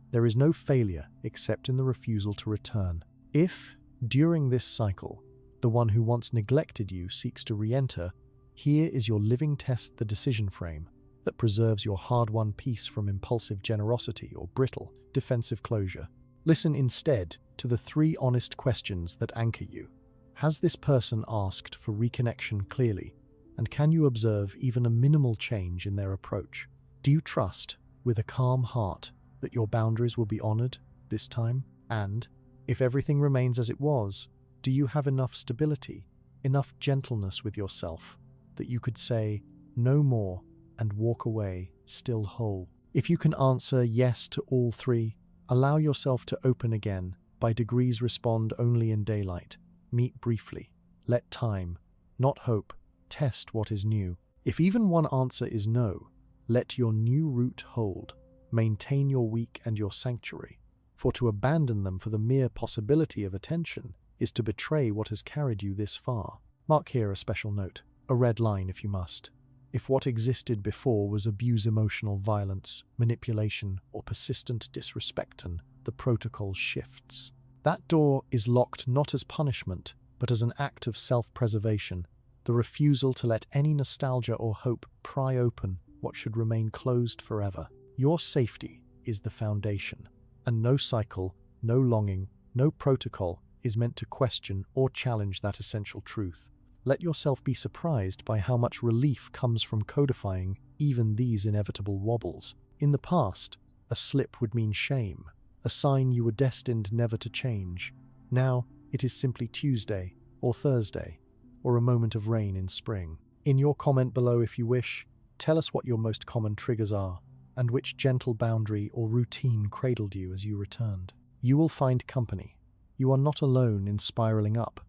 There is no failure except in the refusal to return. If, during this cycle, the one who once neglected you seeks to re-enter, here is your living test, the decision frame that preserves your hard-won peace from impulsive generosity or brittle, defensive closure. Listen instead to the 3 honest questions that anchor you. Has this person asked for reconnection clearly, and can you observe even a minimal change in their approach? Do you trust, with a calm heart, that your boundaries will be honored this time? And, if everything remains as it was, do you have enough stability, enough gentleness with yourself, that you could say no more and walk away still whole? If you can answer yes to all 3, allow yourself to open again. By degrees, respond only in daylight. Meet briefly. Let time, not hope, test what is new. If even one answer is no, let your new route hold. Maintain your week and your sanctuary. For to abandon them for the mere possibility of attention is to betray what has carried you this far. Mark here a special note. A red line if you must. If what existed before was abuse, emotional violence, manipulation, or persistent disrespect, the protocol shifts. That door is locked not as punishment, but as an act of self-preservation, the refusal to let any nostalgia or hope pry open what should remain closed forever. Your safety is the foundation, and no cycle, no longing, no protocol is meant to question or challenge that essential truth. Let yourself be surprised by how much relief comes from codifying even these inevitable wobbles. In the past, a slip would mean shame, a sign you were destined never to change. Now, it is simply Tuesday, or Thursday, or a moment of rain in spring. In your comment below, if you wish, tell us what your most common triggers are, and which gentle boundary or routine cradled you as you returned. You will find company. You are not alone in spiraling up,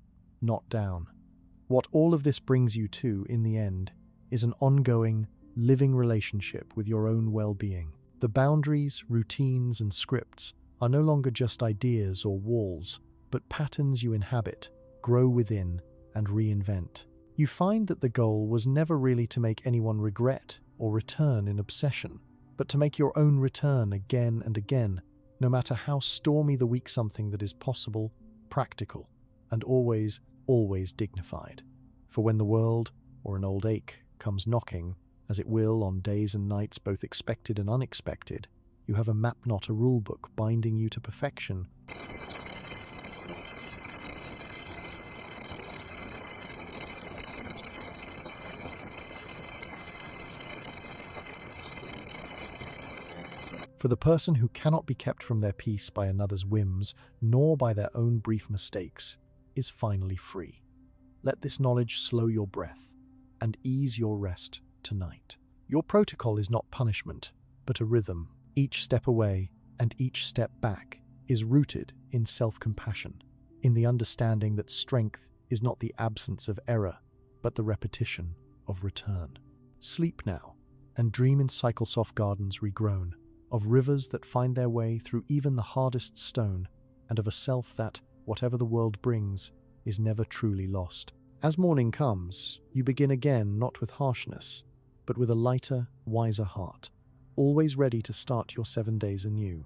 not down. What all of this brings you to, in the end, is an ongoing, living relationship with your own well-being. The boundaries, routines, and scripts are no longer just ideas or walls, but patterns you inhabit, grow within, and reinvent. You find that the goal was never really to make anyone regret or return in obsession, but to make your own return again and again, no matter how stormy the week, something that is possible, practical, and always dignified. For when the world, or an old ache, comes knocking, as it will on days and nights both expected and unexpected, you have a map, not a rulebook, binding you to perfection. For the person who cannot be kept from their peace by another's whims, nor by their own brief mistakes, is finally free. Let this knowledge slow your breath and ease your rest tonight. Your protocol is not punishment, but a rhythm. Each step away and each step back is rooted in self-compassion, in the understanding that strength is not the absence of error, but the repetition of return. Sleep now and dream in cycle-soft gardens regrown, of rivers that find their way through even the hardest stone, and of a self that, whatever the world brings, is never truly lost. As morning comes, you begin again not with harshness, but with a lighter, wiser heart, always ready to start your 7 days anew.